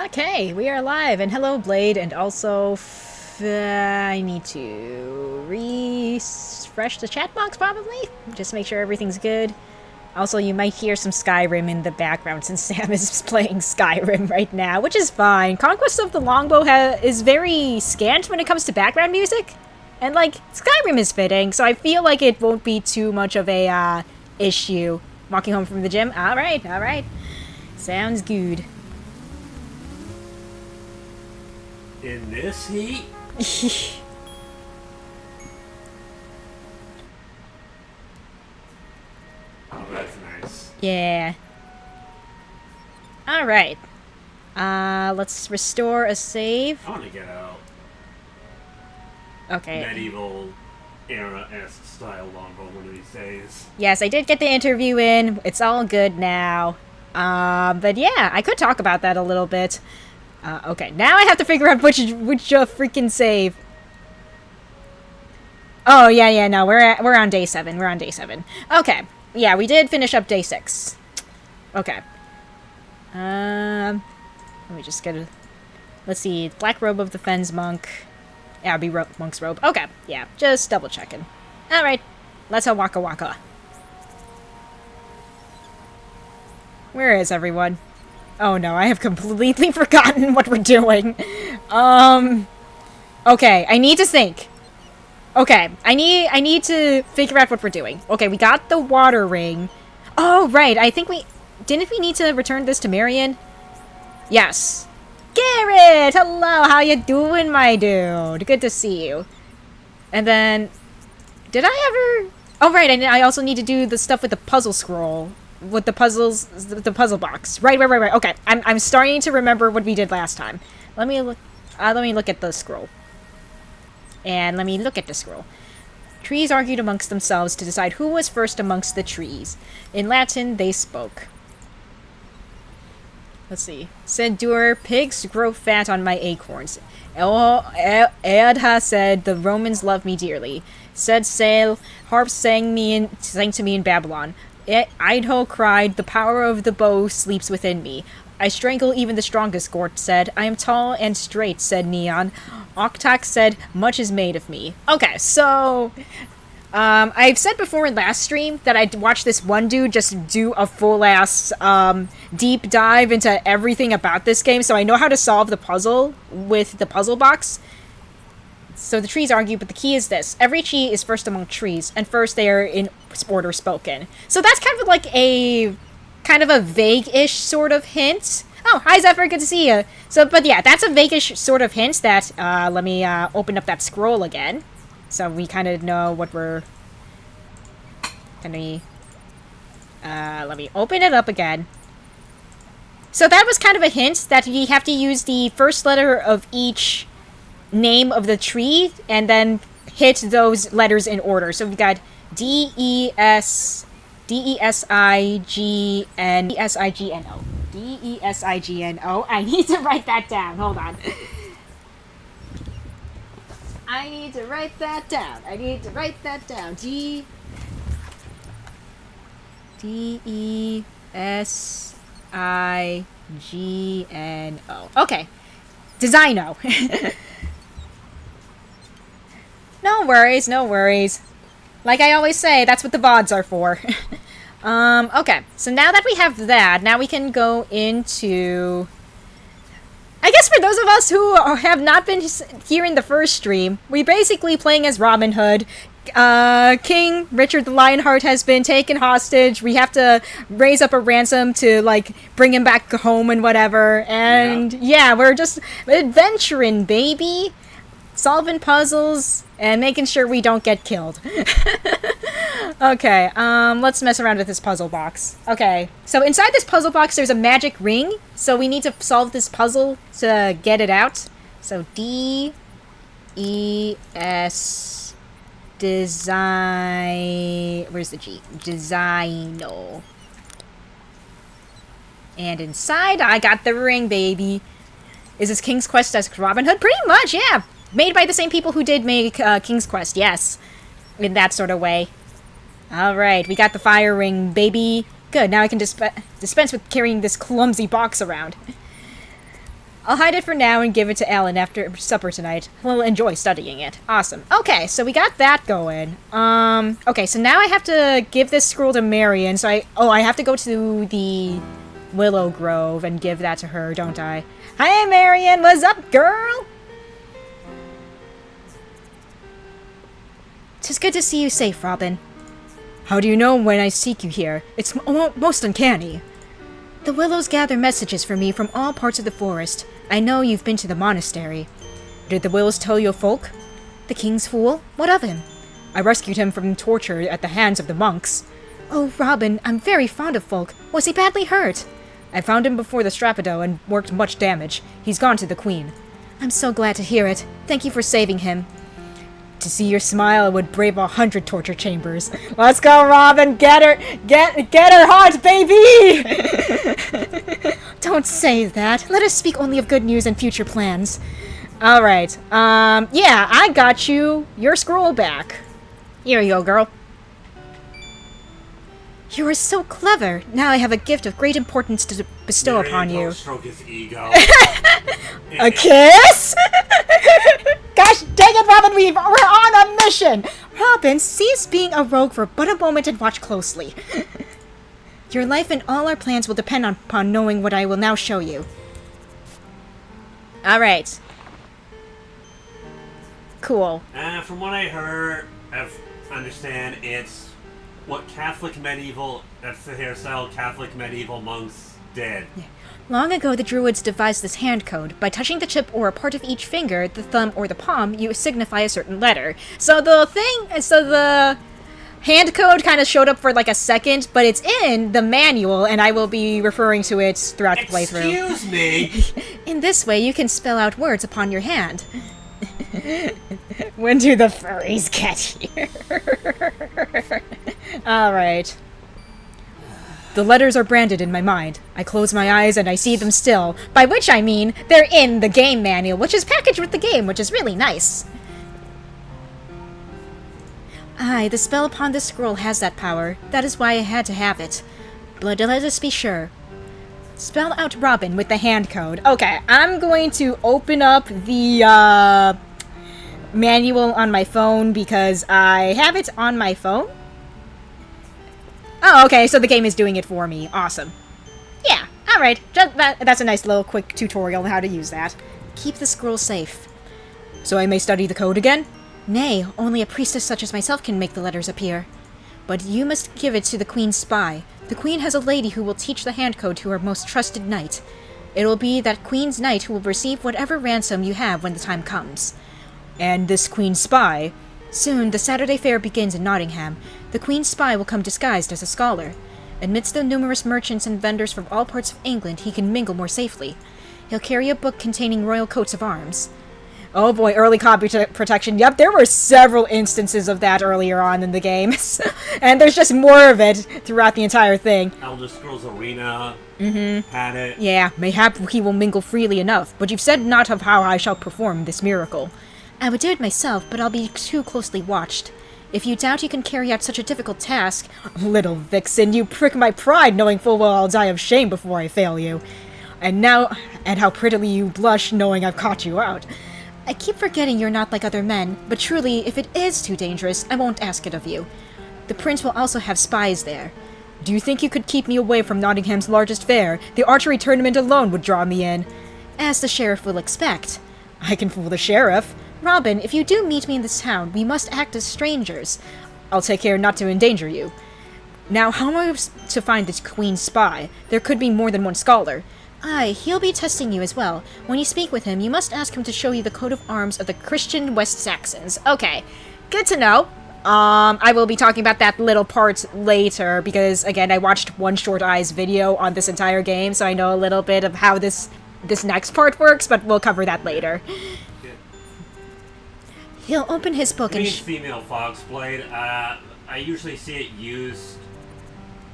Okay, we are live, and hello, Blade, and also, I need to refresh the chat box, probably? Just make sure everything's good. Also, you might hear some Skyrim in the background, since Sam is playing Skyrim right now, which is fine. Conquests of the Longbow is very scant when it comes to background music, and, like, Skyrim is fitting, so I feel like it won't be too much of a, issue. Walking home from the gym? Alright. Sounds good. In this heat? Oh, that's nice. Yeah. Alright. Let's restore a save. I want to get out. Okay. Medieval era-esque style longbow one of these days. Yes, I did get the interview in. It's all good now. But yeah, I could talk about that a little bit. Okay, now I have to figure out which freaking save. Oh, yeah, no, we're on day 7. We're on day 7. Okay, yeah, we did finish up day 6. Okay. Let me just get a... Let's see, Black Robe of the Fens Monk. Yeah, it'll be Monk's Robe. Okay, yeah, just double checking. Alright, let's have Waka Waka. Where is everyone? Oh no, I have completely forgotten what we're doing. Okay, I need to think. Okay, I need to figure out what we're doing. Okay, we got the water ring. Oh, right, I think didn't we need to return this to Marion? Yes. Garrett! Hello, how you doing, my dude? Good to see you. And then, did I ever... Oh, right, I also need to do the stuff with the puzzle scroll. With the puzzles, the puzzle box. Right. Okay, I'm starting to remember what we did last time. Let me look at the scroll. And let me look at the scroll. Trees argued amongst themselves to decide who was first amongst the trees. In Latin, they spoke. Let's see. Said Dur, pigs grow fat on my acorns. Eadha said, the Romans love me dearly. Said Sail, harps sang to me in Babylon. Idaho cried, the power of the bow sleeps within me. I strangle even the strongest, Gort said. I am tall and straight, said Neon. Oktak said, much is made of me. Okay, so... I've said before in last stream that I'd watch this one dude just do a full-ass, deep dive into everything about this game, so I know how to solve the puzzle with the puzzle box. So the trees argue, but the key is this. Every tree is first among trees, and first they are in order spoken. So that's kind of like a vague-ish sort of hint. Oh, hi Zephyr, good to see you. So, but yeah, that's a vague-ish sort of hint that, let me, open up that scroll again. So we kind of know what we're... let me open it up again. So that was kind of a hint that you have to use the first letter of each name of the tree and then hit those letters in order. So we've got D-E-S-I-G-N-O. D-E-S-I-G-N-O. I need to write that down. Hold on. I need to write that down. D-E-S-I-G-N-O. Okay. Designo. No worries. Like I always say, that's what the VODs are for. Okay. So now that we have that, now we can go into... I guess for those of us who have not been here in the first stream, we're basically playing as Robin Hood. King Richard the Lionheart has been taken hostage. We have to raise up a ransom to, like, bring him back home and whatever. And, yeah we're just adventuring, baby. Solving puzzles and making sure we don't get killed. Okay, let's mess around with this puzzle box. Okay, so inside this puzzle box there's a magic ring, so we need to solve this puzzle to get it out. So D-E-S... Design... Where's the G? Designo. And inside I got the ring, baby. Is this King's Quest as Robin Hood? Pretty much, yeah! Made by the same people who did make King's Quest, yes. In that sort of way. Alright, we got the fire ring, baby. Good, now I can dispense with carrying this clumsy box around. I'll hide it for now and give it to Alan after supper tonight. He'll enjoy studying it. Awesome. Okay, so we got that going. Okay, so now I have to give this scroll to Marion, so I have to go to the Willow Grove and give that to her, don't I? Hey, Marion, what's up, girl? 'Tis good to see you safe, Robin. How do you know when I seek you here? It's most uncanny. The willows gather messages for me from all parts of the forest. I know you've been to the monastery. Did the willows tell you of Folk? The king's fool? What of him? I rescued him from torture at the hands of the monks. Oh, Robin, I'm very fond of Folk. Was he badly hurt? I found him before the Strapido and worked much damage. He's gone to the queen. I'm so glad to hear it. Thank you for saving him. To see your smile would brave 100 torture chambers. Let's go, Robin! Get her! Get her heart, baby! Don't say that. Let us speak only of good news and future plans. Alright, yeah, I got you your scroll back. Here you go, girl. You are so clever. Now I have a gift of great importance to bestow upon you. Stroke his ego. A kiss? Gosh dang it, Robin, we're on a mission! Robin, cease being a rogue for but a moment and watch closely. Your life and all our plans will depend upon knowing what I will now show you. Alright. Cool. From what I heard, understand, it's what Catholic medieval, that's the hairstyle Catholic medieval monks did. Yeah. Long ago, the Druids devised this hand code. By touching the tip or a part of each finger, the thumb or the palm, you signify a certain letter. So the hand code kind of showed up for like a second, but it's in the manual, and I will be referring to it throughout the playthrough. Excuse me! In this way, you can spell out words upon your hand. When do the furries get here? Alright. The letters are branded in my mind. I close my eyes and I see them still, by which I mean they're in the game manual, which is packaged with the game, which is really nice. Aye, the spell upon this scroll has that power. That is why I had to have it. But let us be sure. Spell out Robin with the hand code. Okay, I'm going to open up the manual on my phone because I have it on my phone. Oh, okay, so the game is doing it for me. Awesome. Yeah, alright. That's a nice little quick tutorial on how to use that. Keep the scroll safe. So I may study the code again? Nay, only a priestess such as myself can make the letters appear. But you must give it to the Queen's spy. The Queen has a lady who will teach the hand code to her most trusted knight. It will be that Queen's knight who will receive whatever ransom you have when the time comes. And this Queen's spy... Soon, the Saturday fair begins in Nottingham. The Queen's spy will come disguised as a scholar. Amidst the numerous merchants and vendors from all parts of England, he can mingle more safely. He'll carry a book containing royal coats of arms. Oh boy, early copy protection. Yep, there were several instances of that earlier on in the game. And there's just more of it throughout the entire thing. Elder Scrolls Arena had it. Yeah, mayhap he will mingle freely enough, but you've said not of how I shall perform this miracle. I would do it myself, but I'll be too closely watched. If you doubt you can carry out such a difficult task... Little vixen, you prick my pride, knowing full well I'll die of shame before I fail you. And how prettily you blush, knowing I've caught you out. I keep forgetting you're not like other men, but truly, if it is too dangerous, I won't ask it of you. The prince will also have spies there. Do you think you could keep me away from Nottingham's largest fair? The archery tournament alone would draw me in. As the sheriff will expect. I can fool the sheriff. Robin, if you do meet me in this town, we must act as strangers. I'll take care not to endanger you. Now, how am I to find this Queen's spy? There could be more than one scholar. Aye, he'll be testing you as well. When you speak with him, you must ask him to show you the coat of arms of the Christian West Saxons. Okay, good to know. I will be talking about that little part later, because, again, I watched One Short Eye's video on this entire game, so I know a little bit of how this next part works, but we'll cover that later. He'll open his book and... female Foxblade, I usually see it used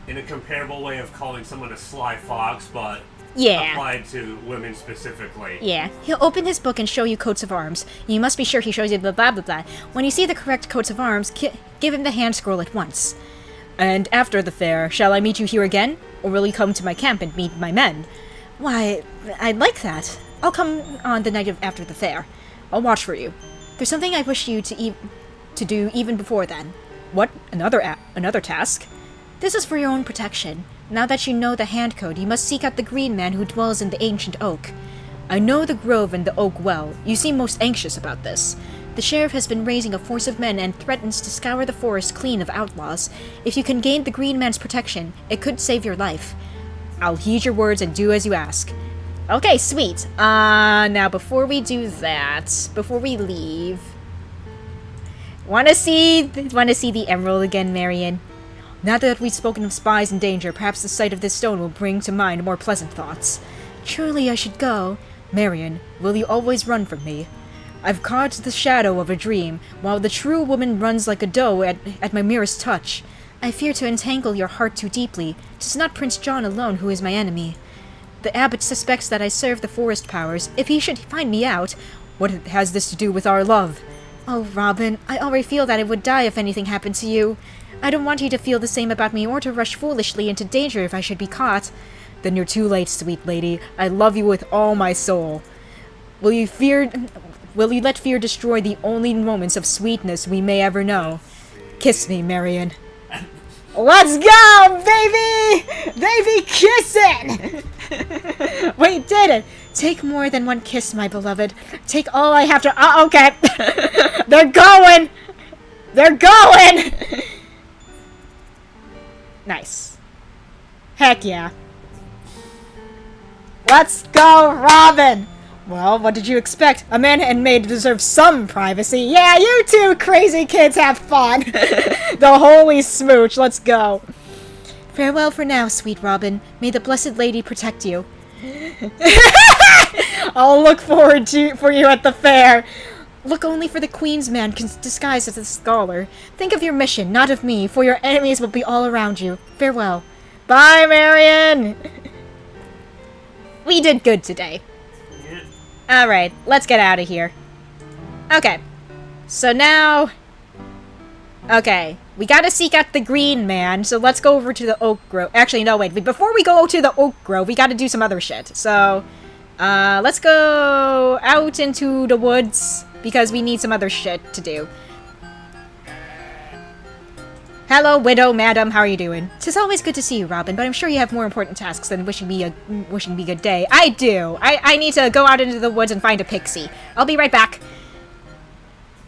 in a comparable way of calling someone a sly fox, but applied to women specifically. Yeah. He'll open his book and show you coats of arms. You must be sure he shows you blah blah blah blah. When you see the correct coats of arms, give him the hand scroll at once. And after the fair, shall I meet you here again? Or will you come to my camp and meet my men? Why, I'd like that. I'll come on the night after the fair. I'll watch for you. There's something I wish you to do even before then. What? Another task? This is for your own protection. Now that you know the hand code, you must seek out the green man who dwells in the ancient oak. I know the grove and the oak well. You seem most anxious about this. The sheriff has been raising a force of men and threatens to scour the forest clean of outlaws. If you can gain the green man's protection, it could save your life. I'll heed your words and do as you ask. Okay, sweet. Now before we do that, before we leave, wanna see the emerald again, Marion? Now that we've spoken of spies and danger, perhaps the sight of this stone will bring to mind more pleasant thoughts. Surely I should go. Marion, will you always run from me? I've caught the shadow of a dream, while the true woman runs like a doe at my merest touch. I fear to entangle your heart too deeply. 'Tis not Prince John alone who is my enemy. The abbot suspects that I serve the forest powers. If he should find me out, what has this to do with our love? Oh, Robin, I already feel that I would die if anything happened to you. I don't want you to feel the same about me or to rush foolishly into danger if I should be caught. Then you're too late, sweet lady. I love you with all my soul. Will you let fear destroy the only moments of sweetness we may ever know? Kiss me, Marion. Let's go, baby! Baby kissing! We did it! Take more than one kiss, my beloved. Take all I have to... Oh, okay. They're going! They're going! Nice. Heck yeah. Let's go, Robin! Well, what did you expect? A man and maid deserve some privacy. Yeah, you two crazy kids have fun. The holy smooch, let's go. Farewell for now, sweet Robin. May the Blessed Lady protect you. I'll look forward for you at the fair. Look only for the Queen's man disguised as a scholar. Think of your mission, not of me, for your enemies will be all around you. Farewell. Bye, Marion! We did good today. Alright, let's get out of here. Okay. So now... Okay. We gotta seek out the green man, so let's go over to the oak grove. Actually, no, wait. Before we go to the oak grove, we gotta do some other shit. So, let's go out into the woods, because we need some other shit to do. Hello, widow, madam, how are you doing? 'Tis always good to see you, Robin, but I'm sure you have more important tasks than wishing me a good day. I do. I need to go out into the woods and find a pixie. I'll be right back.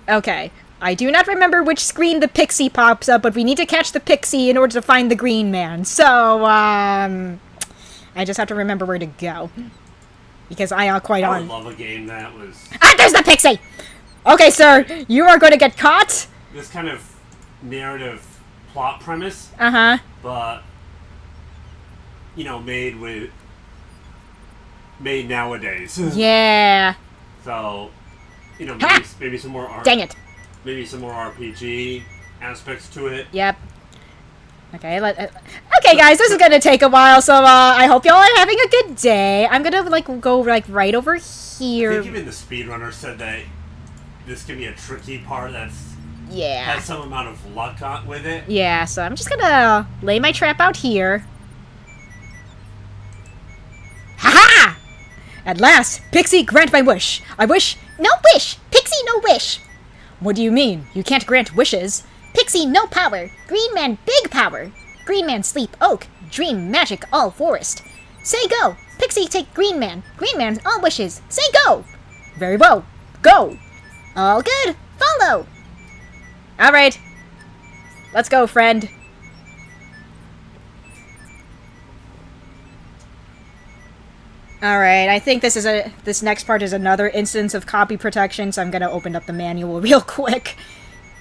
Okay. I do not remember which screen the pixie pops up, but we need to catch the pixie in order to find the green man. So, I just have to remember where to go. Because I would love a game that was... Ah, there's the pixie! Okay, sir, you are going to get caught? This kind of narrative plot premise. Uh-huh. But, you know, made nowadays. Yeah. So, you know, maybe some more art. Dang it. Maybe some more RPG aspects to it. Yep. Okay, okay, guys, this is gonna take a while, so I hope y'all are having a good day. I'm gonna go right over here. I think even the speedrunner said that this can be a tricky part that's has some amount of luck with it. Yeah, so I'm just gonna lay my trap out here. Ha-ha! At last, Pixie, grant my wish. I wish... No wish! Pixie, no wish! What do you mean? You can't grant wishes. Pixie, no power. Green man, big power. Green man, sleep oak. Dream, magic, all forest. Say go. Pixie, take green man. Green man, all wishes. Say go. Very well. Go. All good. Follow. All right. Let's go, friend. All right. I think this next part is another instance of copy protection, so I'm gonna open up the manual real quick.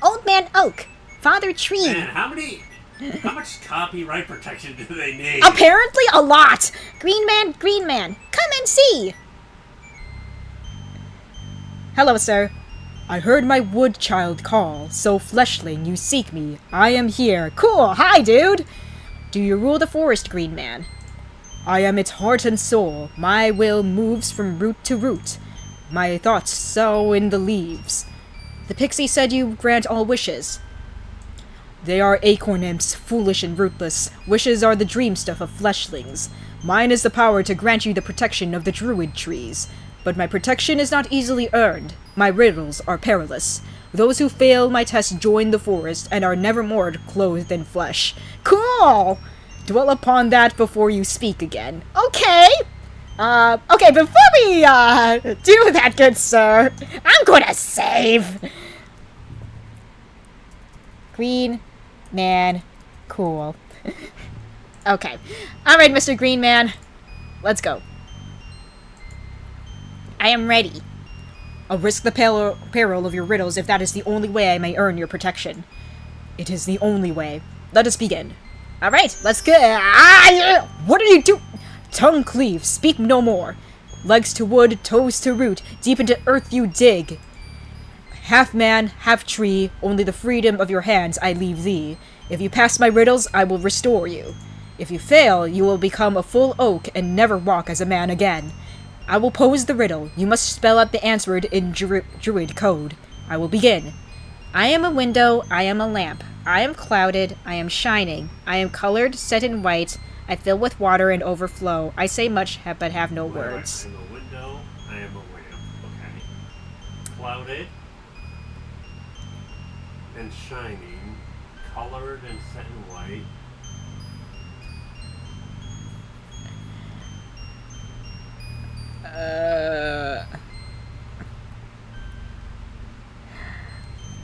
Old man oak. Father tree. Man, how much copyright protection do they need? Apparently a lot. Green man, come and see. Hello, sir. I heard my wood child call, so fleshling, you seek me. I am here. Cool. Hi, dude. Do you rule the forest, green man? I am its heart and soul. My will moves from root to root. My thoughts sow in the leaves. The pixie said you grant all wishes. They are acorn imps, foolish and rootless. Wishes are the dream stuff of fleshlings. Mine is the power to grant you the protection of the druid trees. But my protection is not easily earned. My riddles are perilous. Those who fail my test join the forest and are nevermore clothed in flesh. Cool! Dwell upon that before you speak again. Okay! Okay, before we, do that, good sir, I'm gonna save! Green Man. Cool. Okay. Alright, Mr. Green Man. Let's go. I am ready. I'll risk the peril of your riddles if that is the only way I may earn your protection. It is the only way. Let us begin. Alright, let's go. What are you doing? Tongue cleave, speak no more. Legs to wood, toes to root, deep into earth you dig. Half man, half tree, only the freedom of your hands I leave thee. If you pass my riddles, I will restore you. If you fail, you will become a full oak and never walk as a man again. I will pose the riddle. You must spell out the answer in druid code. I will begin. I am a window, I am a lamp. I am clouded, I am shining. I am colored, set in white. I fill with water and overflow. I say much, but have no words. I am a window, I am a lamp. Okay. Clouded and shining, colored and set in white.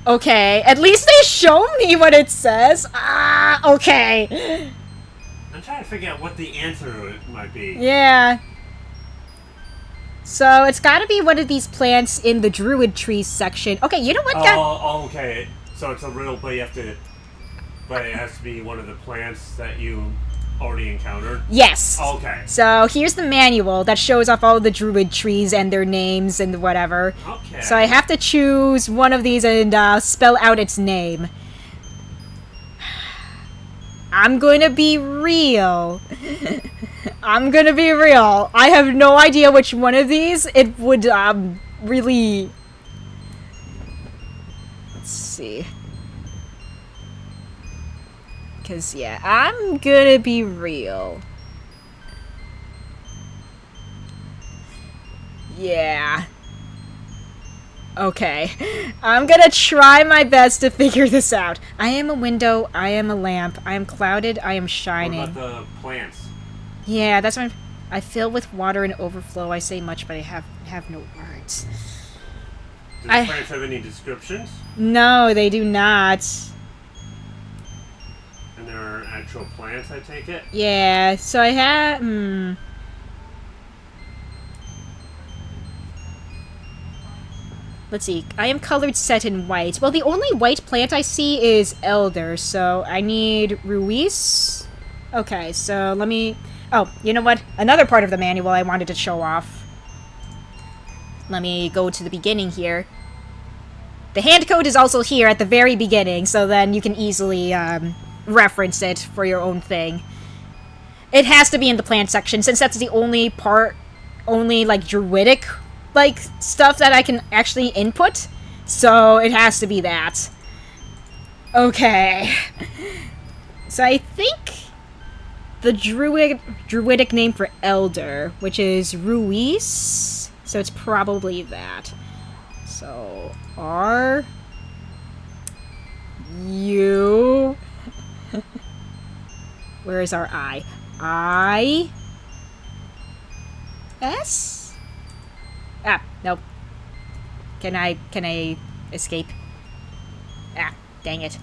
Okay, at least they show me what it says. Okay. I'm trying to figure out what the answer might be. Yeah. So, it's gotta be one of these plants in the druid trees section. Okay, you know what? Okay. So it's a riddle, but but it has to be one of the plants that you already encountered? Yes. Okay. So here's the manual that shows off all the druid trees and their names and whatever. Okay. So I have to choose one of these and spell out its name. I'm going to be real. I'm going to be real. I have no idea which one of these it would really... Let's see. Because, yeah, I'm gonna be real. Yeah. Okay. I'm gonna try my best to figure this out. I am a window, I am a lamp, I am clouded, I am shining. What about the plants? Yeah, that's what I fill with water and overflow. I say much, but I have no words. Do the plants have any descriptions? No, they do not. And there are actual plants, I take it? Yeah, so I have... Let's see. I am colored set in white. Well, the only white plant I see is elder, so I need Ruiz. Okay, so let me... Oh, you know what? Another part of the manual I wanted to show off. Let me go to the beginning here. The hand code is also here at the very beginning, so then you can easily reference it for your own thing. It has to be in the plant section, since that's the only part, like, druidic, like, stuff that I can actually input. So it has to be that. Okay. So I think the druidic name for elder, which is Ruiz, so it's probably that. So, R... U... Where is our I? I... S? Ah, nope. Can I escape? Ah, dang it.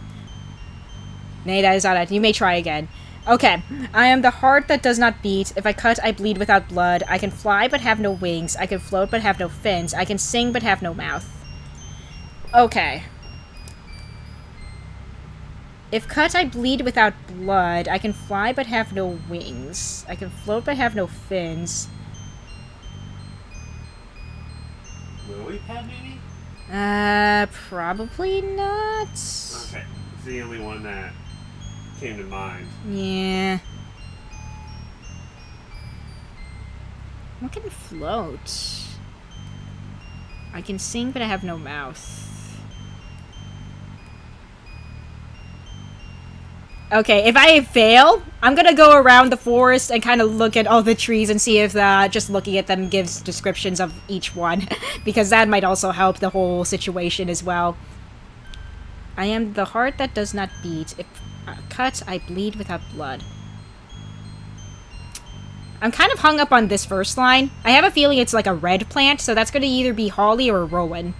Nay, that is not it. You may try again. Okay. I am the heart that does not beat. If I cut, I bleed without blood. I can fly but have no wings. I can float but have no fins. I can sing but have no mouth. Okay. If cut, I bleed without blood. I can fly but have no wings. I can float but have no fins. Lily pad, maybe? Probably not. Okay. It's the only one that came to mind. Yeah. What can float? I can sing, but I have no mouth. Okay, if I fail, I'm gonna go around the forest and kind of look at all the trees and see if just looking at them gives descriptions of each one. Because that might also help the whole situation as well. I am the heart that does not beat. If cut, I bleed without blood. I'm kind of hung up on this first line. I have a feeling it's like a red plant, so that's gonna either be holly or rowan.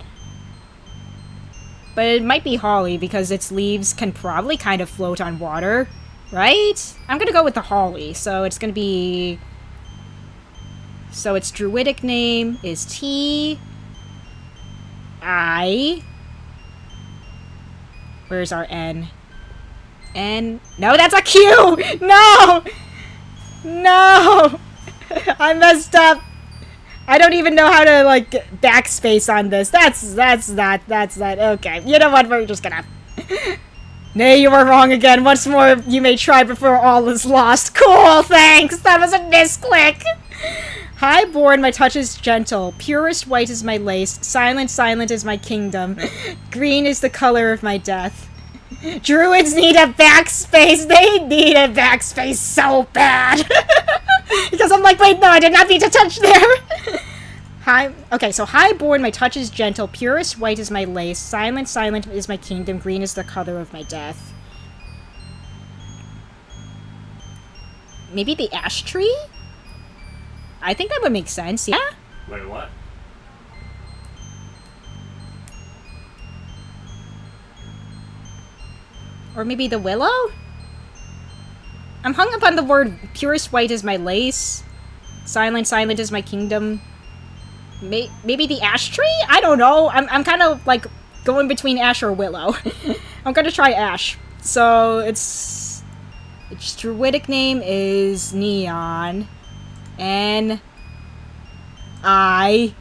But it might be holly because its leaves can probably kind of float on water, right? I'm gonna go with the holly, so it's gonna be... So its druidic name is T... I... Where's our N? N... No, that's a Q! No! No! I messed up! I don't even know how to, like, backspace on this. That's that. Okay, you know what? We're just gonna... Nay, you were wrong again. Once more, you may try before all is lost. Cool, thanks! That was a misclick! Highborn, my touch is gentle. Purest white is my lace. Silent, silent is my kingdom. Green is the color of my death. Druids need a backspace. They need a backspace so bad. Because I'm like, wait, no, I did not mean to touch there. Okay, so highborn, my touch is gentle. Purest white is my lace. Silent, silent is my kingdom. Green is the color of my death. Maybe the ash tree? I think that would make sense, yeah? Wait, what? Or maybe the willow? I'm hung up on the word purest white is my lace. Silent, silent is my kingdom. Maybe the ash tree? I don't know. I'm kind of like going between ash or willow. I'm gonna try ash. So its druidic name is Neon. N I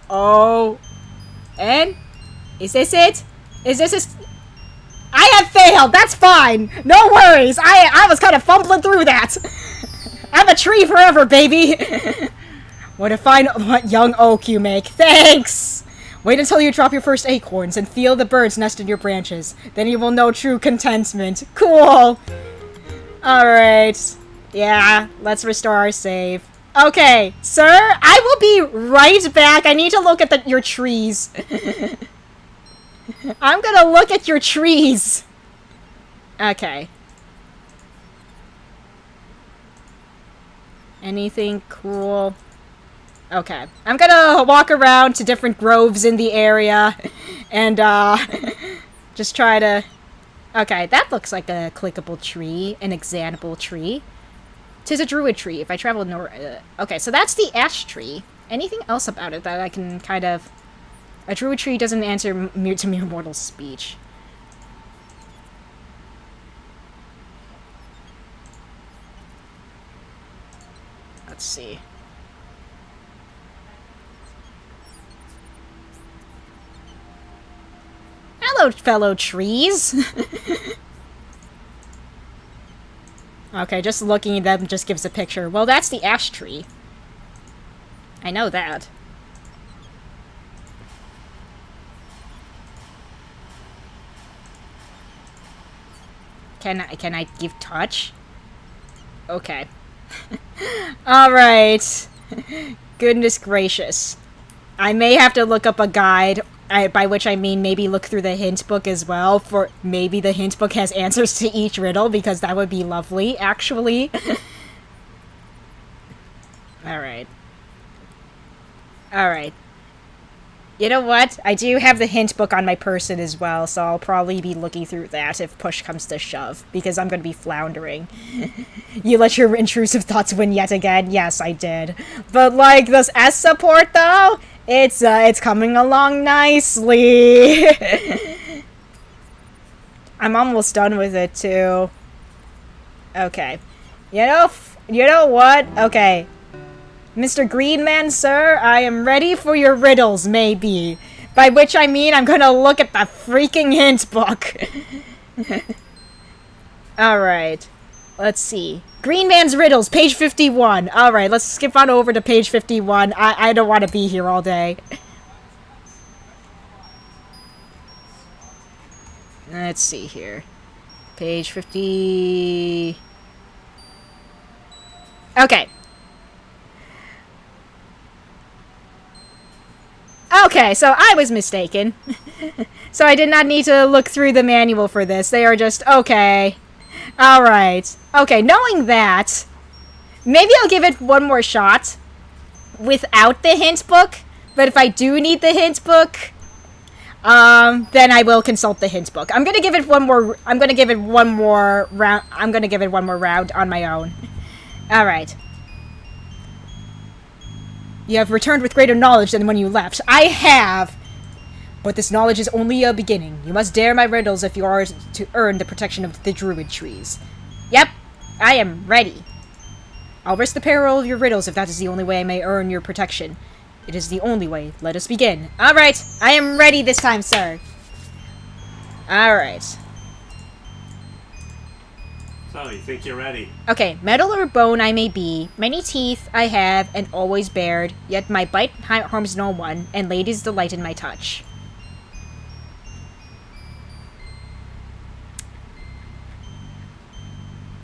O N? Is this it? Is this a... I have failed! That's fine! No worries! I was kind of fumbling through that! I'm a tree forever, baby! What a fine young oak you make. Thanks! Wait until you drop your first acorns and feel the birds nest in your branches. Then you will know true contentment. Cool! Alright. Yeah, let's restore our save. Okay, sir, I will be right back. I need to look at your trees. I'm gonna look at your trees. Okay. Anything cool? Okay. I'm gonna walk around to different groves in the area and, just try to... Okay, that looks like a clickable tree, an examinable tree. 'Tis a druid tree. If I travel north... okay, so that's the ash tree. Anything else about it that I can kind of... A druid tree doesn't answer to mere mortal speech. Let's see. Hello, fellow trees! Okay, just looking at them just gives a picture. Well, that's the ash tree. I know that. Can I give touch? Okay. Alright. Goodness gracious. I may have to look up a guide, by which I mean maybe look through the hint book as well, for maybe the hint book has answers to each riddle, because that would be lovely, actually. Alright. Alright. You know what? I do have the hint book on my person as well, so I'll probably be looking through that if push comes to shove, because I'm going to be floundering. You let your intrusive thoughts win yet again? Yes, I did. But, like, this S support, though, it's coming along nicely. I'm almost done with it, too. Okay. You know what? Okay. Mr. Greenman, sir, I am ready for your riddles, maybe. By which I mean I'm gonna look at the freaking hint book. Alright. Let's see. Greenman's riddles, page 51. Alright, let's skip on over to page 51. I don't want to be here all day. Let's see here. Page 50... Okay. Okay, so I was mistaken. So I did not need to look through the manual for this. They are just, okay. Alright. Okay, knowing that, maybe I'll give it one more shot without the hint book. But if I do need the hint book, then I will consult the hint book. I'm gonna give it one more round on my own. Alright. You have returned with greater knowledge than when you left. I have! But this knowledge is only a beginning. You must dare my riddles if you are to earn the protection of the druid trees. Yep, I am ready. I'll risk the peril of your riddles if that is the only way I may earn your protection. It is the only way. Let us begin. Alright, I am ready this time, sir. Alright. So, you think you're ready? Okay, metal or bone I may be, many teeth I have and always bared, yet my bite harms no one, and ladies delight in my touch.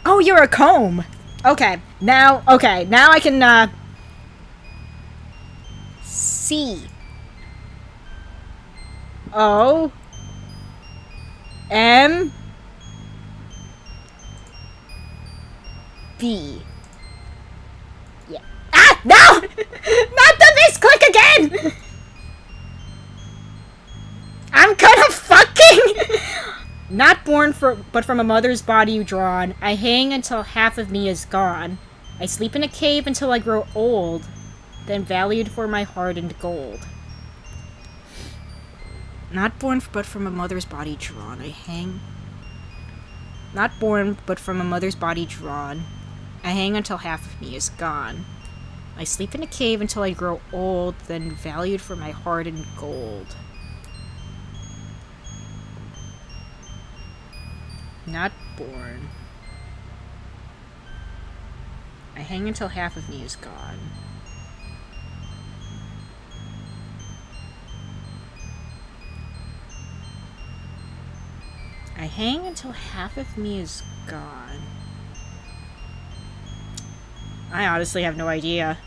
Oh, you're a comb! Okay, now I can, C. O. M. B. Yeah. Ah! No! Not the misclick again! I'm gonna fucking... Not born but from a mother's body you drawn. I hang until half of me is gone. I sleep in a cave until I grow old, then valued for my hardened gold. Not born but from a mother's body drawn. I hang... Not born but from a mother's body drawn. I hang until half of me is gone. I sleep in a cave until I grow old, then valued for my hardened gold. Not born. I hang until half of me is gone. I hang until half of me is gone. I honestly have no idea.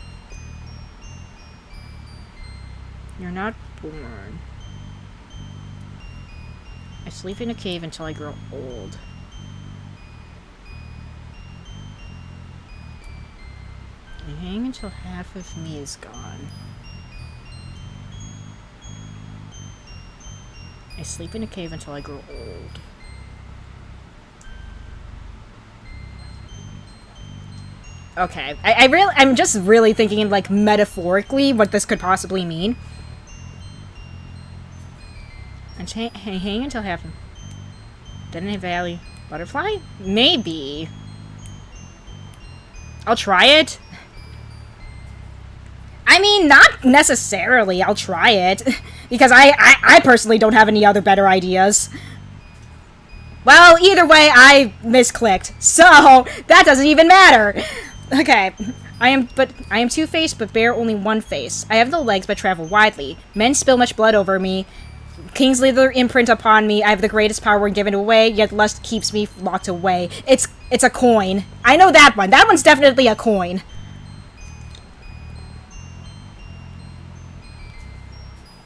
You're not born. I sleep in a cave until I grow old. I hang until half of me is gone. I sleep in a cave until I grow old. Okay, I'm just really thinking, like, metaphorically what this could possibly mean. I hang until half. Didn't Valley butterfly? Maybe. I'll try it. I mean, not necessarily. I'll try it because I personally don't have any other better ideas. Well, either way, I misclicked, so that doesn't even matter. Okay, I am two-faced, but bear only one face. I have no legs, but travel widely. Men spill much blood over me. Kings leave their imprint upon me. I have the greatest power when given away, yet lust keeps me locked away. It's a coin. I know that one. That one's definitely a coin.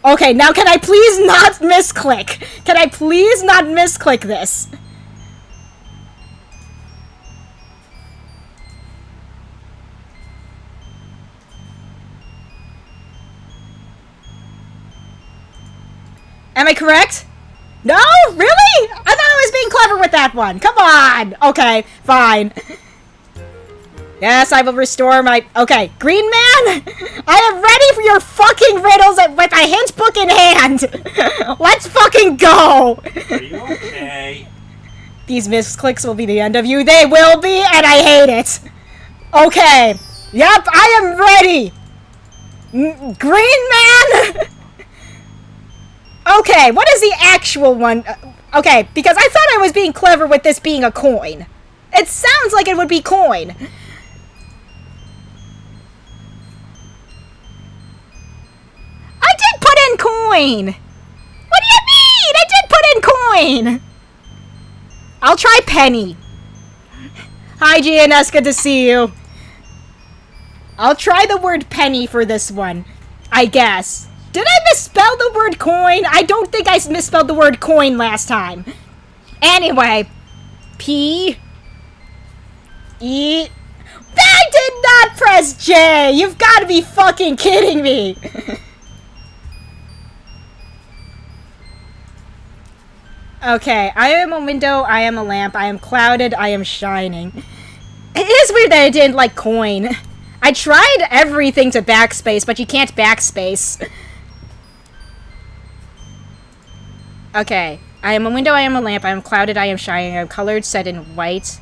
Okay, now can I please not misclick? Can I please not misclick this? Am I correct? No? Really? I thought I was being clever with that one. Come on. Okay, fine. Yes, I will restore my... Okay, Green Man, I am ready for your fucking riddles with a hint book in hand. Let's fucking go. Are you okay? These misclicks will be the end of you. They will be, and I hate it. Okay. Yep, I am ready. Green Man. Okay, what is the actual one? Okay, because I thought I was being clever with this being a coin. It sounds like it would be coin. I did put in coin! What do you mean? I did put in coin! I'll try Penny. Hi, GNS, good to see you. I'll try the word penny for this one, I guess. Did I misspell the word coin? I don't think I misspelled the word coin last time. Anyway, P-E... I did not press J! You've got to be fucking kidding me! Okay, I am a window, I am a lamp, I am clouded, I am shining. It is weird that I didn't like coin. I tried everything to backspace, but you can't backspace. Okay, I am a window, I am a lamp, I am clouded, I am shining, I am colored, set in white.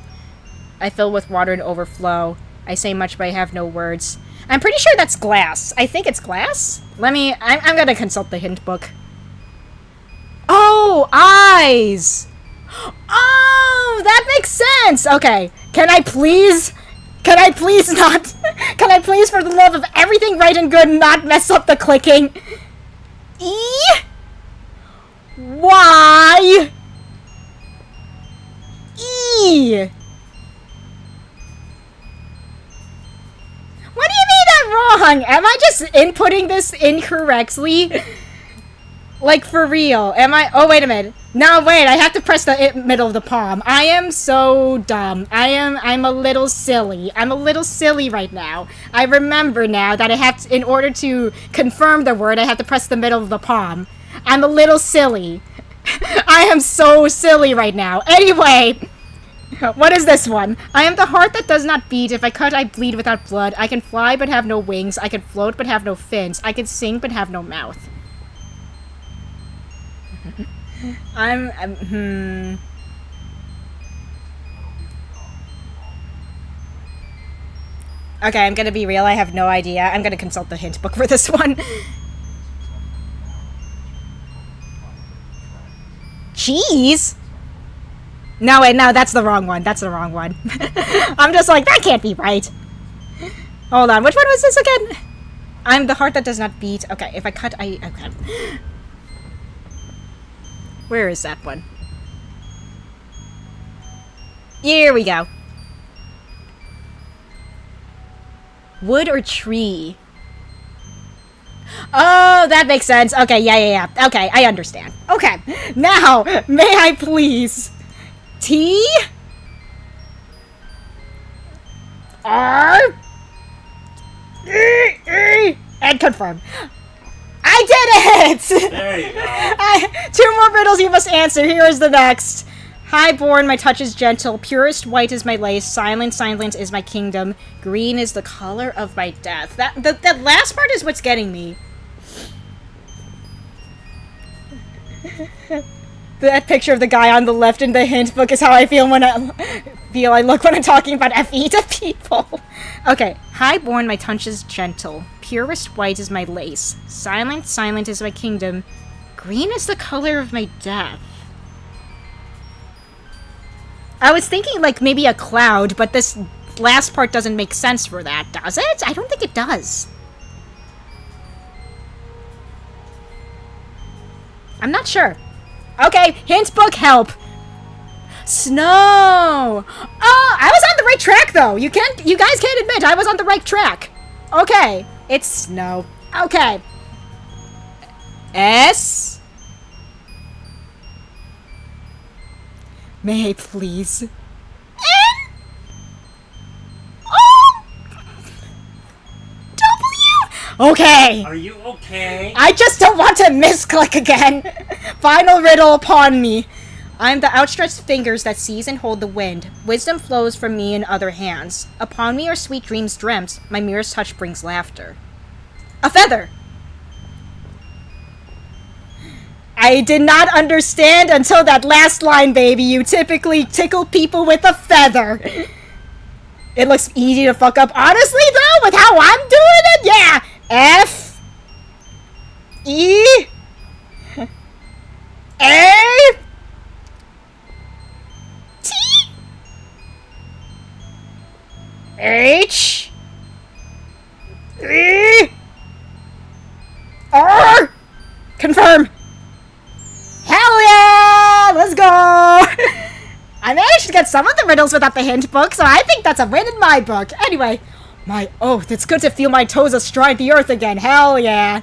I fill with water and overflow. I say much, but I have no words. I'm pretty sure that's glass. I think it's glass? I'm gonna consult the hint book. Oh, eyes! Oh, that makes sense! Okay, can I please not, can I please, for the love of everything right and good, not mess up the clicking? E? Y? E? What do you mean I'm wrong? Am I just inputting this incorrectly? Like, for real? Am I? Oh, wait a minute. No, wait, I have to press the middle of the palm. I am so dumb. I'm a little silly. I'm a little silly right now. I remember now that I have to, in order to confirm the word, I have to press the middle of the palm. I'm a little silly. I am so silly right now. Anyway, what is this one? I am the heart that does not beat. If I cut, I bleed without blood. I can fly but have no wings. I can float but have no fins. I can sing but have no mouth. Okay, I'm gonna be real. I have no idea. I'm gonna consult the hint book for this one. Cheese? No, wait, no, that's the wrong one. That's the wrong one. I'm just like, that can't be right. Hold on, which one was this again? I'm the heart that does not beat. Okay, if I cut, okay. Where is that one? Here we go. Wood or tree? Oh, that makes sense. Okay, yeah. Okay, I understand. Okay, now, may I please... T? R? E? And confirm. I did it! There you go. 2 more riddles you must answer. Here is the next. High-born, my touch is gentle. Purest white is my lace. Silent is my kingdom. Green is the color of my death. That last part is what's getting me. That picture of the guy on the left in the hint book is how I feel when I look when I'm talking about FE to people. Okay. High-born, my touch is gentle. Purest white is my lace. Silent is my kingdom. Green is the color of my death. I was thinking, like, maybe a cloud, but this last part doesn't make sense for that, does it? I don't think it does. I'm not sure. Okay, hint book, help. Snow. Oh, I was on the right track, though. You guys can't admit I was on the right track. Okay, it's snow. Okay. S. May I please? N. O. W. Okay. Are you okay? I just don't want to misclick again. Final riddle upon me. I am the outstretched fingers that seize and hold the wind. Wisdom flows from me in other hands. Upon me are sweet dreams dreamt. My merest touch brings laughter. A feather! I did not understand until that last line, baby. You typically tickle people with a feather. It looks easy to fuck up. Honestly, though, with how I'm doing it, yeah. F. E. A. T. H. E. R. Confirm. Hell yeah! Let's go! I'm some of the riddles without the hint book, so I think that's a win in my book. Anyway, my oath, it's good to feel my toes astride the earth again. Hell yeah.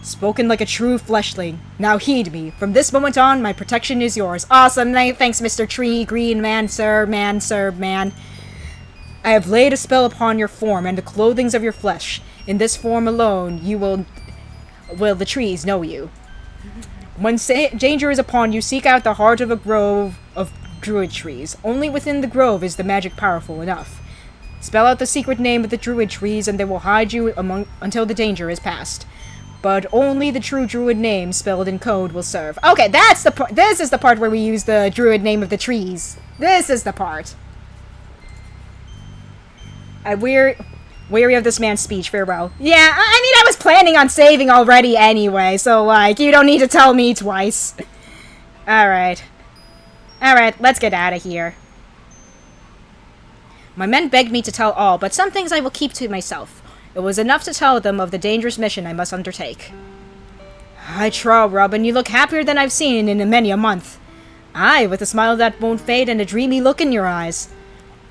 Spoken like a true fleshling. Now heed me. From this moment on, my protection is yours. Awesome. Thanks, Mr. Tree, Green Man, sir, man. I have laid a spell upon your form and the clothings of your flesh. In this form alone, you will the trees know you. When danger is upon you, seek out the heart of a grove of druid trees. Only within the grove is the magic powerful enough. Spell out the secret name of the druid trees, and they will hide you until the danger is past. But only the true druid name spelled in code will serve. Okay, that's the part. This is the part where we use the druid name of the trees. This is the part. I'm weary of this man's speech. Farewell. Yeah, I mean, I was planning on saving already anyway, so, like, you don't need to tell me twice. Alright. Alright, let's get out of here. My men begged me to tell all, but some things I will keep to myself. It was enough to tell them of the dangerous mission I must undertake. I trow, Robin, you look happier than I've seen in many a month. Aye, with a smile that won't fade and a dreamy look in your eyes.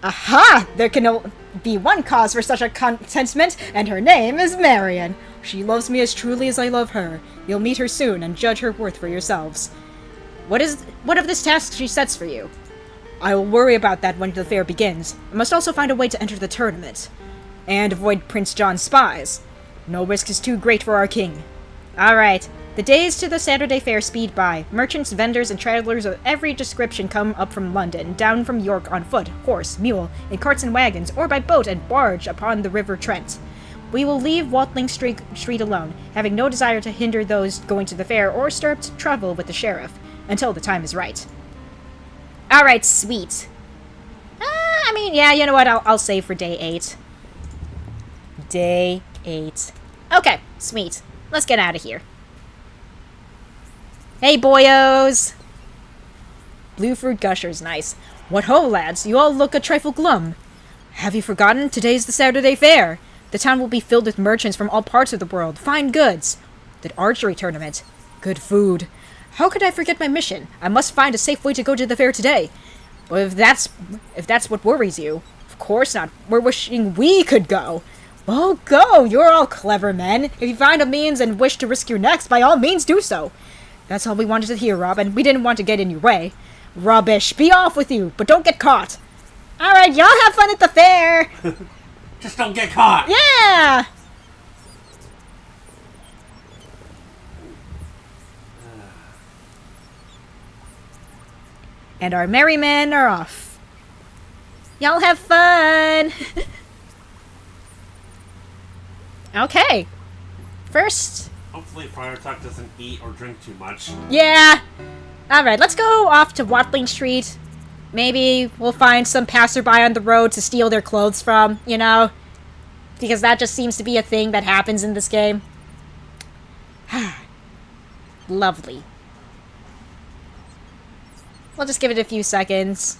Aha! There can be one cause for such a contentment, and her name is Marion. She loves me as truly as I love her. You'll meet her soon and judge her worth for yourselves. What of this task she sets for you? I will worry about that when the fair begins. I must also find a way to enter the tournament. And avoid Prince John's spies. No risk is too great for our king. Alright. The days to the Saturday fair speed by. Merchants, vendors, and travelers of every description come up from London, down from York on foot, horse, mule, in carts and wagons, or by boat and barge upon the River Trent. We will leave Watling Street alone, having no desire to hinder those going to the fair or stir up trouble with the sheriff, until the time is right. Alright, sweet. I mean, yeah, you know what, I'll save for day 8. Day 8. Okay, sweet. Let's get out of here. Hey, boyos! Blue fruit gushers, nice. What ho, lads, you all look a trifle glum. Have you forgotten? Today's the Saturday fair. The town will be filled with merchants from all parts of the world. Fine goods. The archery tournament. Good food. How could I forget my mission? I must find a safe way to go to the fair today. But if that's what worries you, of course not. We're wishing we could go. Well, go! You're all clever men. If you find a means and wish to risk your necks, by all means do so. That's all we wanted to hear, Robin. We didn't want to get in your way. Rubbish. Be off with you, but don't get caught. Alright, y'all have fun at the fair. Just don't get caught. Yeah! And our merry men are off. Y'all have fun! Okay. First... Hopefully FireAlpaca doesn't eat or drink too much. Yeah! Alright, let's go off to Watling Street. Maybe we'll find some passerby on the road to steal their clothes from, you know? Because that just seems to be a thing that happens in this game. Lovely. We'll just give it a few seconds.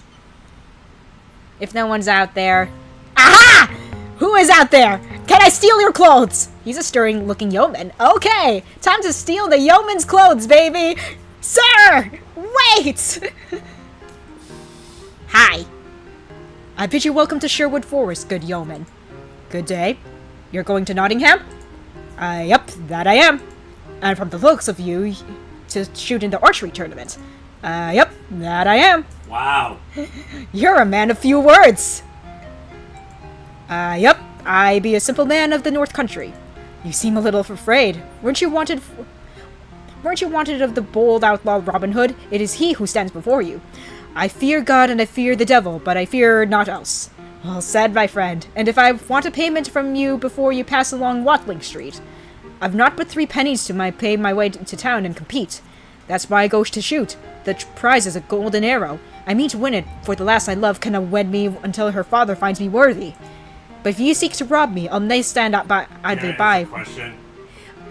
If no one's out there. Aha! Who is out there? Can I steal your clothes? He's a stirring-looking yeoman. Okay, time to steal the yeoman's clothes, baby. Sir, wait! Hi. I bid you welcome to Sherwood Forest, good yeoman. Good day. You're going to Nottingham? Yep, that I am. And from the looks of you, to shoot in the archery tournament. Yep, that I am. Wow. You're a man of few words. Yep, I be a simple man of the North Country. You seem a little afraid. Weren't you wanted of the bold outlaw Robin Hood? It is he who stands before you. I fear God and I fear the devil, but I fear naught else. Well said, my friend. And if I want a payment from you before you pass along Watling Street, I've not but 3 pennies to pay my way to town and compete. That's why I go to shoot. The prize is a golden arrow. I mean to win it, for the lass I love cannot wed me until her father finds me worthy. But if you seek to rob me, I'll nay stand up idly by. Question.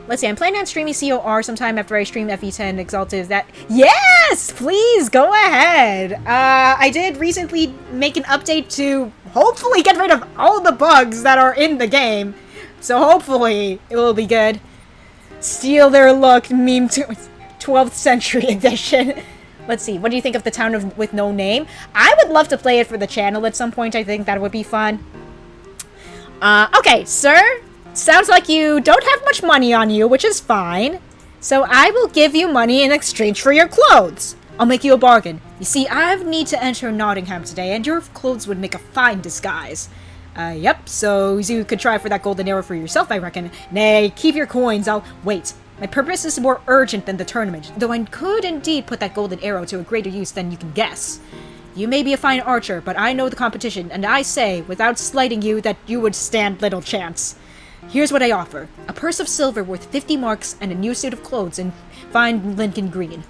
Let's see, I'm planning on streaming COR sometime after I stream FE10 Exalted. Is that... Yes! Please, go ahead. I did recently make an update to hopefully get rid of all the bugs that are in the game. So hopefully it will be good. Steal their look meme to 12th century edition. Let's see, what do you think of the town with no name? I would love to play it for the channel at some point. I think that would be fun. Okay, sir. Sounds like you don't have much money on you, which is fine. So I will give you money in exchange for your clothes. I'll make you a bargain. You see, I need to enter Nottingham today, and your clothes would make a fine disguise. Yep, so you could try for that golden arrow for yourself, I reckon. Nay, keep your coins, I'll... Wait. My purpose is more urgent than the tournament, though I could indeed put that golden arrow to a greater use than you can guess. You may be a fine archer, but I know the competition, and I say, without slighting you, that you would stand little chance. Here's what I offer. A purse of silver worth 50 marks and a new suit of clothes in fine Lincoln green.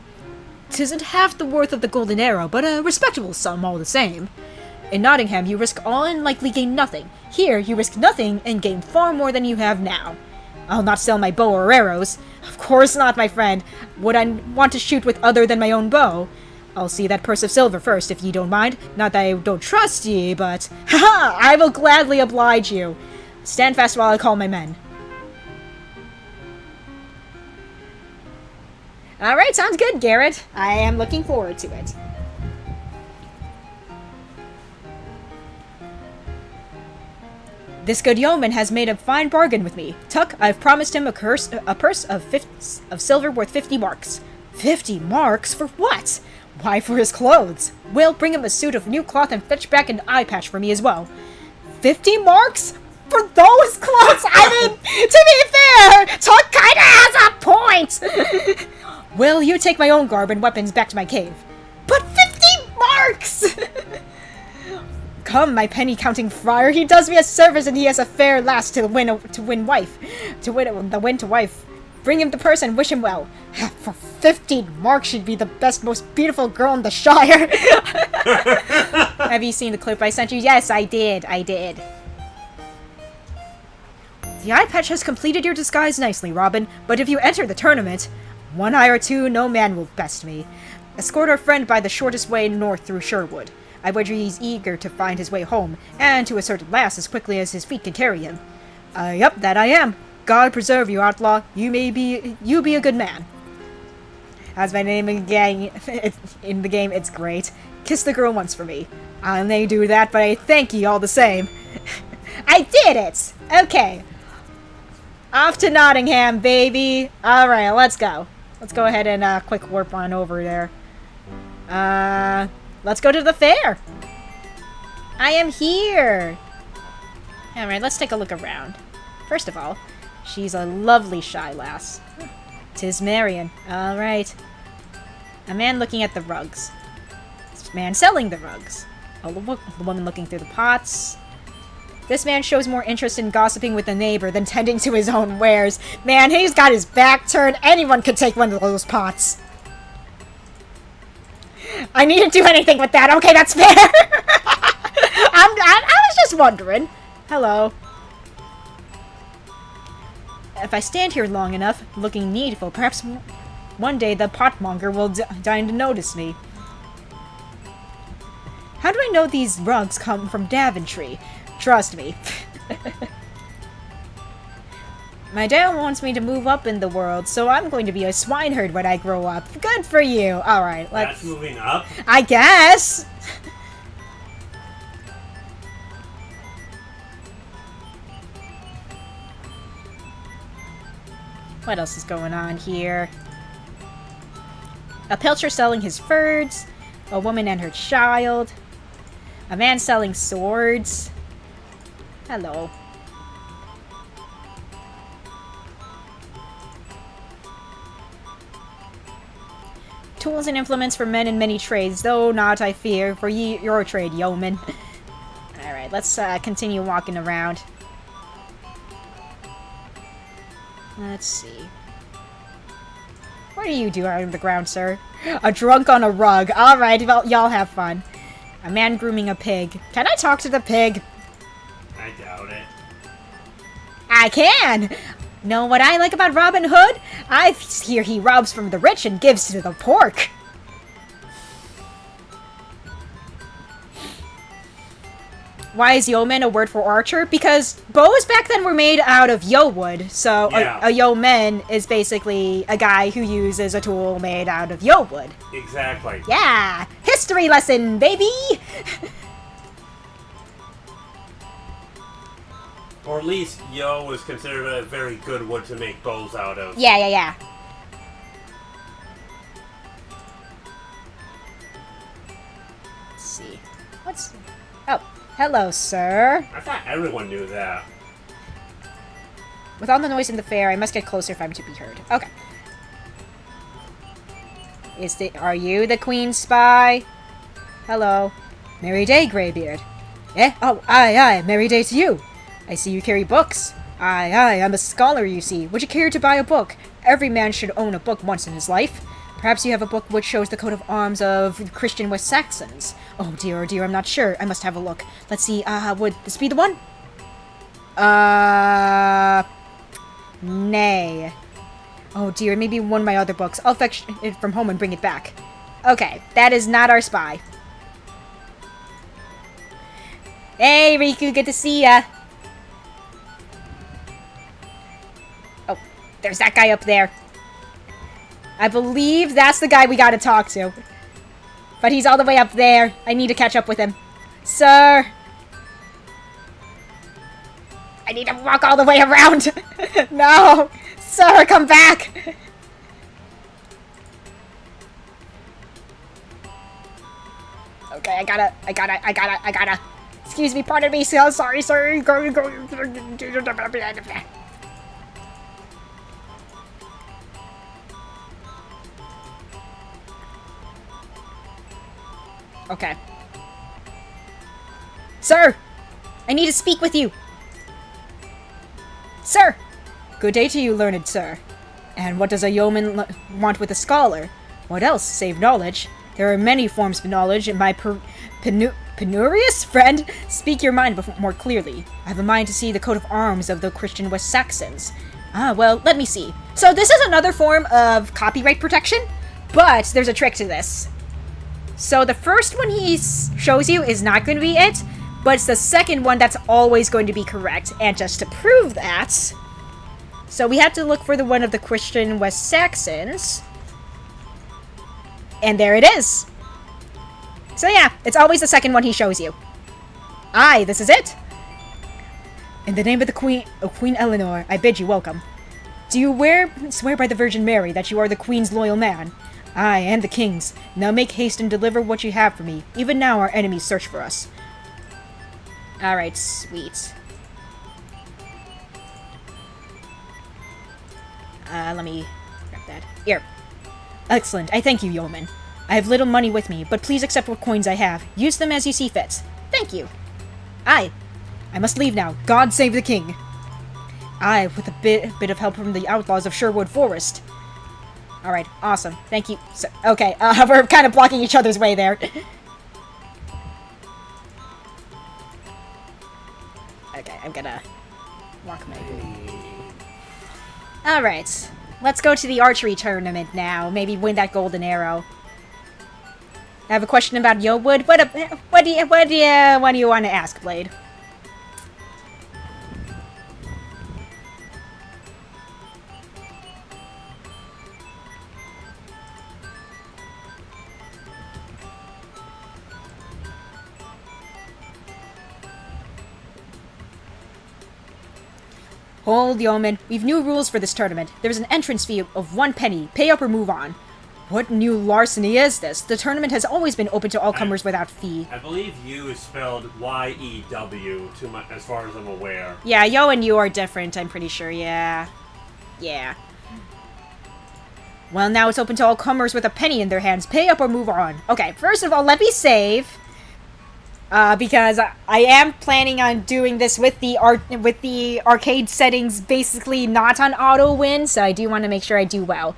'Tisn't half the worth of the golden arrow, but a respectable sum all the same. In Nottingham, you risk all and likely gain nothing. Here, you risk nothing and gain far more than you have now. I'll not sell my bow or arrows. Of course not, my friend. Would I want to shoot with other than my own bow? I'll see that purse of silver first, if ye don't mind. Not that I don't trust ye, but... Ha-ha! I will gladly oblige you. Stand fast while I call my men. Alright, sounds good, Garrett. I am looking forward to it. This good yeoman has made a fine bargain with me. Tuck, I've promised him a purse of silver worth 50 marks. 50 marks? For what? Why, for his clothes. Will bring him a suit of new cloth and fetch back an eye patch for me as well. 50 marks? For those clothes? I mean, to be fair, Tuck kinda has a point! Will, you take my own garb and weapons back to my cave. But 50 marks! Come, my penny-counting friar, he does me a service and he has a fair lass to win wife. Bring him the purse and wish him well. For 15 marks, she'd be the best, most beautiful girl in the Shire. Have you seen the clip I sent you? Yes, I did. The eye patch has completed your disguise nicely, Robin, but if you enter the tournament, one eye or two, no man will best me. Escort our friend by the shortest way north through Sherwood. I wager he's eager to find his way home, and to a certain lass as quickly as his feet can carry him. Yup, that I am. God preserve you, outlaw. You be a good man. As my name in the game, it's great. Kiss the girl once for me. I may do that, but I thank ye all the same. I did it! Okay. Off to Nottingham, baby. Alright, let's go. Let's go ahead and quick warp on over there. Let's go to the fair. I am here. Alright, let's take a look around. First of all, she's a lovely shy lass. 'Tis Marion. Alright. A man looking at the rugs. This man selling the rugs. A woman looking through the pots. This man shows more interest in gossiping with the neighbor than tending to his own wares. Man, he's got his back turned. Anyone could take one of those pots. I needn't do anything with that. Okay, that's fair. I was just wondering. Hello. If I stand here long enough, looking needful, perhaps one day the potmonger will deign to notice me. How do I know these rugs come from Daventry? Trust me. My dad wants me to move up in the world, so I'm going to be a swineherd when I grow up. Good for you. Alright, let's... That's moving up? I guess! What else is going on here? A pilcher selling his furs. A woman and her child. A man selling swords. Hello. Tools and implements for men in many trades, though not, I fear, for your trade, yeoman. Alright, let's continue walking around. Let's see. What do you do out on the ground, sir? A drunk on a rug. Alright, well, y'all have fun. A man grooming a pig. Can I talk to the pig? I doubt it. I can! Know what I like about Robin Hood? I hear he robs from the rich and gives to the poor. why is yeoman a word for archer? Because bows back then were made out of yew wood, so Yeah. a yeoman is basically a guy who uses a tool made out of yew wood. Exactly. Yeah! History lesson, baby! Or at least yew was considered a very good wood to make bows out of. Yeah. Let's see. Oh, hello, sir. I thought everyone knew that. With all the noise in the fair, I must get closer if I'm to be heard. Okay. Are you the Queen's spy? Hello. Merry day, Greybeard. Eh? Oh, aye, merry day to you. I see you carry books. Aye, I'm a scholar, you see. Would you care to buy a book? Every man should own a book once in his life. Perhaps you have a book which shows the coat of arms of Christian West Saxons. Oh dear, I'm not sure. I must have a look. Let's see, would this be the one? Nay. Oh dear, maybe one of my other books. I'll fetch it from home and bring it back. Okay, that is not our spy. Hey, Riku, good to see ya. Oh, there's that guy up there. I believe that's the guy we gotta talk to. But he's all the way up there. I need to catch up with him. Sir! I need to walk all the way around. No! Sir, come back! Okay, I gotta. Excuse me, pardon me, so sorry, sir. Okay. Sir! I need to speak with you! Sir! Good day to you, learned sir. And what does a yeoman want with a scholar? What else, save knowledge? There are many forms of knowledge, and my penurious friend, speak your mind more clearly. I have a mind to see the coat of arms of the Christian West Saxons. Well, let me see. So this is another form of copyright protection, but there's a trick to this. So the first one he shows you is not going to be it, but it's the second one that's always going to be correct. And just to prove that, so we have to look for the one of the Christian West Saxons. And there it is. So yeah, it's always the second one he shows you. Aye, this is it. In the name of the Queen Eleanor, I bid you welcome. Do you swear by the Virgin Mary that you are the Queen's loyal man? Aye, and the King's. Now make haste and deliver what you have for me. Even now our enemies search for us. Alright, sweet. Let me grab that. Here. Excellent, I thank you, yeoman. I have little money with me, but please accept what coins I have. Use them as you see fit. Thank you. Aye. I must leave now. God save the king. Aye, with a bit of help from the outlaws of Sherwood Forest. Alright, awesome. Thank you. So, okay, we're kind of blocking each other's way there. Okay, I'm gonna walk my way. Alright, let's go to the archery tournament now. Maybe win that golden arrow. I have a question about Yeowood. What do you want to ask, Blade? Hold, yeoman. We've new rules for this tournament. There's an entrance fee of 1 penny. Pay up or move on. What new larceny is this? The tournament has always been open to all comers without fee. I believe you is spelled Y-E-W, as far as I'm aware. Yeah, yo and you are different, I'm pretty sure, yeah. Yeah. Well, now it's open to all comers with a penny in their hands. Pay up or move on. Okay, first of all, let me save. Because I am planning on doing this with the arcade settings basically not on auto win, so I do want to make sure I do well.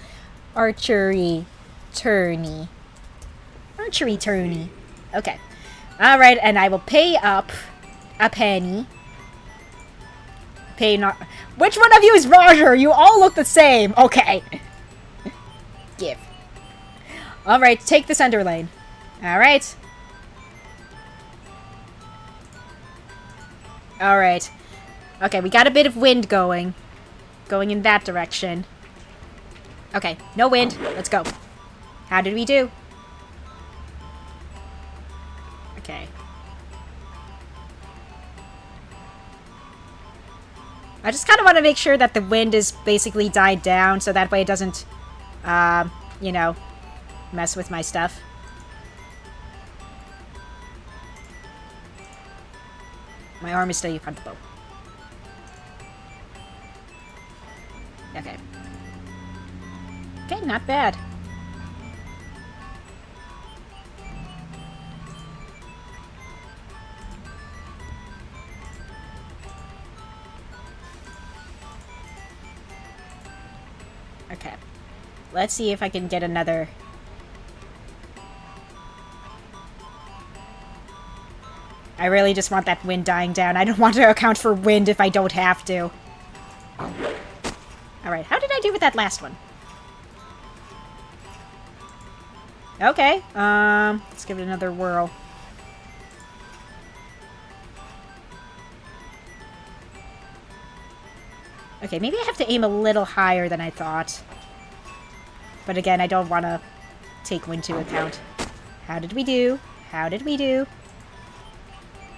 Archery tourney. Okay. Alright, and I will pay up a penny. Pay not. Which one of you is Roger? You all look the same. Okay. Give. Alright, take the center lane. Alright. Alright. Okay, we got a bit of wind going. Going in that direction. Okay, no wind. Let's go. How did we do? Okay. I just kind of want to make sure that the wind is basically died down, so that way it doesn't, you know, mess with my stuff. My arm is still in front of the bow. Okay. Okay, not bad. Okay. Let's see if I can get another... I really just want that wind dying down. I don't want to account for wind if I don't have to. Alright, how did I do with that last one? Okay, let's give it another whirl. Okay, maybe I have to aim a little higher than I thought. But again, I don't want to take wind into account. How did we do? How did we do?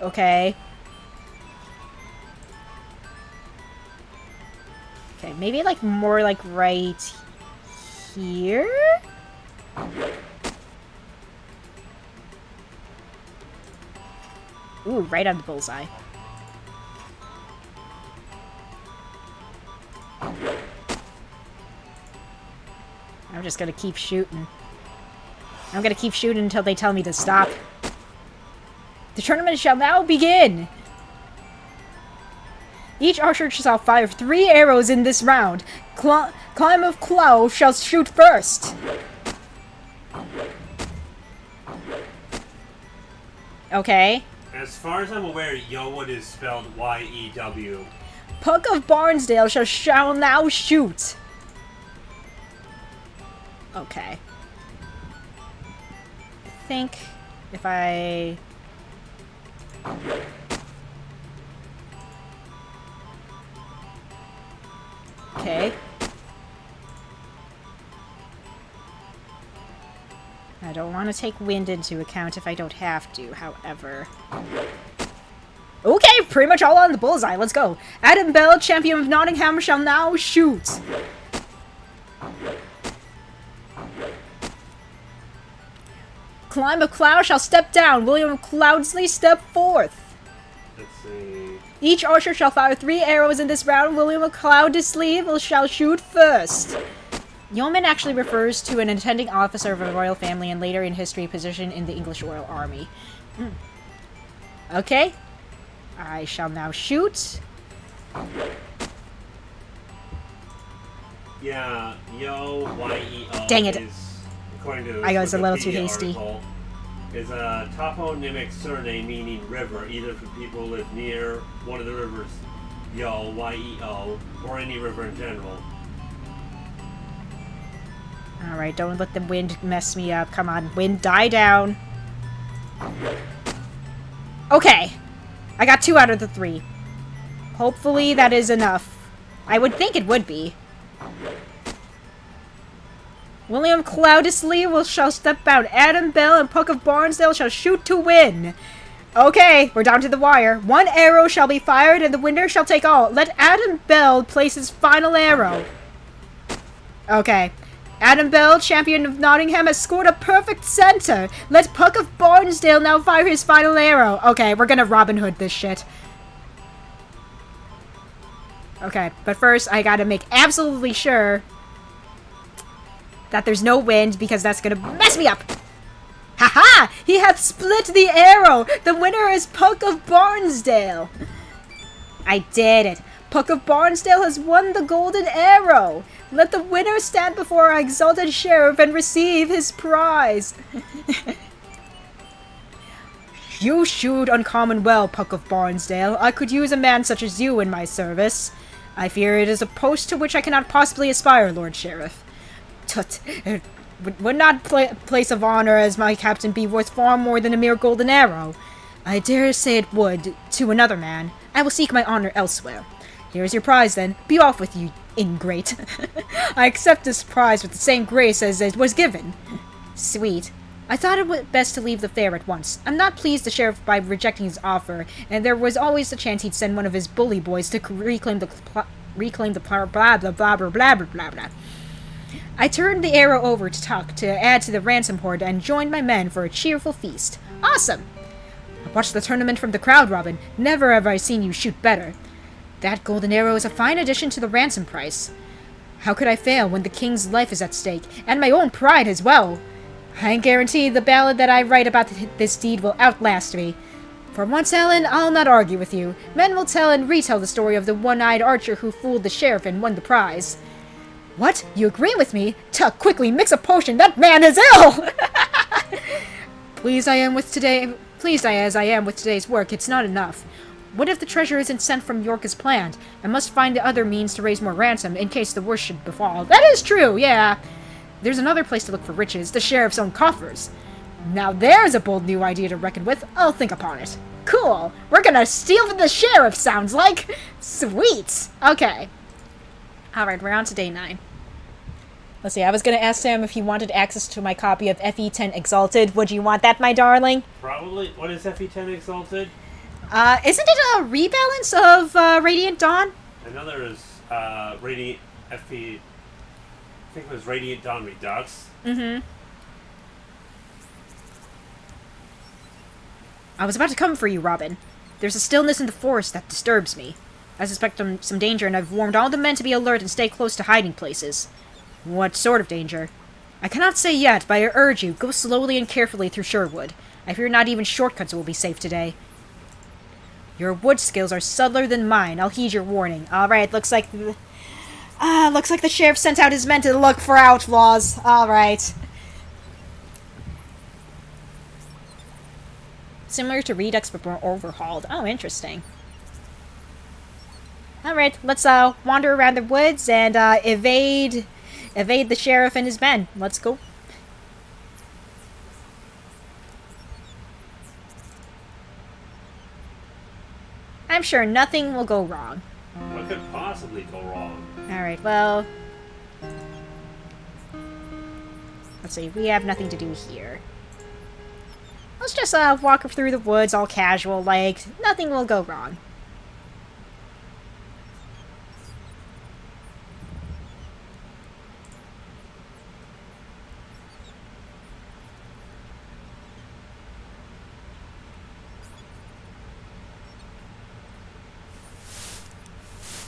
Okay. Okay, maybe like more like right here? Ooh, right on the bullseye. I'm just gonna keep shooting. I'm gonna keep shooting until they tell me to stop. The tournament shall now begin! Each archer shall fire 3 arrows in this round. Climb of Clow shall shoot first. Okay. As far as I'm aware, Yowood is spelled Y-E-W. Puck of Barnsdale shall now shoot. Okay. I think if I... Okay. I don't want to take wind into account if I don't have to, however. Okay, pretty much all on the bullseye. Let's go. Adam Bell, champion of Nottingham, shall now shoot. Climb of Cloud shall step down. William Cloudsley step forth. Let's see. Each archer shall fire 3 arrows in this round. William Cloudsley shall shoot first. Yeoman actually refers to an attending officer of a royal family and later in history position in the English Royal Army. Okay. I shall now shoot. Yeah, Yo, Y-E-O. Dang it. Is, according to I was a little too Wikipedia hasty. article, is a toponymic surname meaning river, either for people who live near one of the rivers, Yo, Y-E-O, or any river in general. Alright, don't let the wind mess me up. Come on, wind, die down. Okay. I got 2 out of the 3. Hopefully that is enough. I would think it would be. William Cloudesley shall step out. Adam Bell and Puck of Barnsdale shall shoot to win. Okay, we're down to the wire. 1 arrow shall be fired and the winner shall take all. Let Adam Bell place his final arrow. Okay. Adam Bell, champion of Nottingham, has scored a perfect center. Let Puck of Barnsdale now fire his final arrow. Okay, we're gonna Robin Hood this shit. Okay, but first I gotta make absolutely sure that there's no wind because that's gonna mess me up. Haha! He hath split the arrow! The winner is Puck of Barnsdale! I did it. Puck of Barnsdale has won the golden arrow. Let the winner stand before our exalted sheriff and receive his prize. You shoot uncommon well, Puck of Barnsdale. I could use a man such as you in my service. I fear it is a post to which I cannot possibly aspire, Lord Sheriff. Tut. Would not place of honor as my captain be worth far more than a mere golden arrow? I dare say it would, to another man. I will seek my honor elsewhere. Here's your prize, then. Be off with you, ingrate. I accept this prize with the same grace as it was given. Sweet. I thought it was best to leave the fair at once. I'm not pleased the sheriff by rejecting his offer, and there was always the chance he'd send one of his bully boys to reclaim the blah blah blah blah blah blah blah blah. I turned the arrow over to Tuck to add to the ransom hoard and joined my men for a cheerful feast. Awesome! I watched the tournament from the crowd, Robin. Never have I seen you shoot better. That golden arrow is a fine addition to the ransom price. How could I fail when the king's life is at stake, and my own pride as well? I guarantee the ballad that I write about this deed will outlast me. For once, Ellen, I'll not argue with you. Men will tell and retell the story of the one-eyed archer who fooled the sheriff and won the prize. What? You agree with me? Tuck, quickly, mix a potion! That man is ill! Pleased as I am with today's work, it's not enough. What if the treasure isn't sent from York as planned? I must find other means to raise more ransom, in case the worst should befall. That is true, yeah! There's another place to look for riches, the sheriff's own coffers. Now there's a bold new idea to reckon with. I'll think upon it. Cool! We're gonna steal from the sheriff, sounds like! Sweet! Okay. Alright, we're on to day 9. Let's see, I was gonna ask Sam if he wanted access to my copy of FE10 Exalted. Would you want that, my darling? Probably. What is FE10 Exalted? Isn't it a rebalance of Radiant Dawn? I know there is Radiant FE... I think it was Radiant Dawn Redux. Mm-hmm. I was about to come for you, Robin. There's a stillness in the forest that disturbs me. I suspect some danger, and I've warned all the men to be alert and stay close to hiding places. What sort of danger? I cannot say yet, but I urge you, go slowly and carefully through Sherwood. I fear not even shortcuts will be safe today. Your wood skills are subtler than mine. I'll heed your warning. Alright, looks like the sheriff sent out his men to look for outlaws. Alright. Similar to Redux, but more overhauled. Oh, interesting. Alright, let's wander around the woods and evade the sheriff and his men. Let's go. I'm sure nothing will go wrong. What could possibly go wrong? Alright, well... Let's see, we have nothing to do here. Let's just walk through the woods all casual, like, nothing will go wrong.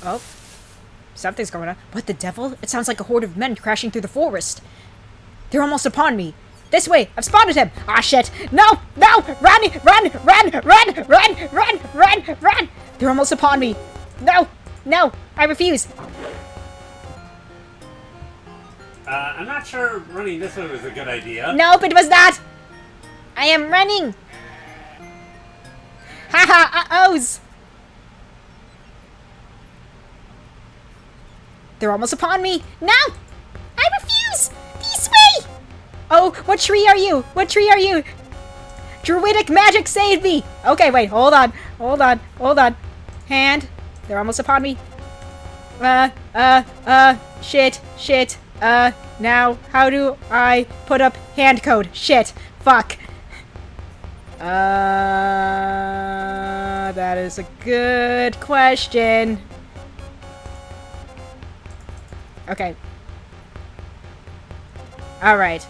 Oh. Something's going on. What the devil? It sounds like a horde of men crashing through the forest. They're almost upon me. This way! I've spotted him! Ah, shit! No! No! Run! Run! Run! Run! Run! Run! Run! Run! They're almost upon me! No! No! I refuse! I'm not sure running this way was a good idea. Nope, it was not! I am running! Haha! Uh-ohs! They're almost upon me! No! I refuse! This way! Oh, what tree are you? What tree are you? Druidic magic saved me! Okay, wait, hold on. Hold on. Hold on. Hand. They're almost upon me. Shit. Shit. Now, how do I put up hand code? Shit. Fuck. That is a good question. Okay. Alright.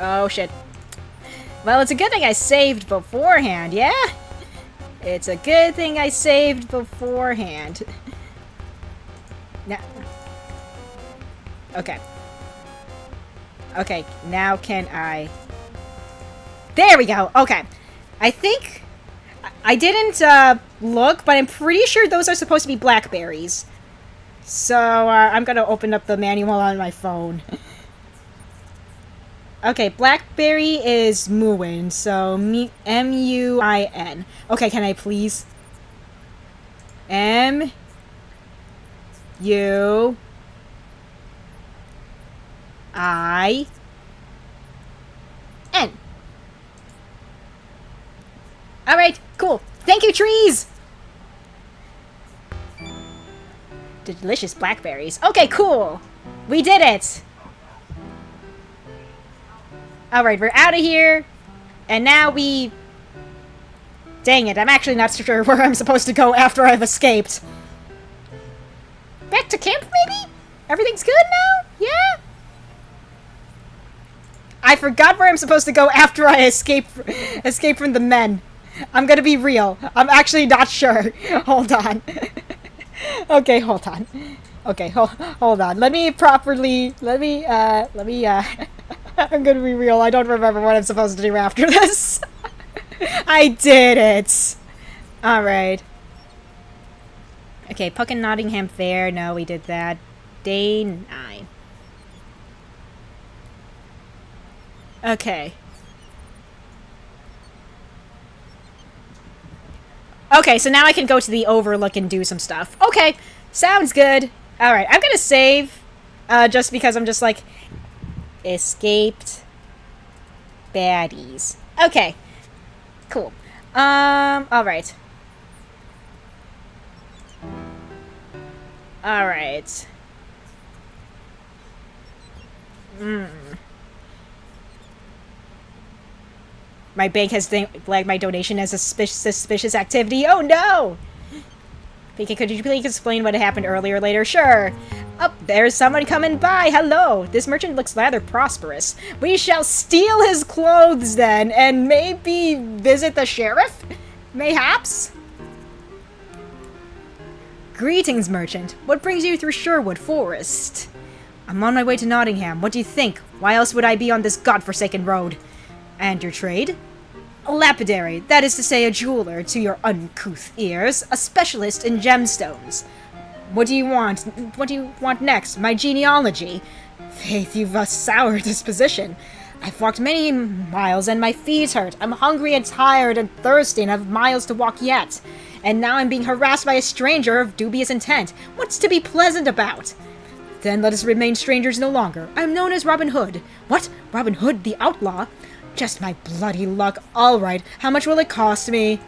Oh, shit. Well, it's a good thing I saved beforehand, yeah? It's a good thing I saved beforehand. Now... Okay. Okay, now can I... There we go! Okay. I think... I didn't, look, but I'm pretty sure those are supposed to be blackberries. So, I'm gonna open up the manual on my phone. Okay, blackberry is Muin, so M-U-I-N. Okay, can I please? M-U-I-N. Alright, cool. Thank you, trees! Delicious blackberries. Okay, cool! We did it! Alright, we're out of here. And now we... Dang it, I'm actually not sure where I'm supposed to go after I've escaped. Back to camp, maybe? Everything's good now? Yeah? I forgot where I'm supposed to go after I escape from the men. I'm gonna be real. I'm actually not sure. Hold on. Okay, hold on. Okay, hold on. Let me I'm gonna be real. I don't remember what I'm supposed to do after this. I did it! Alright. Okay, Puck and Nottingham Fair. No, we did that. Day 9. Okay. Okay, so now I can go to the Overlook and do some stuff. Okay, sounds good. Alright, I'm gonna save. Just because I'm just like... Escaped... Baddies. Okay. Cool. Alright. Alright. My bank has flagged my donation as a suspicious activity. Oh no! Pinky, could you please explain what happened earlier later? Sure. Oh, there's someone coming by. Hello. This merchant looks rather prosperous. We shall steal his clothes then, and maybe visit the sheriff? Mayhaps? Greetings, merchant. What brings you through Sherwood Forest? I'm on my way to Nottingham. What do you think? Why else would I be on this godforsaken road? And your trade? A lapidary, that is to say a jeweler to your uncouth ears, a specialist in gemstones. What do you want? What do you want next? My genealogy? Faith, you've a sour disposition. I've walked many miles and my feet hurt. I'm hungry and tired and thirsty and have miles to walk yet. And now I'm being harassed by a stranger of dubious intent. What's to be pleasant about? Then let us remain strangers no longer. I'm known as Robin Hood. What? Robin Hood, the outlaw? Just my bloody luck. Alright, how much will it cost me?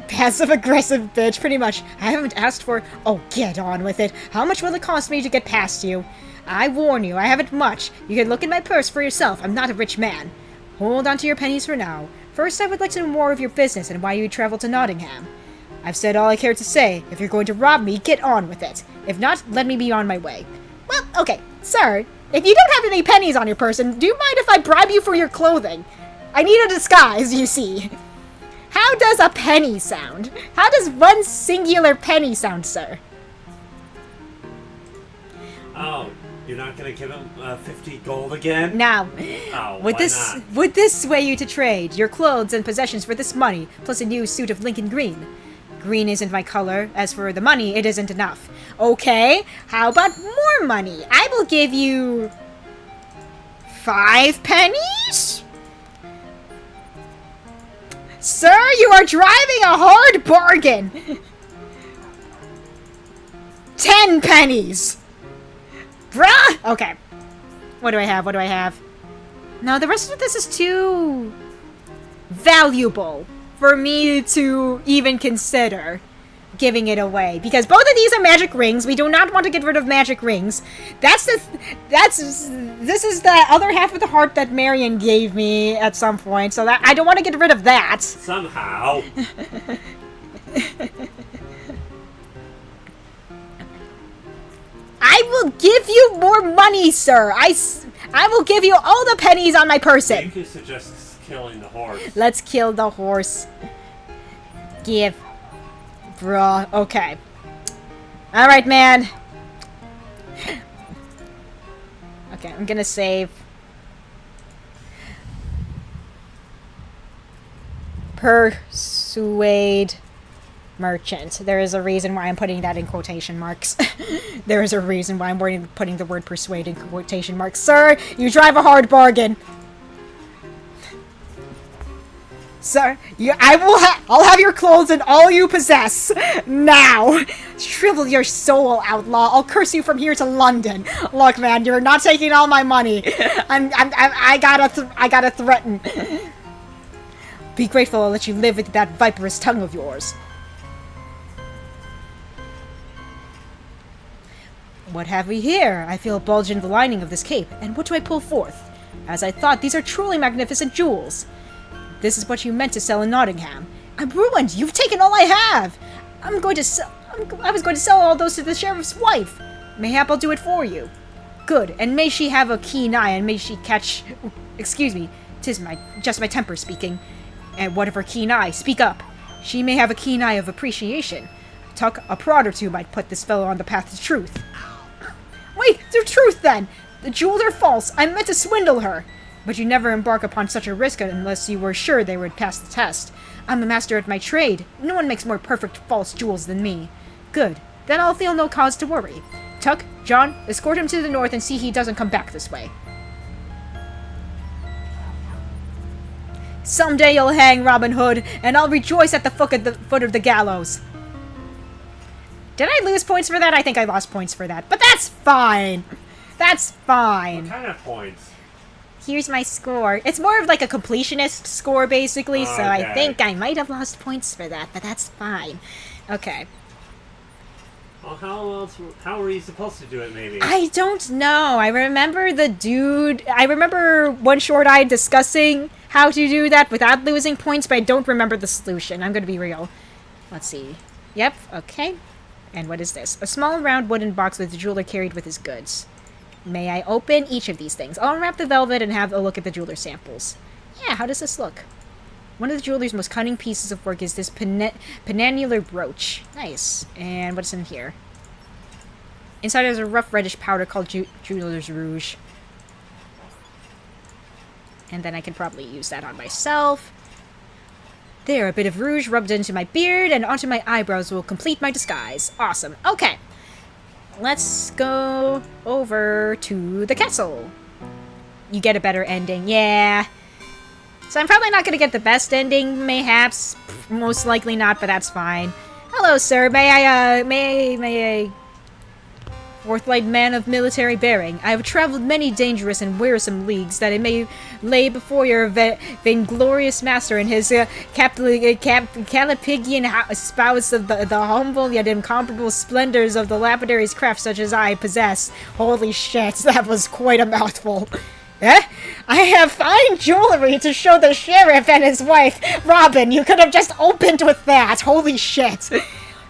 Passive-aggressive bitch, pretty much. I haven't asked for... Oh, get on with it. How much will it cost me to get past you? I warn you, I haven't much. You can look in my purse for yourself. I'm not a rich man. Hold on to your pennies for now. First, I would like to know more of your business and why you travel to Nottingham. I've said all I care to say. If you're going to rob me, get on with it. If not, let me be on my way. Well, okay. Sir, if you don't have any pennies on your person, do you mind if I bribe you for your clothing? I need a disguise, you see. How does a penny sound? How does one singular penny sound, sir? Oh, you're not gonna give him 50 gold again? Now, Oh, would this sway you to trade your clothes and possessions for this money, plus a new suit of Lincoln green? Green isn't my color. As for the money, it isn't enough. Okay, how about more money? I will give you 5 pennies? Sir, you are driving a hard bargain! 10 pennies! Bruh! Okay. What do I have? What do I have? No, the rest of this is too... valuable for me to even consider giving it away. Because both of these are magic rings. We do not want to get rid of magic rings. This is the other half of the heart that Marion gave me at some point. So that I don't want to get rid of that. Somehow. I will give you more money, sir. I will give you all the pennies on my person. You could suggest killing the horse. Let's kill the horse. Give. Bruh. Okay. Alright, man. Okay, I'm gonna save. Persuade merchant. There is a reason why I'm putting that in quotation marks. There is a reason why I'm putting the word persuade in quotation marks. Sir, you drive a hard bargain. Sir, I'll have your clothes and all you possess now. Shrivel your soul, outlaw. I'll curse you from here to London. Look, man, you're not taking all my money. I gotta threaten. Be grateful I'll let you live with that viperous tongue of yours. What have we here? I feel a bulge in the lining of this cape, and what do I pull forth? As I thought, these are truly magnificent jewels. This is what you meant to sell in Nottingham. I'm ruined! You've taken all I have! I was going to sell all those to the sheriff's wife. Mayhap I'll do it for you. Good, and may she have a keen eye, and may she catch... Excuse me, 'tis just my temper speaking. And what of her keen eye? Speak up. She may have a keen eye of appreciation. Tuck, a prod or two might put this fellow on the path to truth. Wait, the truth then! The jewels are false! I meant to swindle her! But you never embark upon such a risk unless you were sure they would pass the test. I'm a master at my trade. No one makes more perfect false jewels than me. Good. Then I'll feel no cause to worry. Tuck, John, escort him to the north and see he doesn't come back this way. Someday you'll hang, Robin Hood, and I'll rejoice at the foot of the gallows. Did I lose points for that? I think I lost points for that. But that's fine. That's fine. What kind of points? Here's my score. It's more of like a completionist score, basically, so I think I might have lost points for that, but that's fine. Okay. Well, how were you supposed to do it, maybe? I don't know. I remember One Short Eye discussing how to do that without losing points, but I don't remember the solution. I'm gonna be real. Let's see. Yep, okay. And what is this? A small round wooden box with the jeweler carried with his goods. May I open each of these things? I'll unwrap the velvet and have a look at the jeweler's samples. Yeah, how does this look? One of the jeweler's most cunning pieces of work is this penannular brooch. Nice. And what's in here? Inside is a rough reddish powder called jeweler's rouge. And then I can probably use that on myself. There, a bit of rouge rubbed into my beard and onto my eyebrows will complete my disguise. Awesome. Okay. Let's go over to the castle. You get a better ending. Yeah. So I'm probably not going to get the best ending, mayhaps. Most likely not, but that's fine. Hello, sir. May I... Forthright man of military bearing, I have traveled many dangerous and wearisome leagues that it may lay before your vainglorious master and his Calipigian spouse of the humble yet incomparable splendors of the lapidary's craft such as I possess. Holy shit, that was quite a mouthful. Eh? I have fine jewelry to show the sheriff and his wife. Robin, you could have just opened with that. Holy shit.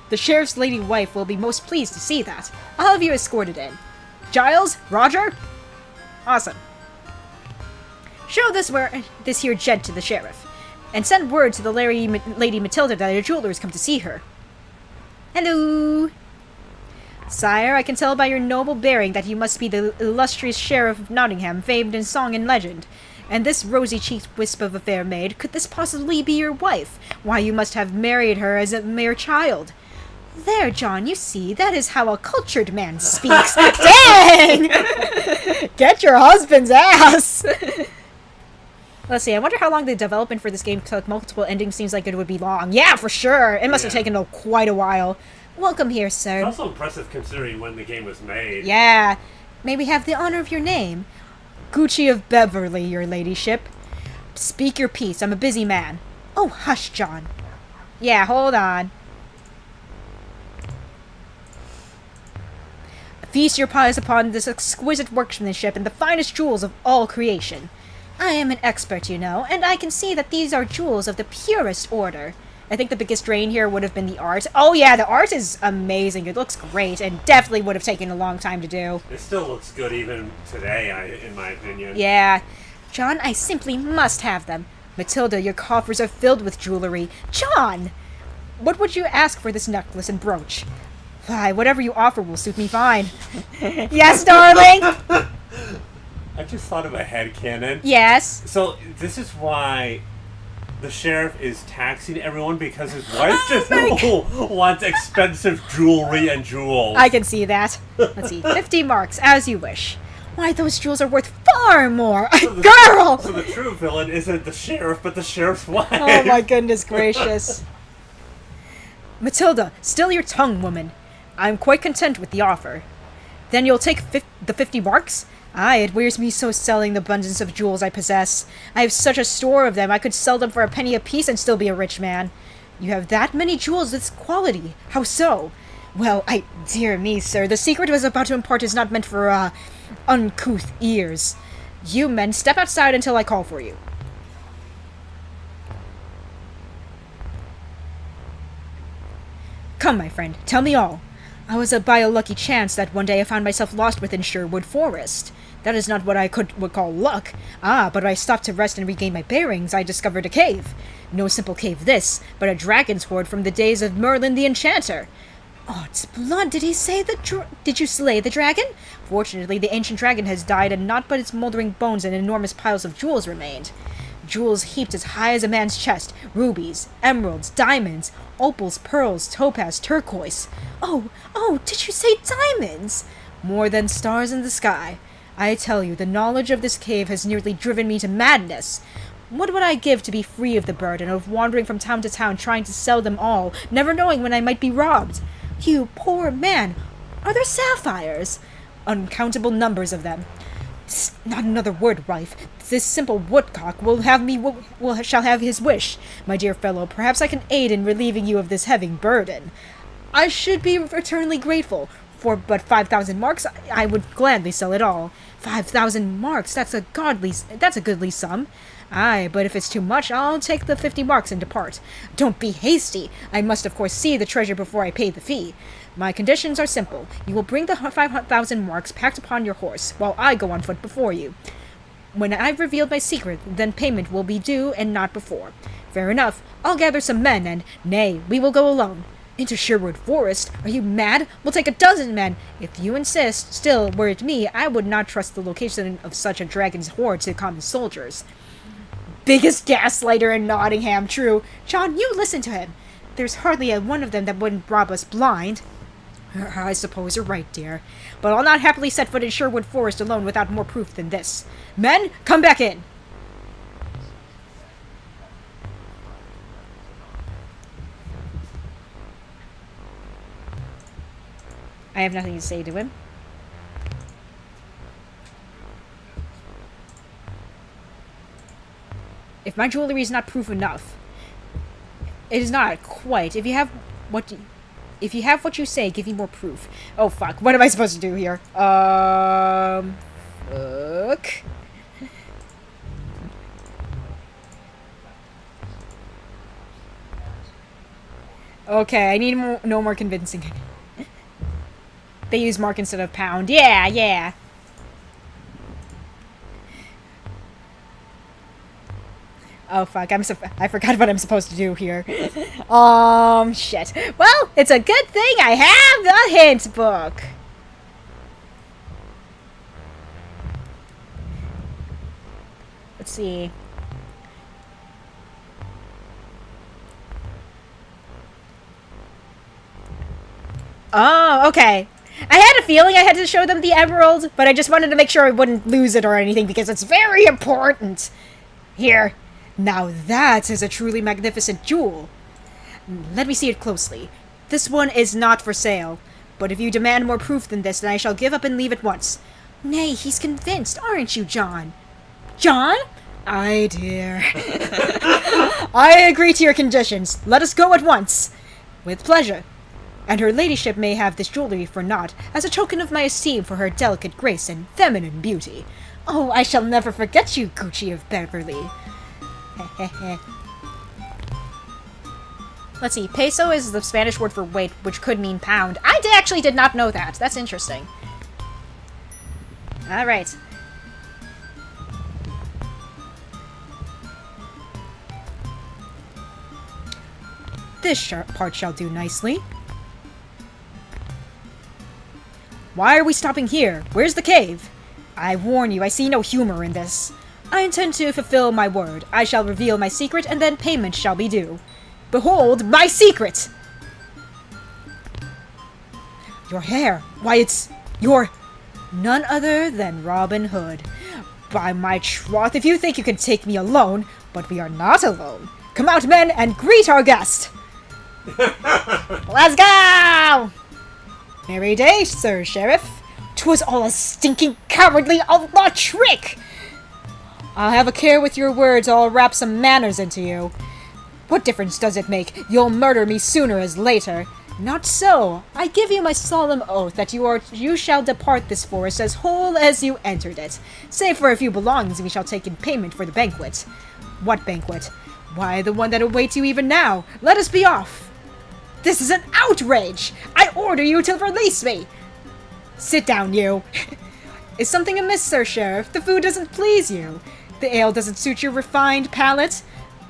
The sheriff's lady wife will be most pleased to see that. I'll have you escorted in. Giles? Roger? Awesome. Show this here gent to the sheriff, and send word to the Lady Matilda that a jeweler has come to see her. Hello! Sire, I can tell by your noble bearing that you must be the illustrious sheriff of Nottingham, famed in song and legend. And this rosy-cheeked wisp of a fair maid, could this possibly be your wife? Why, you must have married her as a mere child. There, John, you see, that is how a cultured man speaks. Dang! Get your husband's ass! Let's see, I wonder how long the development for this game took. Multiple endings seems like it would be long. Yeah, for sure! It must have taken quite a while. Welcome here, sir. It's also impressive considering when the game was made. Yeah. May we have the honor of your name? Gucci of Beverly, your ladyship. Speak your piece, I'm a busy man. Oh, hush, John. Yeah, hold on. Feast your eyes upon this exquisite workmanship and the finest jewels of all creation. I am an expert, you know, and I can see that these are jewels of the purest order. I think the biggest drain here would have been the art. Oh yeah, the art is amazing. It looks great, and definitely would have taken a long time to do. It still looks good even today, in my opinion. Yeah. John, I simply must have them. Matilda, your coffers are filled with jewelry. John! What would you ask for this necklace and brooch? Why, whatever you offer will suit me fine. Yes, darling? I just thought of a headcanon. Yes? So, this is why the sheriff is taxing everyone, because his wife just wants expensive jewelry and jewels. I can see that. Let's see, 50 marks, as you wish. Why, those jewels are worth far more! Girl! So the true villain isn't the sheriff, but the sheriff's wife. Oh my goodness gracious. Matilda, still your tongue, woman. I'm quite content with the offer. Then you'll take the 50 marks? Aye, it wears me so selling the abundance of jewels I possess. I have such a store of them, I could sell them for a penny apiece and still be a rich man. You have that many jewels, this quality. How so? Well, dear me, sir, the secret I was about to impart is not meant for, uncouth ears. You men, step outside until I call for you. Come, my friend, tell me all. I was by a lucky chance that one day I found myself lost within Sherwood Forest. That is not what I would call luck. But when I stopped to rest and regain my bearings, I discovered a cave. No simple cave this, but a dragon's hoard from the days of Merlin the Enchanter. Odds blood, did he say did you slay the dragon? Fortunately, the ancient dragon has died, and naught but its moldering bones and enormous piles of jewels remained. Jewels heaped as high as a man's chest, rubies, emeralds, diamonds, opals, pearls, topaz, turquoise. Oh, did you say diamonds? More than stars in the sky. I tell you, the knowledge of this cave has nearly driven me to madness. What would I give to be free of the burden of wandering from town to town trying to sell them all, never knowing when I might be robbed? You poor man! Are there sapphires? Uncountable numbers of them. Not another word, wife. This simple woodcock shall have his wish. My dear fellow, perhaps I can aid in relieving you of this heavy burden. I should be eternally grateful. For but 5,000 marks, I would gladly sell it all. 5,000 marks, that's a goodly sum. Aye, but if it's too much, I'll take the 50 marks and depart. Don't be hasty. I must, of course, see the treasure before I pay the fee. My conditions are simple. You will bring the 5,000 marks packed upon your horse, while I go on foot before you. When I've revealed my secret, then payment will be due and not before. Fair enough. I'll gather some men, and, nay, we will go alone. Into Sherwood Forest? Are you mad? We'll take a dozen men. If you insist, still, were it me, I would not trust the location of such a dragon's hoard to common soldiers. Biggest gaslighter in Nottingham, true. John, you listen to him. There's hardly one of them that wouldn't rob us blind. I suppose you're right, dear. But I'll not happily set foot in Sherwood Forest alone without more proof than this. Men, come back in! I have nothing to say to him. If my jewelry is not proof enough, it is not quite. If you have what you say, give me more proof. Oh fuck! What am I supposed to do here? Fuck. Okay, I need no more convincing. They use mark instead of pound. Yeah. Oh fuck, I forgot what I'm supposed to do here. Shit. Well, it's a good thing I have the hint book. Let's see. Oh, okay. I had a feeling I had to show them the emerald, but I just wanted to make sure I wouldn't lose it or anything because it's very important. Here. Now that is a truly magnificent jewel. Let me see it closely. This one is not for sale, but if you demand more proof than this, then I shall give up and leave at once. Nay, he's convinced, aren't you, John? John? Aye, dear. I agree to your conditions. Let us go at once. With pleasure. And her ladyship may have this jewelry for naught, as a token of my esteem for her delicate grace and feminine beauty. Oh, I shall never forget you, Gucci of Beverly. Let's see, peso is the Spanish word for weight, which could mean pound. I actually did not know that. That's interesting. Alright. This part shall do nicely. Why are we stopping here? Where's the cave? I warn you, I see no humor in this. I intend to fulfill my word. I shall reveal my secret, and then payment shall be due. Behold, my secret! Your hair. Why, it's your... None other than Robin Hood. By my troth, if you think you can take me alone, but we are not alone. Come out, men, and greet our guest! Let's go! Merry day, Sir Sheriff. 'Twas all a stinking, cowardly outlaw trick! I'll have a care with your words, I'll wrap some manners into you. What difference does it make? You'll murder me sooner as later. Not so. I give you my solemn oath that you shall depart this forest as whole as you entered it. Save for a few belongings we shall take in payment for the banquet. What banquet? Why, the one that awaits you even now. Let us be off. This is an outrage! I order you to release me! Sit down, you. Is something amiss, Sir Sheriff? The food doesn't please you. The ale doesn't suit your refined palate.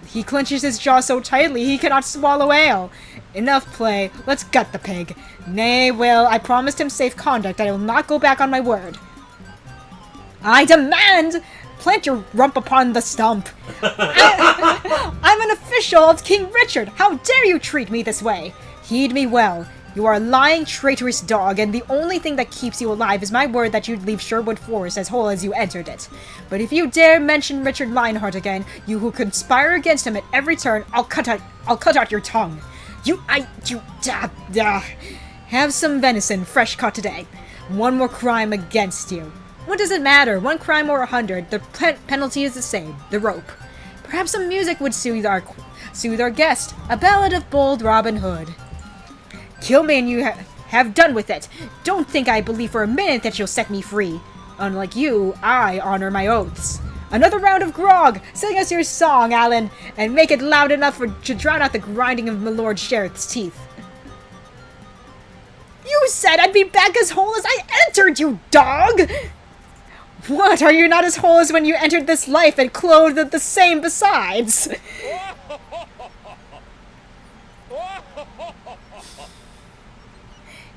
He clenches his jaw so tightly he cannot swallow ale. Enough play. Let's gut the pig. Nay, Will, I promised him safe conduct. I will not go back on my word. I demand! Plant your rump upon the stump. I'm an official of King Richard. How dare you treat me this way? Heed me well. You are a lying, traitorous dog, and the only thing that keeps you alive is my word that you'd leave Sherwood Forest as whole as you entered it. But if you dare mention Richard Lionheart again, you who conspire against him at every turn, I'll cut out your tongue. Have some venison, fresh caught today. One more crime against you. What does it matter? 1 crime or 100, the penalty is the same, the rope. Perhaps some music would soothe our guest, a ballad of bold Robin Hood. Kill me and you have done with it. Don't think I believe for a minute that you'll set me free. Unlike you, I honor my oaths. Another round of grog! Sing us your song, Alan, and make it loud enough to drown out the grinding of my Lord Sheriff's teeth. You said I'd be back as whole as I entered, you dog! What, are you not as whole as when you entered this life and clothed the same besides?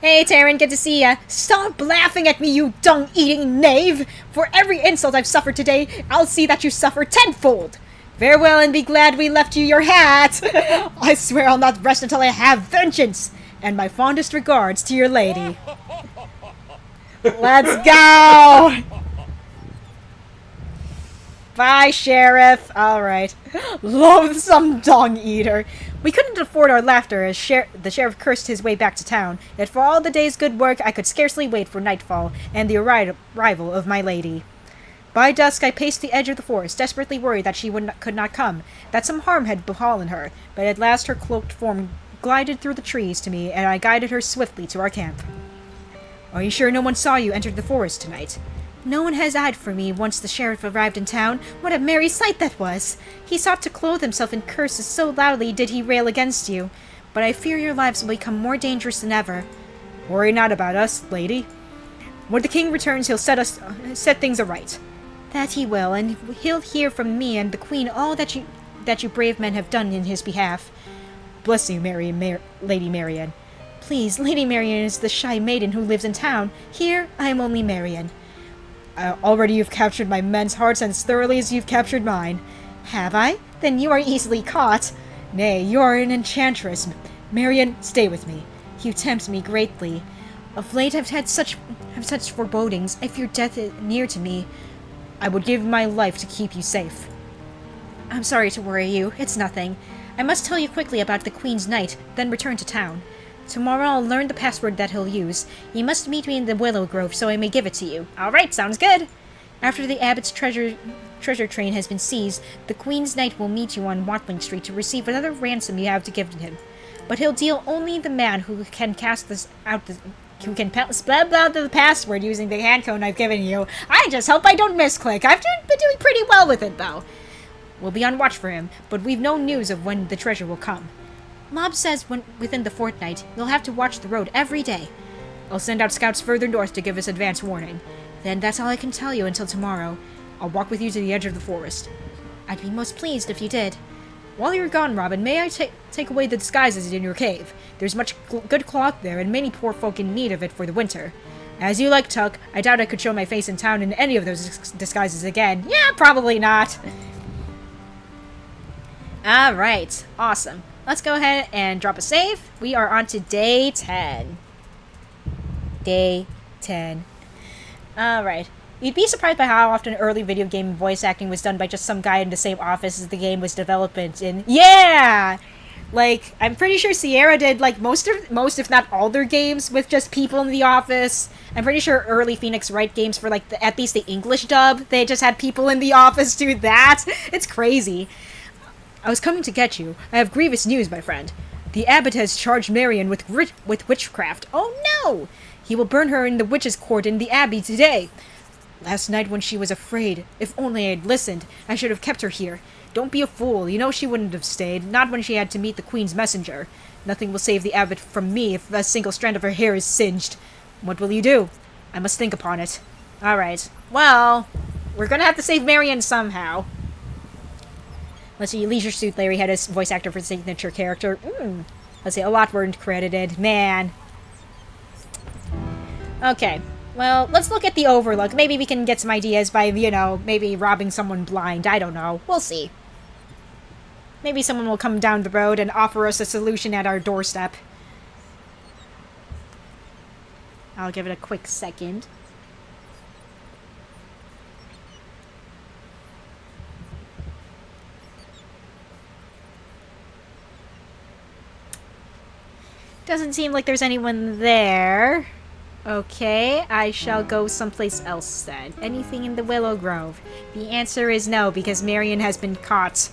Hey, Taryn, good to see ya. Stop laughing at me, you dung-eating knave! For every insult I've suffered today, I'll see that you suffer tenfold! Farewell, and be glad we left you your hat! I swear I'll not rest until I have vengeance! And my fondest regards to your lady. Let's go! Bye, Sheriff. Alright. Loathsome dung-eater. We couldn't afford our laughter as the sheriff cursed his way back to town, yet for all the day's good work I could scarcely wait for nightfall and the arrival of my lady. By dusk I paced the edge of the forest, desperately worried that she could not come, that some harm had befallen her, but at last her cloaked form glided through the trees to me, and I guided her swiftly to our camp. Are you sure no one saw you enter the forest tonight? No one has eyed for me once the sheriff arrived in town. What a merry sight that was! He sought to clothe himself in curses, so loudly did he rail against you. But I fear your lives will become more dangerous than ever. Worry not about us, lady. When the king returns, he'll set things aright. That he will, and he'll hear from me and the queen all that you brave men have done in his behalf. Bless you, Lady Marian. Please, Lady Marian is the shy maiden who lives in town. Here, I am only Marian. Already you've captured my men's hearts as thoroughly as you've captured mine. Have I? Then you are easily caught. Nay, you are an enchantress. Marian, stay with me. You tempt me greatly. Of late I've had such forebodings. I fear death is near to me. I would give my life to keep you safe. I'm sorry to worry you. It's nothing. I must tell you quickly about the Queen's Knight, then return to town. Tomorrow I'll learn the password that he'll use. You must meet me in the Willow Grove so I may give it to you. Alright, sounds good! After the abbot's treasure train has been seized, the Queen's Knight will meet you on Watling Street to receive whatever ransom you have to give to him. But he'll deal only the man who can who can spell out the password using the hand code I've given you. I just hope I don't misclick. I've been doing pretty well with it, though. We'll be on watch for him, but we've no news of when the treasure will come. Mob says within the fortnight, you'll have to watch the road every day. I'll send out scouts further north to give us advance warning. Then that's all I can tell you until tomorrow. I'll walk with you to the edge of the forest. I'd be most pleased if you did. While you're gone, Robin, may I take away the disguises in your cave? There's much good cloth there, and many poor folk in need of it for the winter. As you like, Tuck. I doubt I could show my face in town in any of those disguises again. Yeah, probably not. Alright, awesome. Let's go ahead and drop a save. We are on to day 10. Day 10. Alright. You'd be surprised by how often early video game voice acting was done by just some guy in the same office as the game was developed in. Yeah! I'm pretty sure Sierra did, most if not all their games with just people in the office. I'm pretty sure early Phoenix Wright games for, like, at least the English dub, they just had people in the office do that. It's crazy. I was coming to get you. I have grievous news, my friend. The abbot has charged Marion with witchcraft. Oh, no! He will burn her in the witch's court in the abbey today. Last night when she was afraid, if only I had listened, I should have kept her here. Don't be a fool. You know she wouldn't have stayed, not when she had to meet the Queen's messenger. Nothing will save the abbot from me if a single strand of her hair is singed. What will you do? I must think upon it. Alright. Well, we're gonna have to save Marion somehow. Let's see, Leisure Suit Larry had his voice actor for the signature character. Let's see, a lot weren't credited. Man. Okay. Well, let's look at the overlook. Maybe we can get some ideas by, you know, maybe robbing someone blind. I don't know. We'll see. Maybe someone will come down the road and offer us a solution at our doorstep. I'll give it a quick second. Doesn't seem like there's anyone there. Okay, I shall go someplace else then. Anything in the Willow Grove? The answer is no, because Marion has been caught.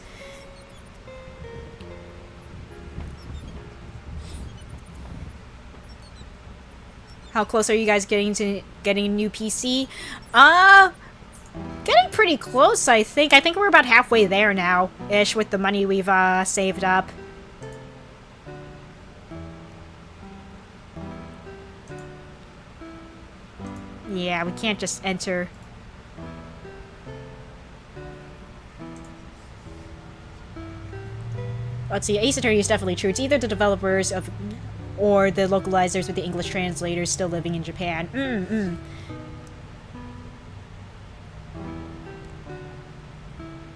How close are you guys getting to getting a new PC? Getting pretty close, I think. I think we're about halfway there now-ish with the money we've saved up. Yeah, we can't just enter. Let's see, Ace Attorney is definitely true. It's either the developers of or the localizers with the English translators still living in Japan.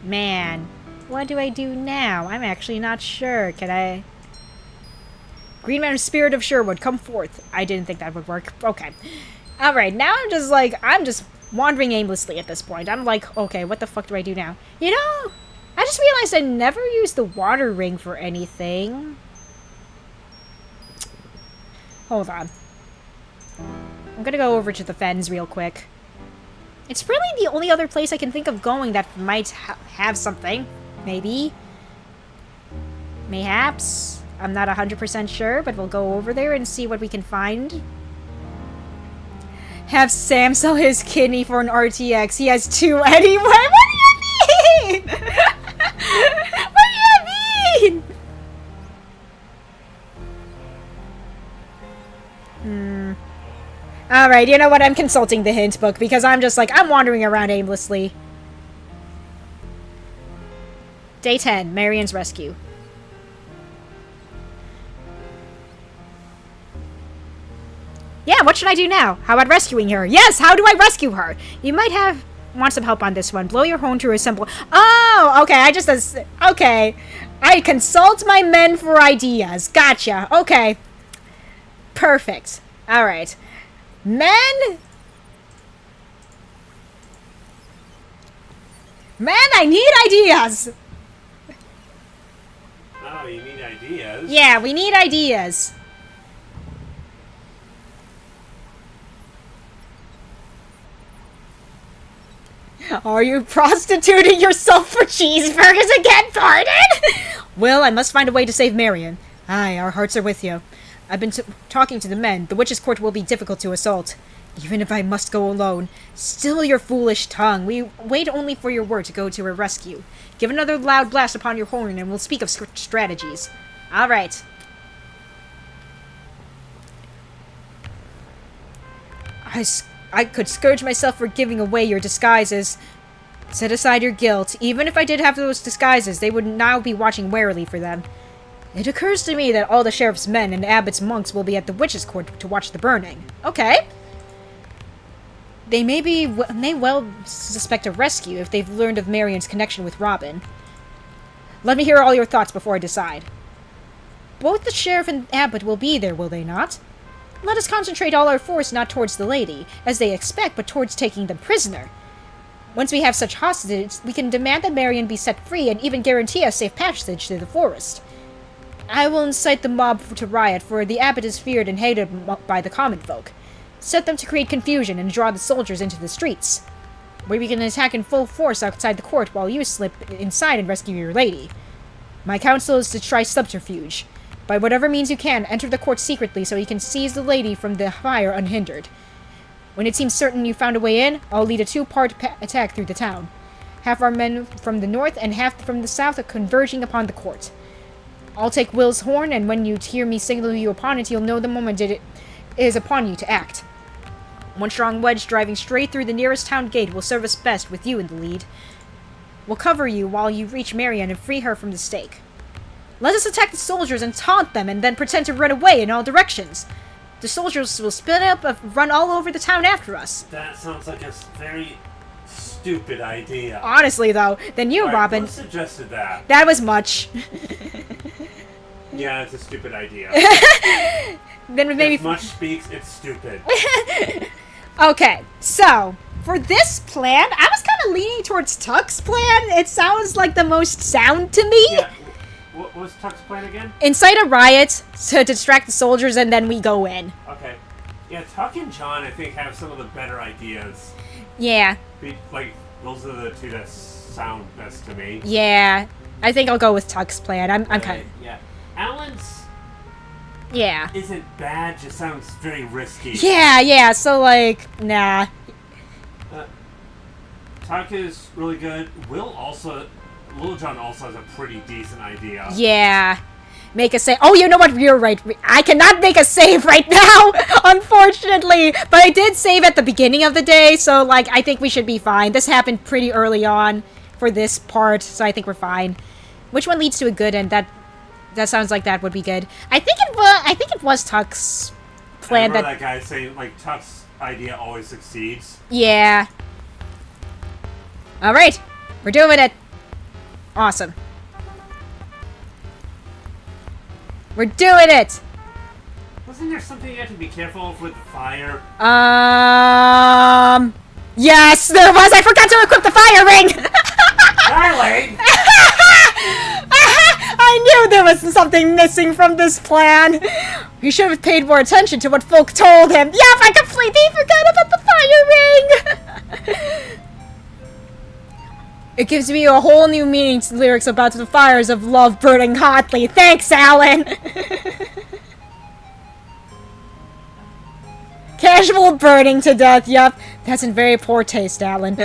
Man, what do I do now? I'm actually not sure. Can I... Green Man Spirit of Sherwood, come forth. I didn't think that would work. Okay. Alright, now I'm just wandering aimlessly at this point. I'm like, okay, what the fuck do I do now? You know, I just realized I never used the water ring for anything. Hold on. I'm gonna go over to the fens real quick. It's really the only other place I can think of going that might have something. Maybe. Mayhaps. I'm not 100% sure, but we'll go over there and see what we can find. Have Sam sell his kidney for an RTX. He has 2 anyway. What do you mean? What do you mean? Alright, you know what? I'm consulting the hint book because I'm just like, I'm wandering around aimlessly. Day 10, Marion's rescue. Yeah, what should I do now? How about rescuing her? Yes, how do I rescue her? You might want some help on this one. Blow your horn to assemble. Oh, okay, okay. I consult my men for ideas. Gotcha. Okay. Perfect. Alright. Men? Men, I need ideas! Oh, you need ideas? Yeah, we need ideas. Are you prostituting yourself for cheeseburgers again, pardon? Well, I must find a way to save Marion. Aye, our hearts are with you. I've been talking to the men. The witch's court will be difficult to assault. Even if I must go alone, still your foolish tongue. We wait only for your word to go to her rescue. Give another loud blast upon your horn and we'll speak of strategies. Alright. I could scourge myself for giving away your disguises. Set aside your guilt. Even if I did have those disguises, they would now be watching warily for them. It occurs to me that all the sheriff's men and abbot's monks will be at the witch's court to watch the burning. Okay. They may well suspect a rescue if they've learned of Marion's connection with Robin. Let me hear all your thoughts before I decide. Both the sheriff and abbot will be there, will they not? Let us concentrate all our force not towards the lady, as they expect, but towards taking them prisoner. Once we have such hostages, we can demand that Marion be set free and even guarantee a safe passage through the forest. I will incite the mob to riot, for the abbot is feared and hated by the common folk. Set them to create confusion and draw the soldiers into the streets, where we can attack in full force outside the court while you slip inside and rescue your lady. My counsel is to try subterfuge. By whatever means you can, enter the court secretly so you can seize the lady from the fire unhindered. When it seems certain you found a way in, I'll lead a two-part attack through the town. Half our men from the north and half from the south are converging upon the court. I'll take Will's horn, and when you hear me signal you upon it, you'll know the moment it is upon you to act. One strong wedge driving straight through the nearest town gate will serve us best with you in the lead. We'll cover you while you reach Marianne and free her from the stake. Let us attack the soldiers and taunt them and then pretend to run away in all directions. The soldiers will split up and run all over the town after us. That sounds like a very stupid idea. Honestly, though, then you, Robin... Who suggested that? That was much. Yeah, it's a stupid idea. Then maybe... If much speaks, it's stupid. Okay, so... For this plan, I was kind of leaning towards Tuck's plan. It sounds like the most sound to me. Yeah. What was Tuck's plan again? Incite a riot to distract the soldiers, and then we go in. Okay. Yeah, Tuck and John, I think, have some of the better ideas. Yeah. Those are the two that sound best to me. Yeah. I think I'll go with Tuck's plan. I'm kind of... Yeah. Alan's... Yeah. Isn't bad, just sounds very risky. Yeah, so, nah. Tuck is really good. Little John also has a pretty decent idea. Yeah. Make a save. Oh, you know what? You're right. I cannot make a save right now, unfortunately. But I did save at the beginning of the day, so, I think we should be fine. This happened pretty early on for this part, so I think we're fine. Which one leads to a good end? That sounds like that would be good. I think it was Tuck's plan. I remember that guy saying, Tuck's idea always succeeds. Yeah. Alright. We're doing it. Awesome. We're doing it! Wasn't there something you had to be careful of with the fire? Yes, there was! I forgot to equip the fire ring! Darling! I knew there was something missing from this plan! You should have paid more attention to what folk told him! Yep, I completely forgot about the fire ring! It gives me a whole new meaning to the lyrics about the fires of love burning hotly. Thanks, Alan! Casual burning to death, yup. That's in very poor taste, Alan.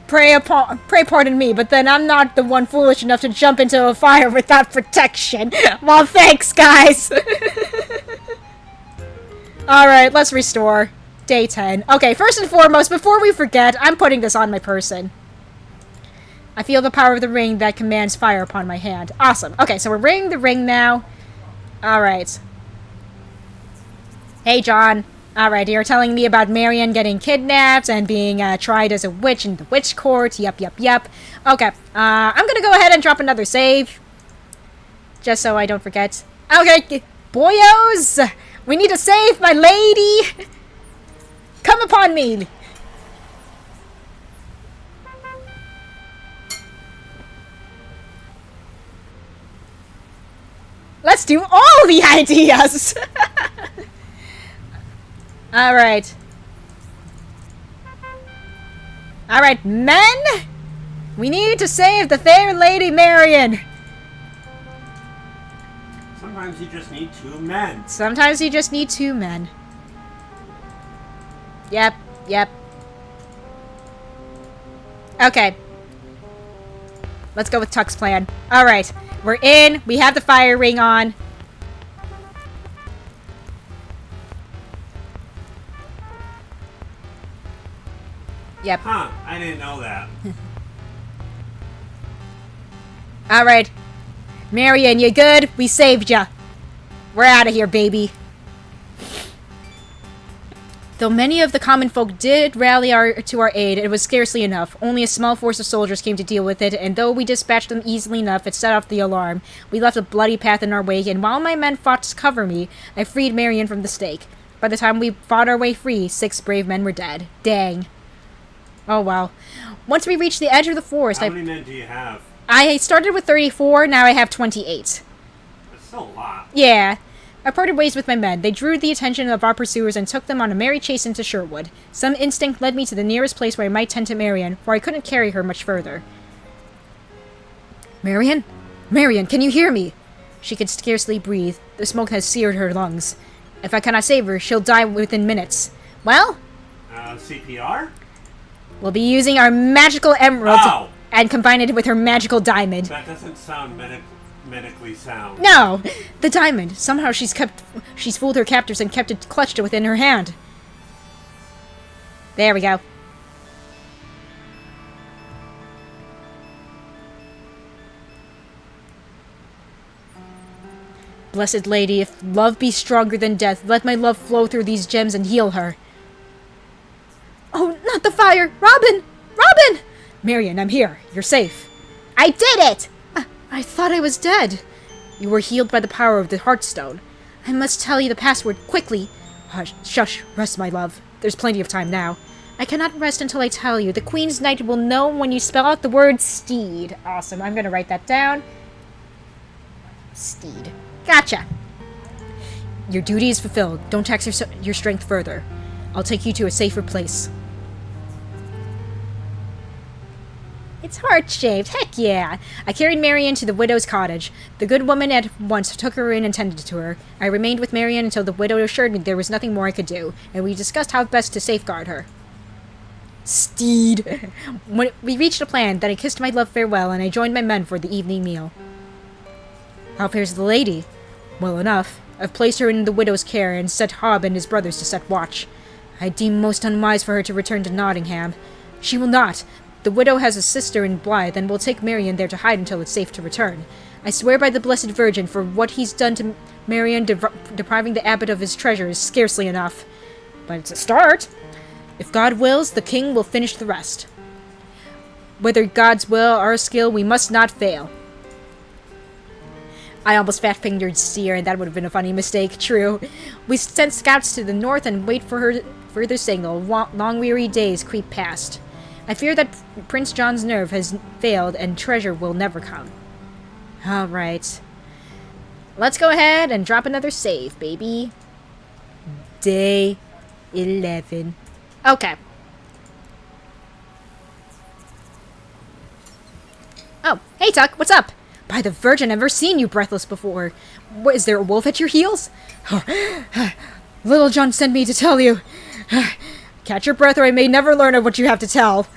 Pray pardon me, but then I'm not the one foolish enough to jump into a fire without protection. Well, thanks, guys! Alright, let's restore. Day 10. Okay, first and foremost, before we forget, I'm putting this on my person. I feel the power of the ring that commands fire upon my hand. Awesome. Okay, so we're wearing the ring now. Alright. Hey, John. Alright, you're telling me about Marianne getting kidnapped and being tried as a witch in the witch court. Yep. Okay, I'm gonna go ahead and drop another save. Just so I don't forget. Okay, boyos! We need to save my lady! Come upon me! Let's do all the ideas! Alright. Alright, men! We need to save the fair Lady Marianne! Sometimes you just need two men. Sometimes you just need two men. Yep. Okay. Let's go with Tuck's plan. Alright. We're in. We have the fire ring on. Yep. Huh. I didn't know that. Alright. Marianne, you good? We saved ya. We're out of here, baby. Though many of the common folk did rally to our aid, it was scarcely enough. Only a small force of soldiers came to deal with it, and though we dispatched them easily enough, it set off the alarm. We left a bloody path in our wake, and while my men fought to cover me, I freed Marianne from the stake. By the time we fought our way free, 6 brave men were dead. Dang. Oh, well. Once we reached the edge of the forest, How many men do you have? I started with 34, now I have 28. That's still a lot. Yeah. I parted ways with my men. They drew the attention of our pursuers and took them on a merry chase into Sherwood. Some instinct led me to the nearest place where I might tend to Marion, for I couldn't carry her much further. Marion? Marion, can you hear me? She could scarcely breathe. The smoke has seared her lungs. If I cannot save her, she'll die within minutes. Well? CPR? We'll be using our magical emerald and combine it with her magical diamond. That doesn't sound medically sound. No! The diamond. Somehow she's fooled her captors and kept it clutched within her hand. There we go. Blessed Lady, if love be stronger than death, let my love flow through these gems and heal her. Oh, not the fire! Robin! Robin! Marion, I'm here. You're safe. I did it! I thought I was dead. You were healed by the power of the Heartstone. I must tell you the password quickly. Hush, shush, rest, my love. There's plenty of time now. I cannot rest until I tell you. The Queen's Knight will know when you spell out the word steed. Awesome. I'm going to write that down. Steed. Gotcha. Your duty is fulfilled. Don't tax your strength further. I'll take you to a safer place. It's heart-shaped. Heck yeah. I carried Marion to the widow's cottage. The good woman at once took her in and tended to her. I remained with Marion until the widow assured me there was nothing more I could do, and we discussed how best to safeguard her. Steed. When we reached a plan, then I kissed my love farewell, and I joined my men for the evening meal. How fares the lady? Well enough. I've placed her in the widow's care and set Hob and his brothers to set watch. I deem most unwise for her to return to Nottingham. She will not. The widow has a sister in Blythe, and will take Marion there to hide until it's safe to return. I swear by the Blessed Virgin, for what he's done to Marion, depriving the abbot of his treasure is scarcely enough. But it's a start. If God wills, the king will finish the rest. Whether God's will or our skill, we must not fail. I almost fat-fingered Seer, and that would have been a funny mistake. True. We sent scouts to the north and wait for her further signal. Long weary days creep past. I fear that Prince John's nerve has failed and treasure will never come. Alright. Let's go ahead and drop another save, baby. Day 11. Okay. Oh, hey Tuck, what's up? By the Virgin, I've never seen you breathless before. What, is there a wolf at your heels? Little John sent me to tell you. Catch your breath or I may never learn of what you have to tell.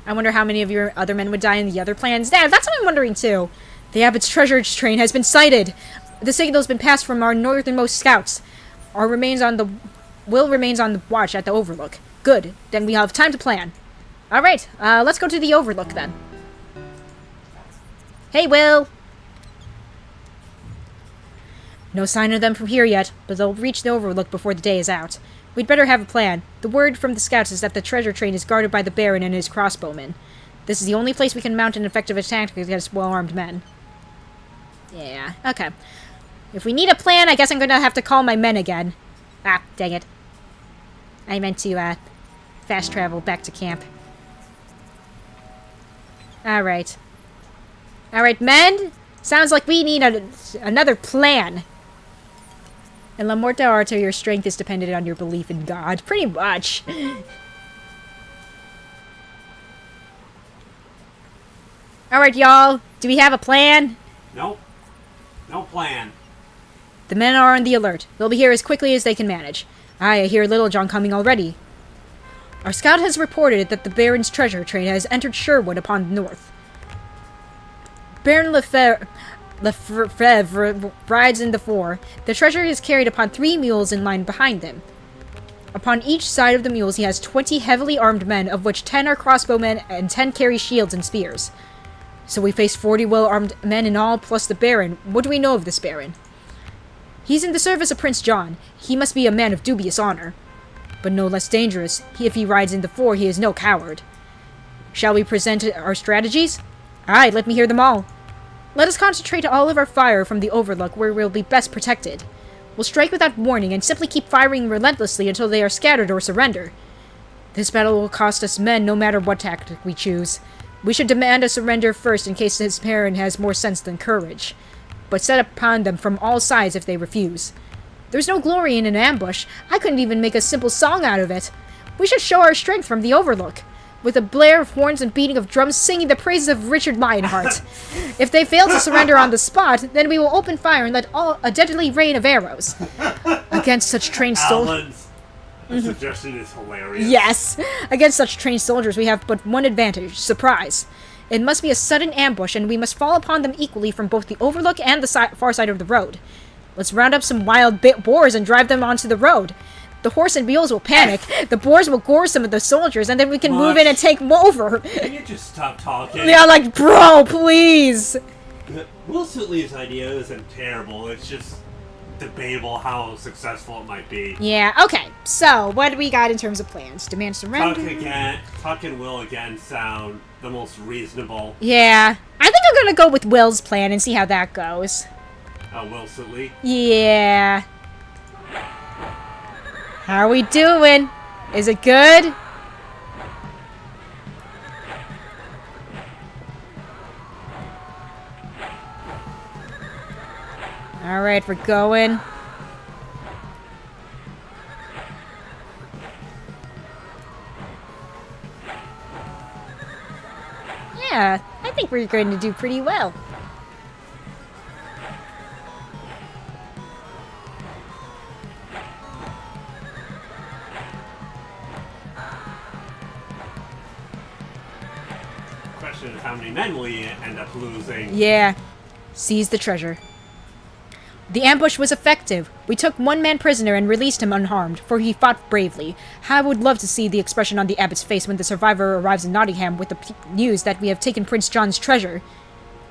I wonder how many of your other men would die in the other plans. Yeah, that's what I'm wondering too. The abbot's treasure train has been sighted. The signal's been passed from our northernmost scouts. Will remains on the watch at the Overlook. Good. Then we have time to plan. Alright, let's go to the Overlook then. Hey, Will! No sign of them from here yet, but they'll reach the Overlook before the day is out. We'd better have a plan. The word from the scouts is that the treasure train is guarded by the Baron and his crossbowmen. This is the only place we can mount an effective attack against well-armed men. Yeah, okay. If we need a plan, I guess I'm gonna have to call my men again. Ah, dang it. I meant to, fast travel back to camp. Alright. Alright, men! Sounds like we need another plan. And La Morte Arto, your strength is dependent on your belief in God. Pretty much. Alright, y'all. Do we have a plan? Nope. No plan. The men are on the alert. They'll be here as quickly as they can manage. I hear Little John coming already. Our scout has reported that the Baron's treasure train has entered Sherwood upon the north. Baron Lefebvre rides in the fore. The treasure is carried upon 3 mules in line behind him. Upon each side of the mules he has 20 heavily armed men, of which 10 are crossbowmen and 10 carry shields and spears. So we face 40 well-armed men in all, plus the Baron. What do we know of this Baron? He's in the service of Prince John. He must be a man of dubious honor. But no less dangerous. If he rides in the fore, he is no coward. Shall we present our strategies? Aye, let me hear them all. Let us concentrate all of our fire from the Overlook where we'll be best protected. We'll strike without warning and simply keep firing relentlessly until they are scattered or surrender. This battle will cost us men no matter what tactic we choose. We should demand a surrender first in case his parent has more sense than courage, but set upon them from all sides if they refuse. There's no glory in an ambush. I couldn't even make a simple song out of it. We should show our strength from the Overlook, with a blare of horns and beating of drums singing the praises of Richard Lionheart. If they fail to surrender on the spot, then we will open fire and let a deadly rain of arrows. Against such trained soldiers... The suggestion is hilarious. Yes! Against such trained soldiers, we have but one advantage: surprise. It must be a sudden ambush, and we must fall upon them equally from both the Overlook and the far side of the road. Let's round up some wild boars and drive them onto the road. The horse and mules will panic, the boars will gore some of the soldiers, and then we can move in and take them over. Can you just stop talking? Yeah, like, bro, please! Will Sutley's idea isn't terrible, it's just debatable how successful it might be. Yeah, okay. So, what do we got in terms of plans? Demand surrender? Tuck and Will again sound the most reasonable. Yeah. I think I'm gonna go with Will's plan and see how that goes. Will Sutley? Yeah. How are we doing? Is it good? Alright, we're going. Yeah, I think we're going to do pretty well. Question is how many men will you end up losing? Yeah. Seize the treasure. The ambush was effective. We took one man prisoner and released him unharmed, for he fought bravely. I would love to see the expression on the abbot's face when the survivor arrives in Nottingham with the news that we have taken Prince John's treasure.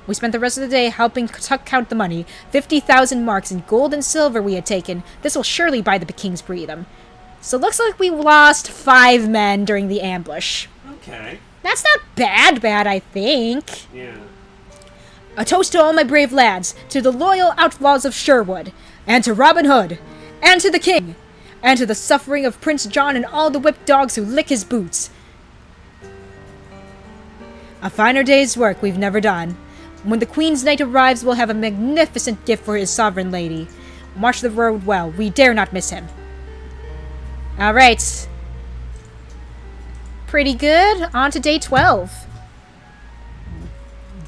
We spent the rest of the day helping Tuck count the money. 50,000 marks in gold and silver we had taken. This will surely buy the king's freedom. So it looks like we lost 5 men during the ambush. Okay. That's not bad, I think. Yeah. A toast to all my brave lads, to the loyal outlaws of Sherwood, and to Robin Hood, and to the king, and to the suffering of Prince John and all the whipped dogs who lick his boots. A finer day's work we've never done. When the Queen's Knight arrives, we'll have a magnificent gift for his sovereign lady. March the road well, we dare not miss him. Alright. Pretty good. On to day 12.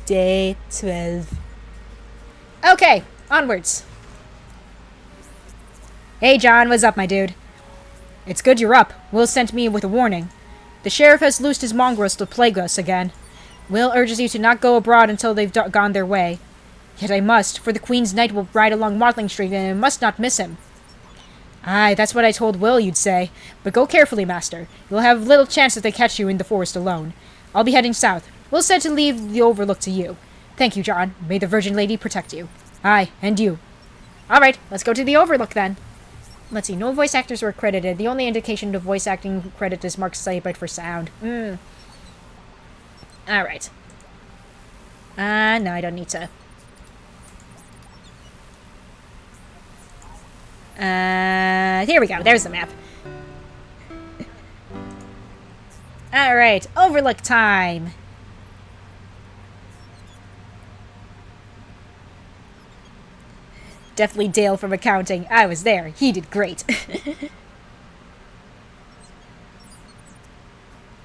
Day 12. Okay, onwards. Hey John, what's up, my dude? It's good you're up. Will sent me with a warning. The sheriff has loosed his mongrels to plague us again. Will urges you to not go abroad until they've gone their way. Yet I must, for the Queen's Knight will ride along Martling Street and I must not miss him. Aye, that's what I told Will you'd say. But go carefully, master. You'll have little chance if they catch you in the forest alone. I'll be heading south. Will said to leave the Overlook to you. Thank you, John. May the Virgin Lady protect you. Aye, and you. Alright, let's go to the Overlook then. Let's see, no voice actors were credited. The only indication of voice acting credit is Mark Seibert for sound. Alright. No, I don't need to. Here we go. There's the map. Alright, Overlook time. Definitely Dale from accounting. I was there. He did great.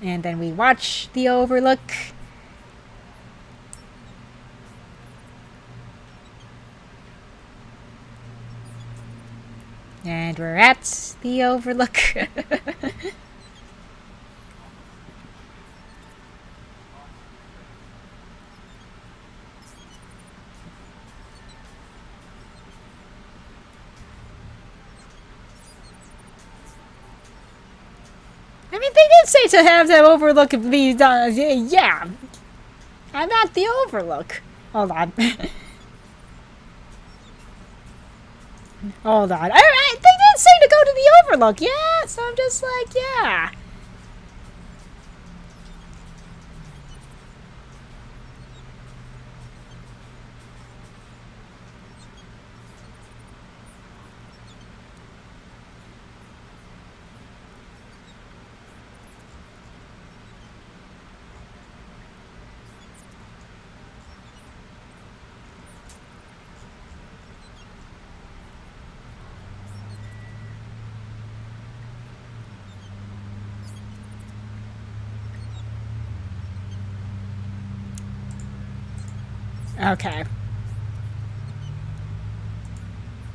And then we watch the Overlook. And we're at the Overlook. I mean, they did say to have the Overlook be done. Yeah. I'm at the Overlook. Hold on. Hold on. Alright, they did say to go to the Overlook. Yeah, so I'm just like, yeah. Okay.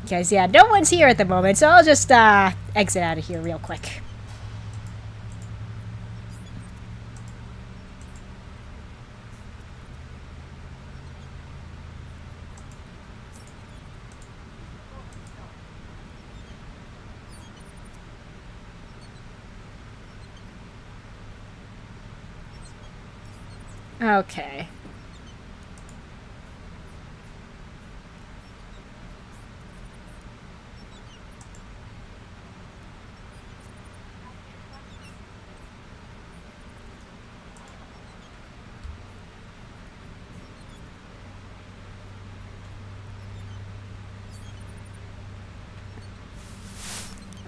Because, yeah, no one's here at the moment, so I'll just, exit out of here real quick. Okay.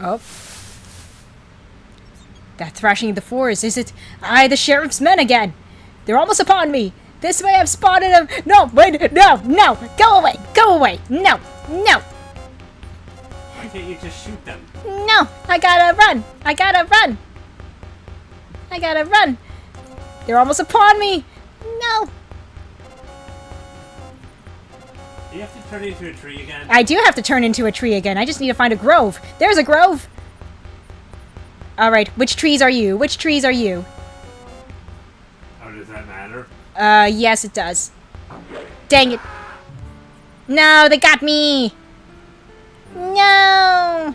Oh. That thrashing in the forest, is it? Aye, the sheriff's men again! They're almost upon me! This way, I've spotted them! No, wait, no, no! Go away! Go away! No! No! Why can't you just shoot them? No! I gotta run! I gotta run! I gotta run! They're almost upon me! No! Do you have to turn into a tree again? I do have to turn into a tree again. I just need to find a grove. There's a grove! Alright, which trees are you? Which trees are you? Oh, does that matter? Yes it does. Dang it. No, they got me! No!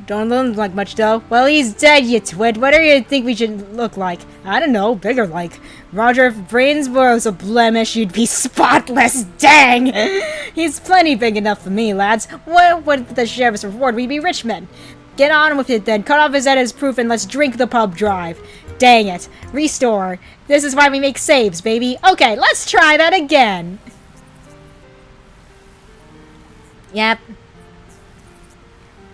Don't look like much, though. Well, he's dead, you twit. What do you think we should look like? I don't know, bigger like. Roger, if brains was a blemish, you'd be spotless, dang! He's plenty big enough for me, lads. What would the sheriff's reward? We'd be rich men. Get on with it, then. Cut off his head as proof and let's drink the pub drive. Dang it. Restore. This is why we make saves, baby. Okay, let's try that again. Yep.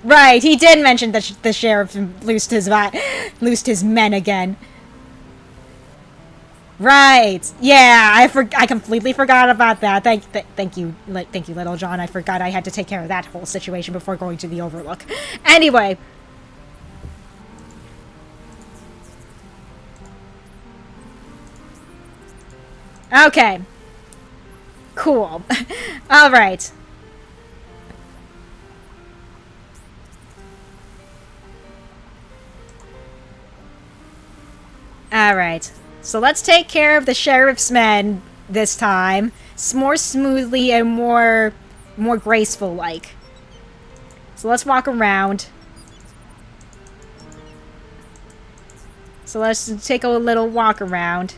Right, he did mention that the sheriff loosed his men again. Right. Yeah, I completely forgot about that. Thank you, Little John. I forgot I had to take care of that whole situation before going to the Overlook. Anyway. Okay. Cool. All right. Alright, so let's take care of the sheriff's men this time. It's more smoothly and more graceful-like. So let's walk around. So let's take a little walk around.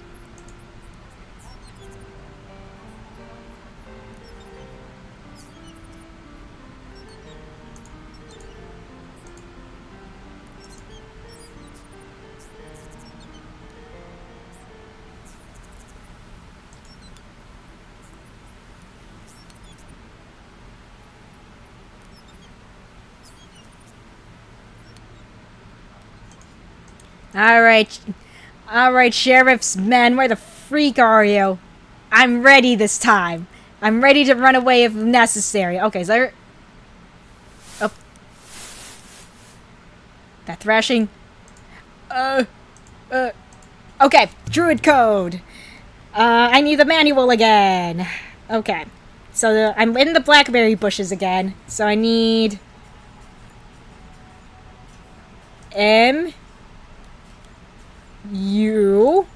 Alright, sheriff's men, where the freak are you? I'm ready this time. I'm ready to run away if necessary. Okay, so there... Oh. That thrashing... Okay, druid code. I need the manual again. Okay. So I'm in the blackberry bushes again. So I need... M... U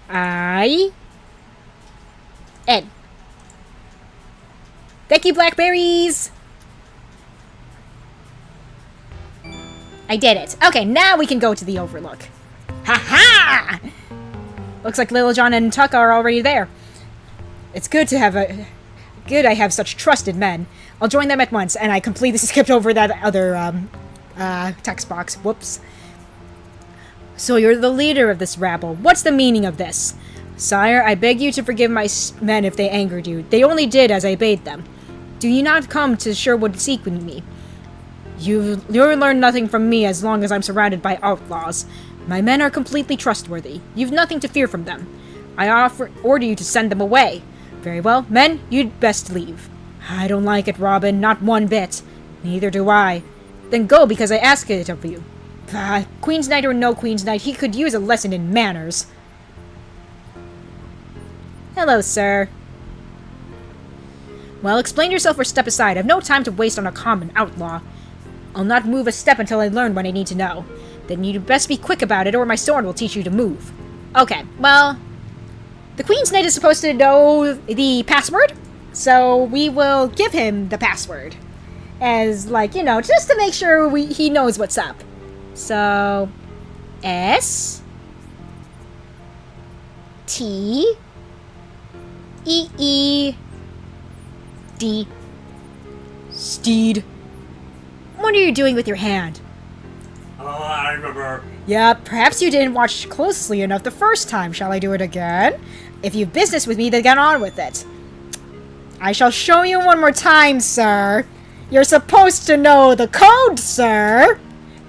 I N. Thank you, blackberries! I did it. Okay, now we can go to the Overlook. Ha-ha! Looks like Little John and Tuck are already there. It's good to have Good I have such trusted men. I'll join them at once, and I completely skipped over that other, text box. Whoops. So you're the leader of this rabble. What's the meaning of this? Sire, I beg you to forgive my men if they angered you. They only did as I bade them. Do you not come to Sherwood seek with me? You'll learn nothing from me as long as I'm surrounded by outlaws. My men are completely trustworthy. You've nothing to fear from them. I order you to send them away. Very well, men, you'd best leave. I don't like it, Robin, not one bit. Neither do I. Then go, because I ask it of you. Queen's Knight or no Queen's Knight, he could use a lesson in manners. Hello, sir. Well, explain yourself or step aside. I've no time to waste on a common outlaw. I'll not move a step until I learn what I need to know. Then you'd best be quick about it, or my sword will teach you to move. Okay, well, the Queen's Knight is supposed to know the password, so we will give him the password. As, like, you know, just to make sure he knows what's up. So, S T E E D. Steed. What are you doing with your hand? Oh, I remember. Yeah, perhaps you didn't watch closely enough the first time. Shall I do it again? If you've business with me, then get on with it. I shall show you one more time, sir. You're supposed to know the code, sir.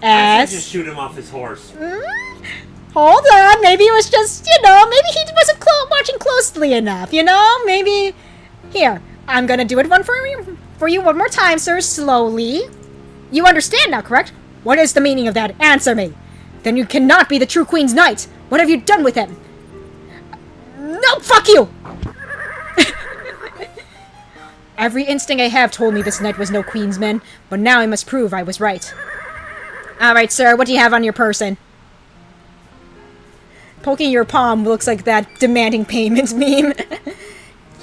I should just shoot him off his horse. Hold on, maybe it was just, you know, maybe he wasn't watching closely enough, you know? Maybe... Here, I'm gonna do it for you one more time, sir, slowly. You understand now, correct? What is the meaning of that? Answer me. Then you cannot be the true Queen's Knight. What have you done with him? No, fuck you! Every instinct I have told me this knight was no Queensman, but now I must prove I was right. Alright, sir, what do you have on your person? Poking your palm looks like that demanding payments meme.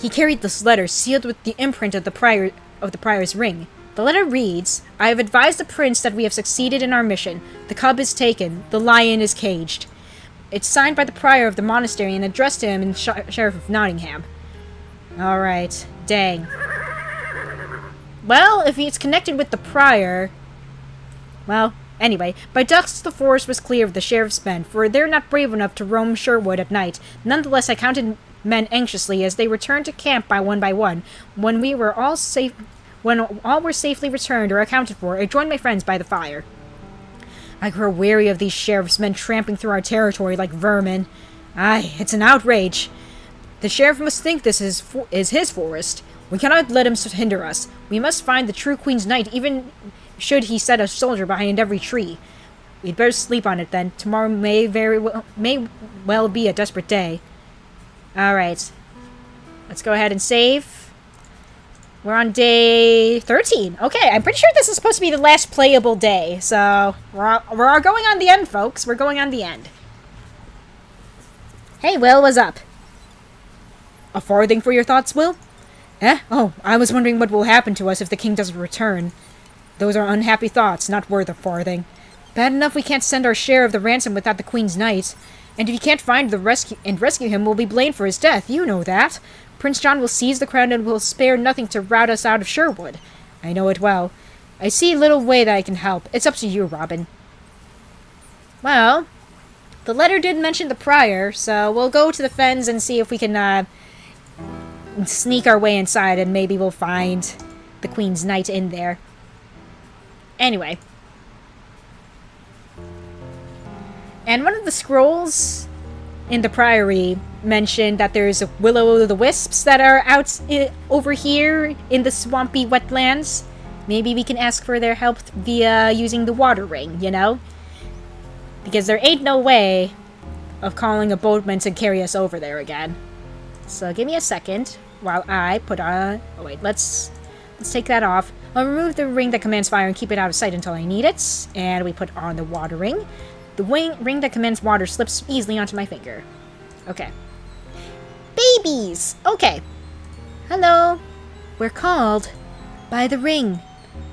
He carried this letter, sealed with the imprint of the prior's ring. The letter reads, I have advised the prince that we have succeeded in our mission. The cub is taken. The lion is caged. It's signed by the prior of the monastery and addressed to him in Sheriff of Nottingham. Alright. Dang. Well, if it's connected with the prior... Well, anyway, by dusk the forest was clear of the sheriff's men, for they're not brave enough to roam Sherwood at night. Nonetheless, I counted men anxiously as they returned to camp by one. When all were safely returned or accounted for, I joined my friends by the fire. I grow weary of these sheriff's men tramping through our territory like vermin. Aye, it's an outrage. The sheriff must think this is his forest. We cannot let him hinder us. We must find the true Queen's Knight, even should he set a soldier behind every tree. We'd better sleep on it then. Tomorrow may well be a desperate day. Alright. Let's go ahead and save. We're on day 13. Okay, I'm pretty sure this is supposed to be the last playable day. So, we're going on the end, folks. We're going on the end. Hey, Will, what's up? A farthing for your thoughts, Will? Eh? Oh, I was wondering what will happen to us if the king doesn't return. Those are unhappy thoughts, not worth a farthing. Bad enough we can't send our share of the ransom without the Queen's Knight. And if you can't find rescue him, we'll be blamed for his death. You know that. Prince John will seize the crown and will spare nothing to rout us out of Sherwood. I know it well. I see little way that I can help. It's up to you, Robin. Well, the letter did mention the prior, so we'll go to the fens and see if we can, sneak our way inside and maybe we'll find the Queen's Knight in there. Anyway. And one of the scrolls in the Priory mentioned that there's will-o'-the-wisps that are out over here in the swampy wetlands. Maybe we can ask for their help via using the water ring, you know? Because there ain't no way of calling a boatman to carry us over there again. So give me a second while I put on... Oh wait, let's take that off. I'll remove the ring that commands fire and keep it out of sight until I need it. And we put on the water ring. The ring that commands water slips easily onto my finger. Okay. Babies! Okay. Hello. We're called by the ring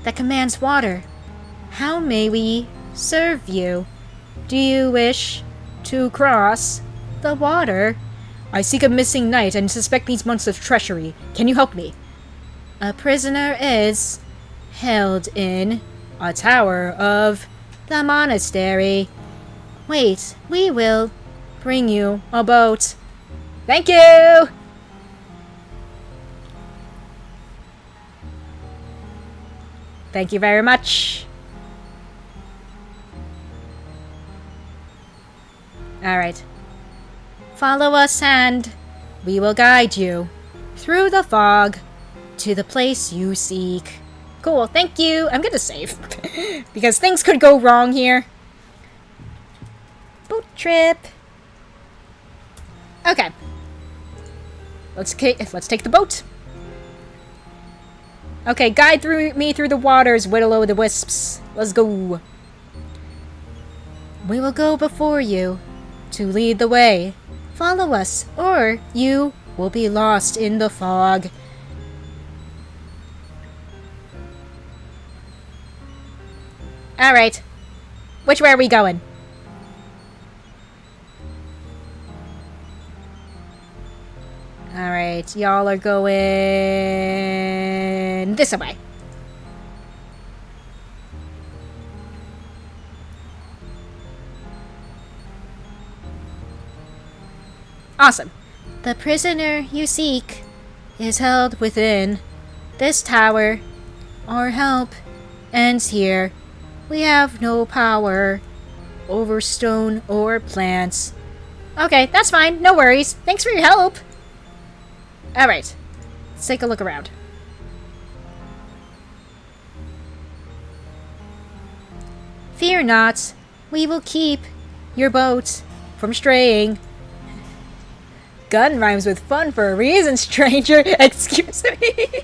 that commands water. How may we serve you? Do you wish to cross the water? I seek a missing knight and suspect these months of treachery. Can you help me? A prisoner is held in a tower of the monastery. Wait, we will bring you a boat. Thank you! Thank you very much. Alright. Follow us and we will guide you through the fog to the place you seek. Cool, thank you. I'm gonna save. Because things could go wrong here. Boat trip. Okay. let's take the boat. Okay, guide me through the waters, Will-o'-the-wisps. Let's go. We will go before you to lead the way. Follow us, or you will be lost in the fog. Alright. Which way are we going? Alright, y'all are going this way. Awesome. The prisoner you seek is held within this tower. Our help ends here. We have no power over stone or plants. Okay, that's fine. No worries. Thanks for your help. Alright. Let's take a look around. Fear not. We will keep your boat from straying. Gun rhymes with fun for a reason, stranger. Excuse me.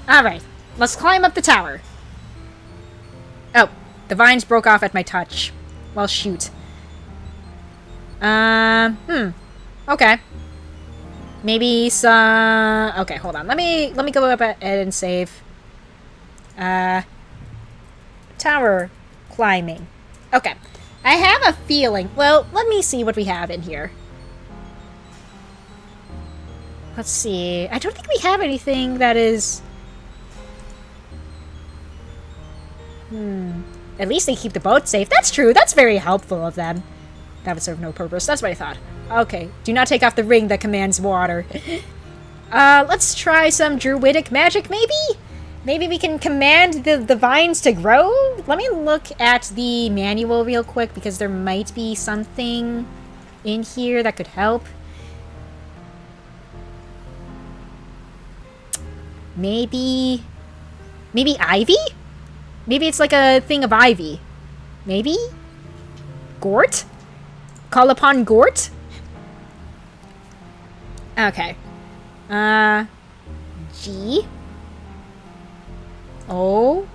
Alright, let's climb up the tower. Oh, the vines broke off at my touch. Well, shoot. Okay. Maybe some... Okay, hold on. Let me go up ahead and save. Tower climbing. Okay. I have a feeling... Well, let me see what we have in here. Let's see. I don't think we have anything that is... At least they keep the boat safe. That's true. That's very helpful of them. That would serve no purpose. That's what I thought. Okay. Do not take off the ring that commands water. Let's try some druidic magic, maybe? Maybe we can command the vines to grow? Let me look at the manual real quick, because there might be something in here that could help. Maybe ivy? Maybe it's like a thing of ivy. Maybe? Gort? Call upon Gort? Okay. G O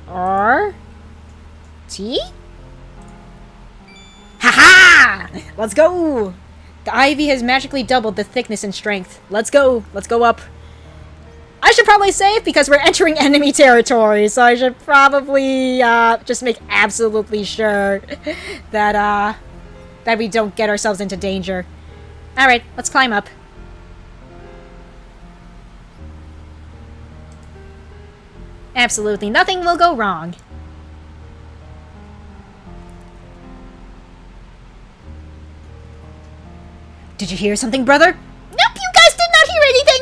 R T? Haha! Let's go! The ivy has magically doubled the thickness and strength. Let's go! Let's go up. I should probably save because we're entering enemy territory, so I should probably just make absolutely sure that that we don't get ourselves into danger. Alright, let's climb up. Absolutely nothing will go wrong. Did you hear something, brother? Nope, you guys did not hear anything!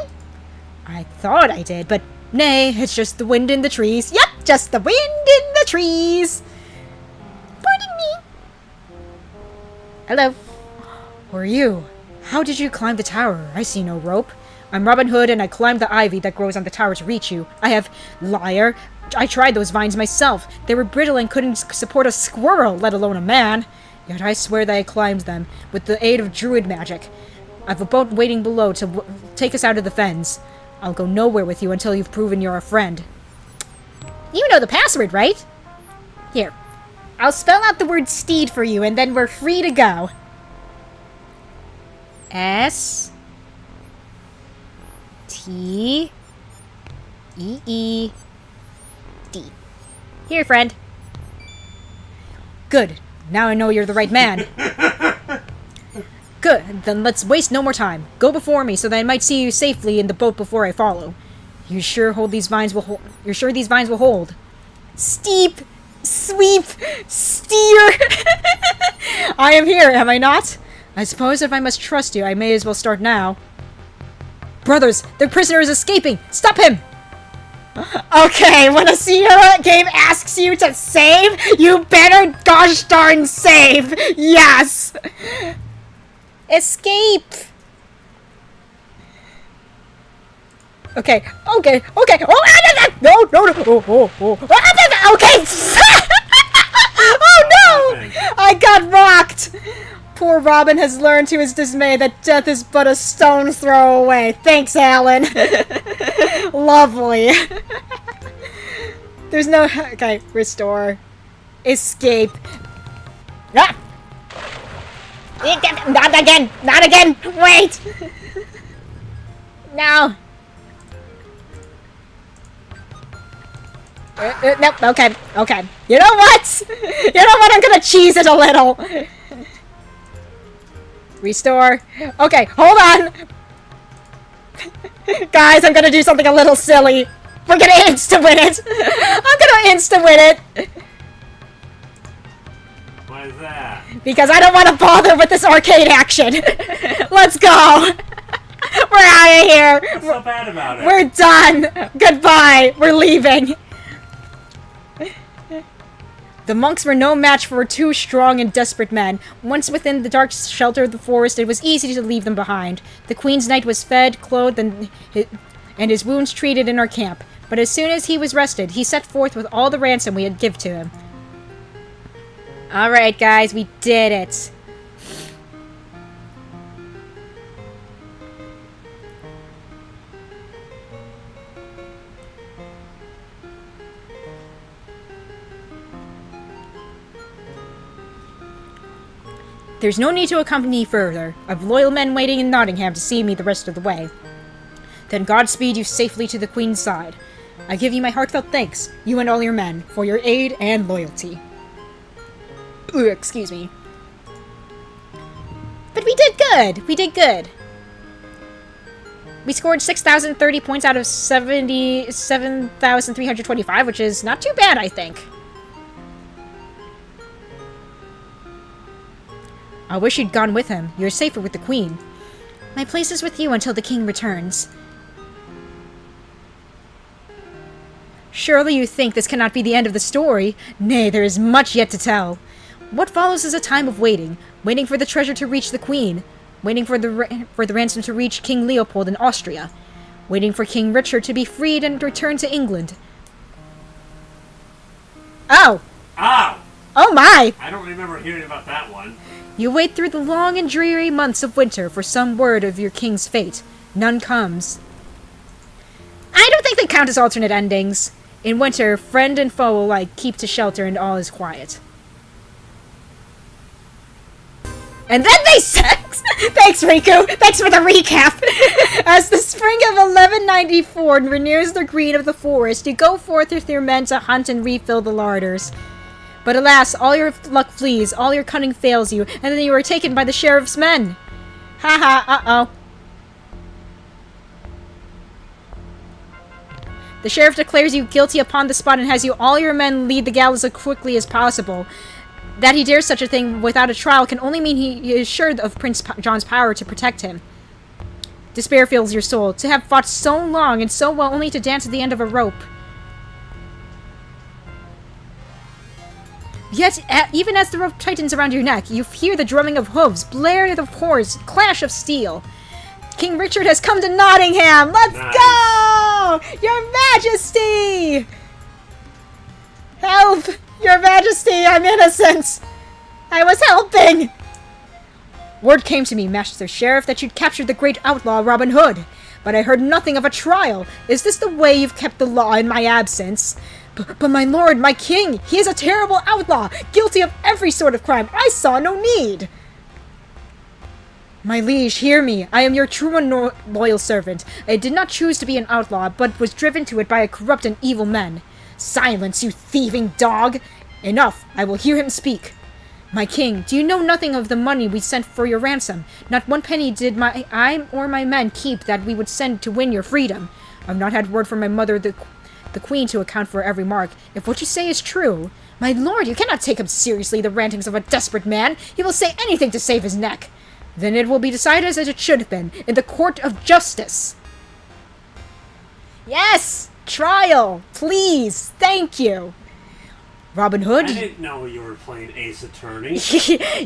I thought I did, but nay, it's just the wind in the trees. Yep, just the wind in the trees. Pardon me. Hello. Who are you? How did you climb the tower? I see no rope. I'm Robin Hood, and I climbed the ivy that grows on the tower to reach you. Liar. I tried those vines myself. They were brittle and couldn't support a squirrel, let alone a man. Yet I swear that I climbed them with the aid of druid magic. I've a boat waiting below to take us out of the fens. I'll go nowhere with you until you've proven you're a friend. You know the password, right? Here. I'll spell out the word steed for you, and then we're free to go. S T E E D. Here, friend. Good. Now I know you're the right man. Good. Then let's waste no more time. Go before me so that I might see you safely in the boat before I follow. You're sure these vines will hold? Steep, sweep, steer. I am here, am I not? I suppose if I must trust you, I may as well start now. Brothers, the prisoner is escaping! Stop him! Okay, when a Sierra game asks you to save, you better gosh darn save! Yes! Escape! Okay. Oh, no! Okay! Oh no! I got rocked! poor Robin has learned to his dismay that death is but a stone's throw away. Thanks, Alan. Lovely. There's no... Okay, restore. Escape. Ah! Not again! Not again! Wait! No. Nope, okay, okay. You know what? You know what? I'm gonna cheese it a little. Restore. Okay, hold on. Guys, I'm gonna do something a little silly. We're gonna insta-win it. I'm gonna insta-win it. Why is that? Because I don't want to bother with this arcade action. Let's go. We're out of here. What's so bad about it? We're done. Goodbye. We're leaving. The monks were no match for two strong and desperate men. Once within the dark shelter of the forest, it was easy to leave them behind. The Queen's Knight was fed, clothed, and his wounds treated in our camp. But as soon as he was rested, he set forth with all the ransom we had give to him. Alright, guys, we did it. There's no need to accompany further. I've loyal men waiting in Nottingham to see me the rest of the way. Then God speed you safely to the Queen's side. I give you my heartfelt thanks, you and all your men, for your aid and loyalty. Ooh, excuse me. But we did good! We did good. We scored 6,030 points out of 77,325, which is not too bad, I think. I wish you'd gone with him. You're safer with the Queen. My place is with you until the King returns. Surely you think this cannot be the end of the story? Nay, there is much yet to tell. What follows is a time of waiting. Waiting for the treasure to reach the Queen. Waiting for the ransom to reach King Leopold in Austria. Waiting for King Richard to be freed and return to England. Oh! Ow! Oh my! I don't remember hearing about that one. You wait through the long and dreary months of winter for some word of your king's fate. None comes. I don't think they count as alternate endings. In winter, friend and foe alike keep to shelter and all is quiet. And then they sex! Thanks, Riku! Thanks for the recap! As the spring of 1194 renews the green of the forest, you go forth with your men to hunt and refill the larders. But alas, all your luck flees, all your cunning fails you, and then you are taken by the sheriff's men. Haha, uh-oh. The sheriff declares you guilty upon the spot and has you all your men lead the gallows as quickly as possible. That he dares such a thing without a trial can only mean he is sure of Prince John's power to protect him. Despair fills your soul, to have fought so long and so well only to dance at the end of a rope. Yet, even as the rope tightens around your neck, you hear the drumming of hooves, blare of horns, clash of steel. King Richard has come to Nottingham! Let's go! Your Majesty! Help! Your Majesty, I'm innocent! I was helping! Word came to me, Master Sheriff, that you'd captured the great outlaw Robin Hood. But I heard nothing of a trial. Is this the way you've kept the law in my absence? But my lord, my king, he is a terrible outlaw, guilty of every sort of crime. I saw no need. My liege, hear me. I am your true and loyal servant. I did not choose to be an outlaw, but was driven to it by a corrupt and evil men. Silence, you thieving dog! Enough, I will hear him speak. My king, do you know nothing of the money we sent for your ransom? Not one penny did I or my men keep that we would send to win your freedom. I've not had word from my mother, the Queen, to account for every mark. If what you say is true... My lord, you cannot take up seriously the rantings of a desperate man. He will say anything to save his neck. Then it will be decided as it should have been, in the court of justice. Yes! Trial! Please! Thank you! Robin Hood? I didn't know you were playing Ace Attorney.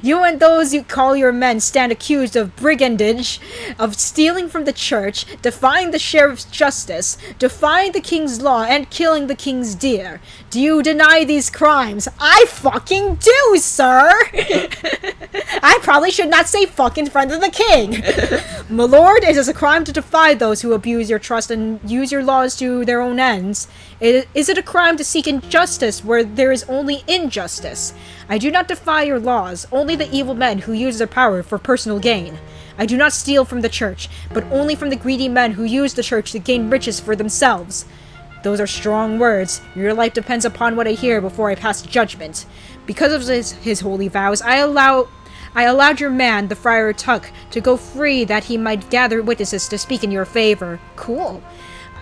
You and those you call your men stand accused of brigandage, of stealing from the church, defying the sheriff's justice, defying the king's law, and killing the king's deer. Do you deny these crimes? I fucking do, sir! I probably should not say fuck in front of the king. My lord, it is a crime to defy those who abuse your trust and use your laws to their own ends. Is it a crime to seek injustice where there is only injustice? I do not defy your laws, only the evil men who use their power for personal gain. I do not steal from the church, but only from the greedy men who use the church to gain riches for themselves. Those are strong words. Your life depends upon what I hear before I pass judgment. Because of his holy vows, I allowed your man, the Friar Tuck, to go free that he might gather witnesses to speak in your favor. Cool.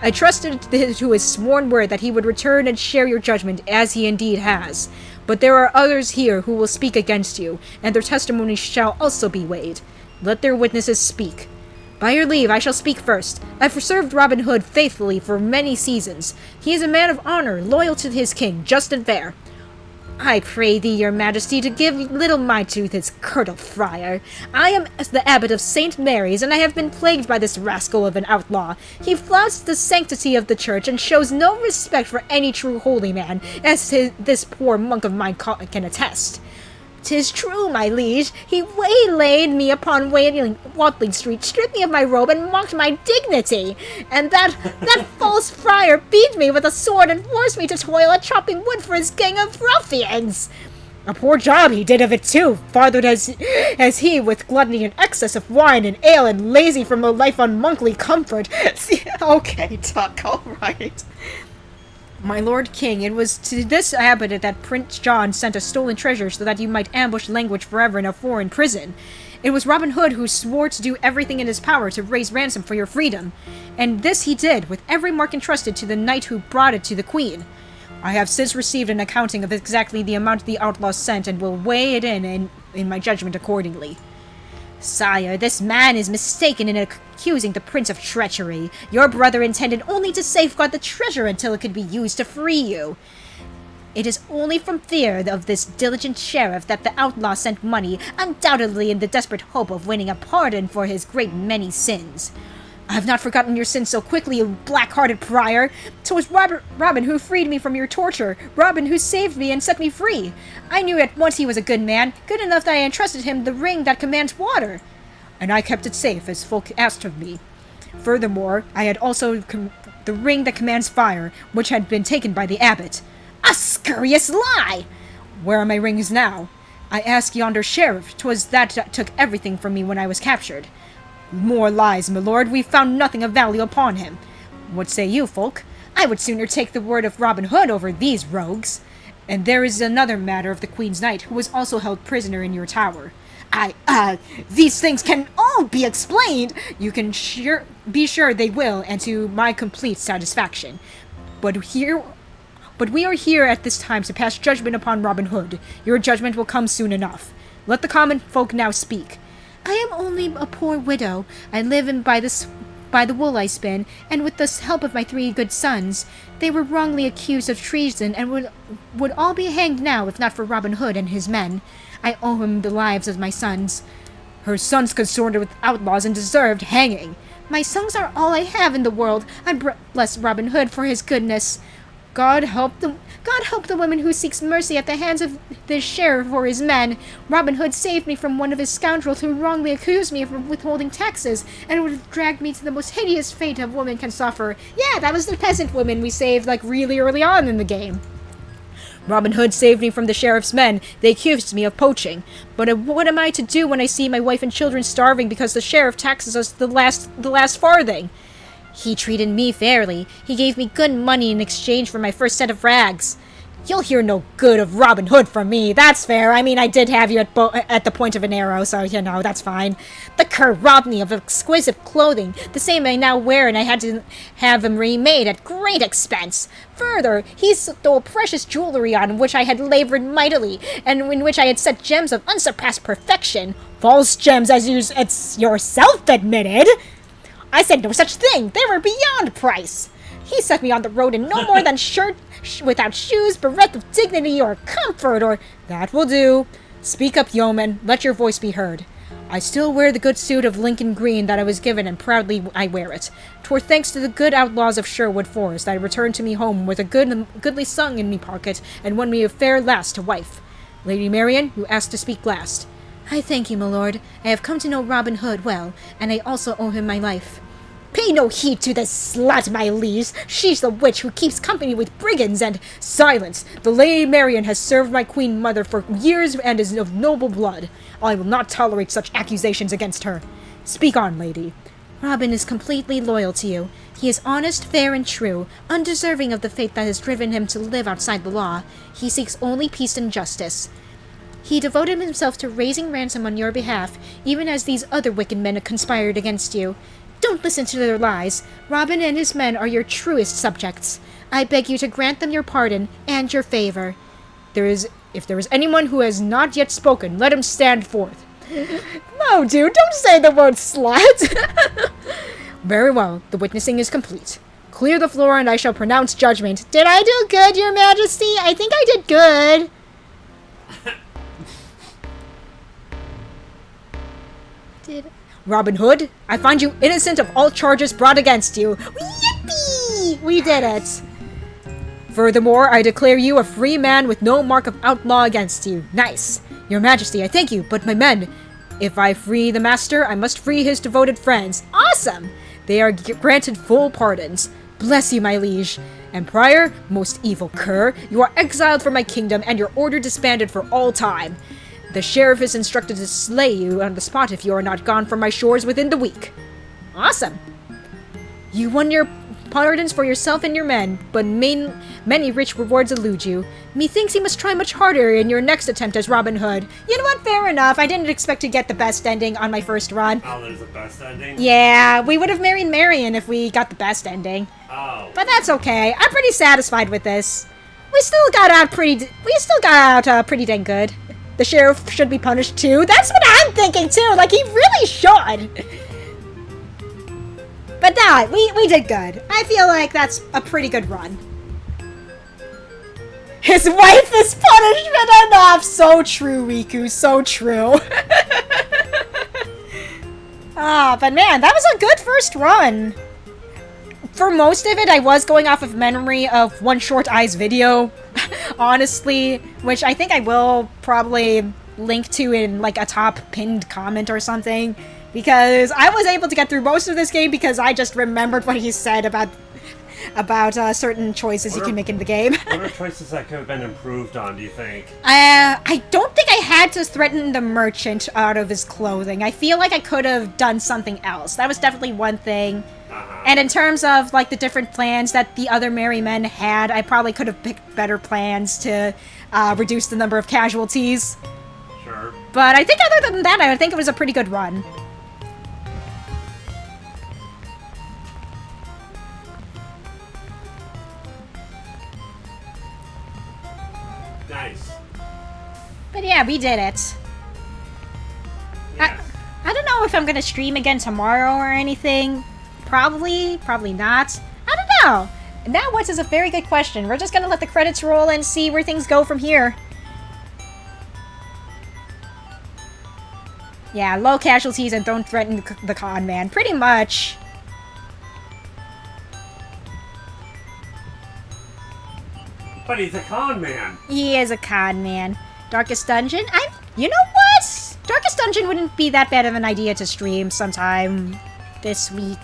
I trusted to his sworn word that he would return and share your judgment, as he indeed has. But there are others here who will speak against you, and their testimony shall also be weighed. Let their witnesses speak. By your leave, I shall speak first. I've served Robin Hood faithfully for many seasons. He is a man of honor, loyal to his king, just and fair. I pray thee, your majesty, to give little mind to this curdle friar. I am the abbot of St. Mary's, and I have been plagued by this rascal of an outlaw. He flouts the sanctity of the church and shows no respect for any true holy man, as this poor monk of mine can attest. 'Tis true, my liege, he waylaid me upon Watling Street, stripped me of my robe, and mocked my dignity. And that false friar beat me with a sword and forced me to toil at chopping wood for his gang of ruffians. A poor job he did of it, too, fathered as he with gluttony and excess of wine and ale, and lazy from a life on monkly comfort. Okay, Tuck, all right. My lord king, it was to this abbot that Prince John sent a stolen treasure so that you might ambush language forever in a foreign prison. It was Robin Hood who swore to do everything in his power to raise ransom for your freedom. And this he did, with every mark entrusted to the knight who brought it to the queen. I have since received an accounting of exactly the amount the outlaws sent and will weigh it in my judgment accordingly. Sire, this man is mistaken in accusing the prince of treachery. Your brother intended only to safeguard the treasure until it could be used to free you. It is only from fear of this diligent sheriff that the outlaw sent money, undoubtedly in the desperate hope of winning a pardon for his great many sins. I have not forgotten your sins so quickly, you black-hearted prior. 'Twas Robin who freed me from your torture, Robin who saved me and set me free. I knew at once he was a good man, good enough that I entrusted him the ring that commands water. And I kept it safe, as folk asked of me. Furthermore, I had also the ring that commands fire, which had been taken by the abbot. A scurrious lie! Where are my rings now? I ask yonder sheriff. 'Twas that took everything from me when I was captured. More lies, my lord. We found nothing of value upon him. What say you, folk? I would sooner take the word of Robin Hood over these rogues. And there is another matter of the Queen's Knight, who was also held prisoner in your tower. These things can all be explained! You can be sure they will, and to my complete satisfaction. But we are here at this time to pass judgment upon Robin Hood. Your judgment will come soon enough. Let the common folk now speak. I am only a poor widow. I live by the wool I spin, and with the help of my 3 good sons. They were wrongly accused of treason, and would all be hanged now if not for Robin Hood and his men. I owe him the lives of my sons. Her sons consorted with outlaws and deserved hanging. My sons are all I have in the world. I bless Robin Hood for his goodness. God help the woman who seeks mercy at the hands of this sheriff or his men. Robin Hood saved me from one of his scoundrels who wrongly accused me of withholding taxes, and would have dragged me to the most hideous fate a woman can suffer. Yeah, that was the peasant woman we saved, really early on in the game. Robin Hood saved me from the sheriff's men. They accused me of poaching. But what am I to do when I see my wife and children starving because the sheriff taxes us the last farthing? He treated me fairly. He gave me good money in exchange for my first set of rags. You'll hear no good of Robin Hood from me. That's fair. I mean, I did have you at the point of an arrow, so, that's fine. The cur robbed me of exquisite clothing, the same I now wear, and I had to have them remade at great expense. Further, he stole precious jewelry on which I had labored mightily, and in which I had set gems of unsurpassed perfection. False gems, as you yourself admitted. I said no such thing. They were beyond price. He set me on the road in no more than shirt without shoes, bereft of dignity or comfort, or... That will do. Speak up, yeoman. Let your voice be heard. I still wear the good suit of Lincoln Green that I was given, and proudly I wear it. 'Twere thanks to the good outlaws of Sherwood Forest that I returned to me home with a goodly song in me pocket, and won me a fair lass to wife. Lady Marian, you asked to speak last. I thank you, my lord. I have come to know Robin Hood well, and I also owe him my life. Pay no heed to this slut, my liege. She's the witch who keeps company with brigands, and... Silence! The Lady Marian has served my queen mother for years and is of noble blood. I will not tolerate such accusations against her. Speak on, lady. Robin is completely loyal to you. He is honest, fair, and true, undeserving of the fate that has driven him to live outside the law. He seeks only peace and justice. He devoted himself to raising ransom on your behalf, even as these other wicked men conspired against you. Don't listen to their lies. Robin and his men are your truest subjects. I beg you to grant them your pardon and your favor. If there is anyone who has not yet spoken, let him stand forth. No, dude, don't say the word slut. Very well, the witnessing is complete. Clear the floor and I shall pronounce judgment. Did I do good, your majesty? I think I did good. Robin Hood, I find you innocent of all charges brought against you. Yippee! We did it. Furthermore, I declare you a free man with no mark of outlaw against you. Nice. Your Majesty, I thank you, but my men... If I free the master, I must free his devoted friends. Awesome! They are granted full pardons. Bless you, my liege. And Prior, most evil cur, you are exiled from my kingdom and your order disbanded for all time. The sheriff is instructed to slay you on the spot if you are not gone from my shores within the week. Awesome. You won your pardons for yourself and your men, but many rich rewards elude you. Methinks you must try much harder in your next attempt as Robin Hood. You know what? Fair enough. I didn't expect to get the best ending on my first run. Oh, there's a best ending? Yeah, we would have married Marian if we got the best ending. Oh. But that's okay. I'm pretty satisfied with this. We still got out pretty dang good. The sheriff should be punished too. That's what I'm thinking too. Like, he really should. But nah, we did good. I feel like that's a pretty good run. His wife is punishment enough. So true, Riku. So true. But man, that was a good first run. For most of it, I was going off of memory of One Short Eye's video, honestly, which I think I will probably link to in like a top pinned comment or something, because I was able to get through most of this game because I just remembered what he said about certain choices you can make in the game. What are choices that could have been improved on, do you think? I don't think I had to threaten the merchant out of his clothing. I feel like I could have done something else. That was definitely one thing. And in terms of, like, the different plans that the other merry men had, I probably could have picked better plans to reduce the number of casualties. Sure. But I think other than that, I think it was a pretty good run. Nice. But yeah, we did it. Yes. I don't know if I'm gonna stream again tomorrow or anything. Probably not. I don't know. Now what is a very good question. We're just gonna let the credits roll and see where things go from here. Yeah, low casualties and don't threaten the con man. Pretty much. But he's a con man. He is a con man. Darkest Dungeon? You know what? Darkest Dungeon wouldn't be that bad of an idea to stream sometime this week.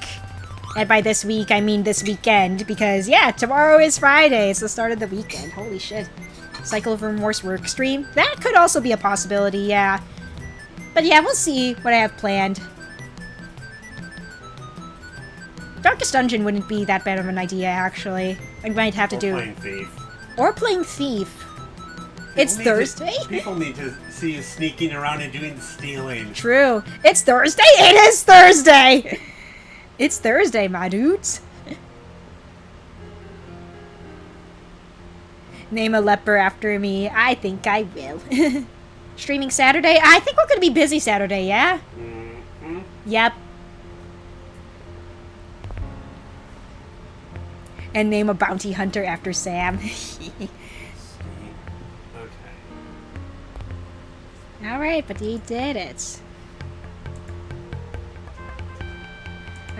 And by this week, I mean this weekend, because, yeah, tomorrow is Friday. It's the start of the weekend. Holy shit. Cycle of Remorse work stream? That could also be a possibility, yeah. But yeah, we'll see what I have planned. Darkest Dungeon wouldn't be that bad of an idea, actually. I might have to do... Playing Thief. Or playing Thief. It's Thursday? People need to see you sneaking around and doing the stealing. True. It's Thursday? It is Thursday! It's Thursday, my dudes. Name a leper after me. I think I will. Streaming Saturday? I think we're gonna be busy Saturday, yeah? Yep. and name a bounty hunter after Sam. Okay. Alright, but he did it.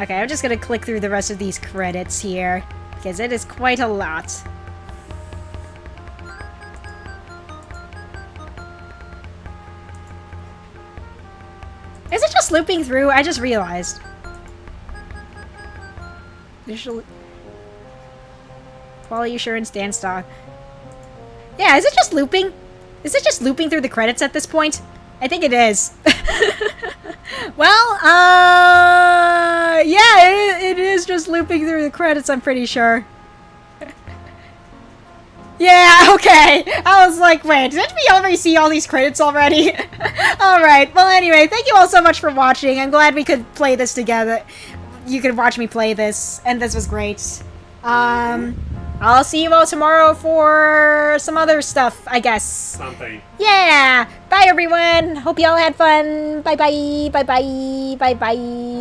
Okay, I'm just gonna click through the rest of these credits here, because it is quite a lot. Is it just looping through? I just realized. Quality assurance, Dan stock. Yeah, is it just looping? Is it just looping through the credits at this point? I think it is. Well, yeah, it is just looping through the credits, I'm pretty sure. Yeah, okay. I was like, wait, didn't we already see all these credits already? Alright, well anyway, thank you all so much for watching. I'm glad we could play this together. You could watch me play this, and this was great. I'll see you all tomorrow for some other stuff, I guess. Something. Yeah! Bye, everyone! Hope you all had fun! Bye-bye! Bye-bye! Bye-bye!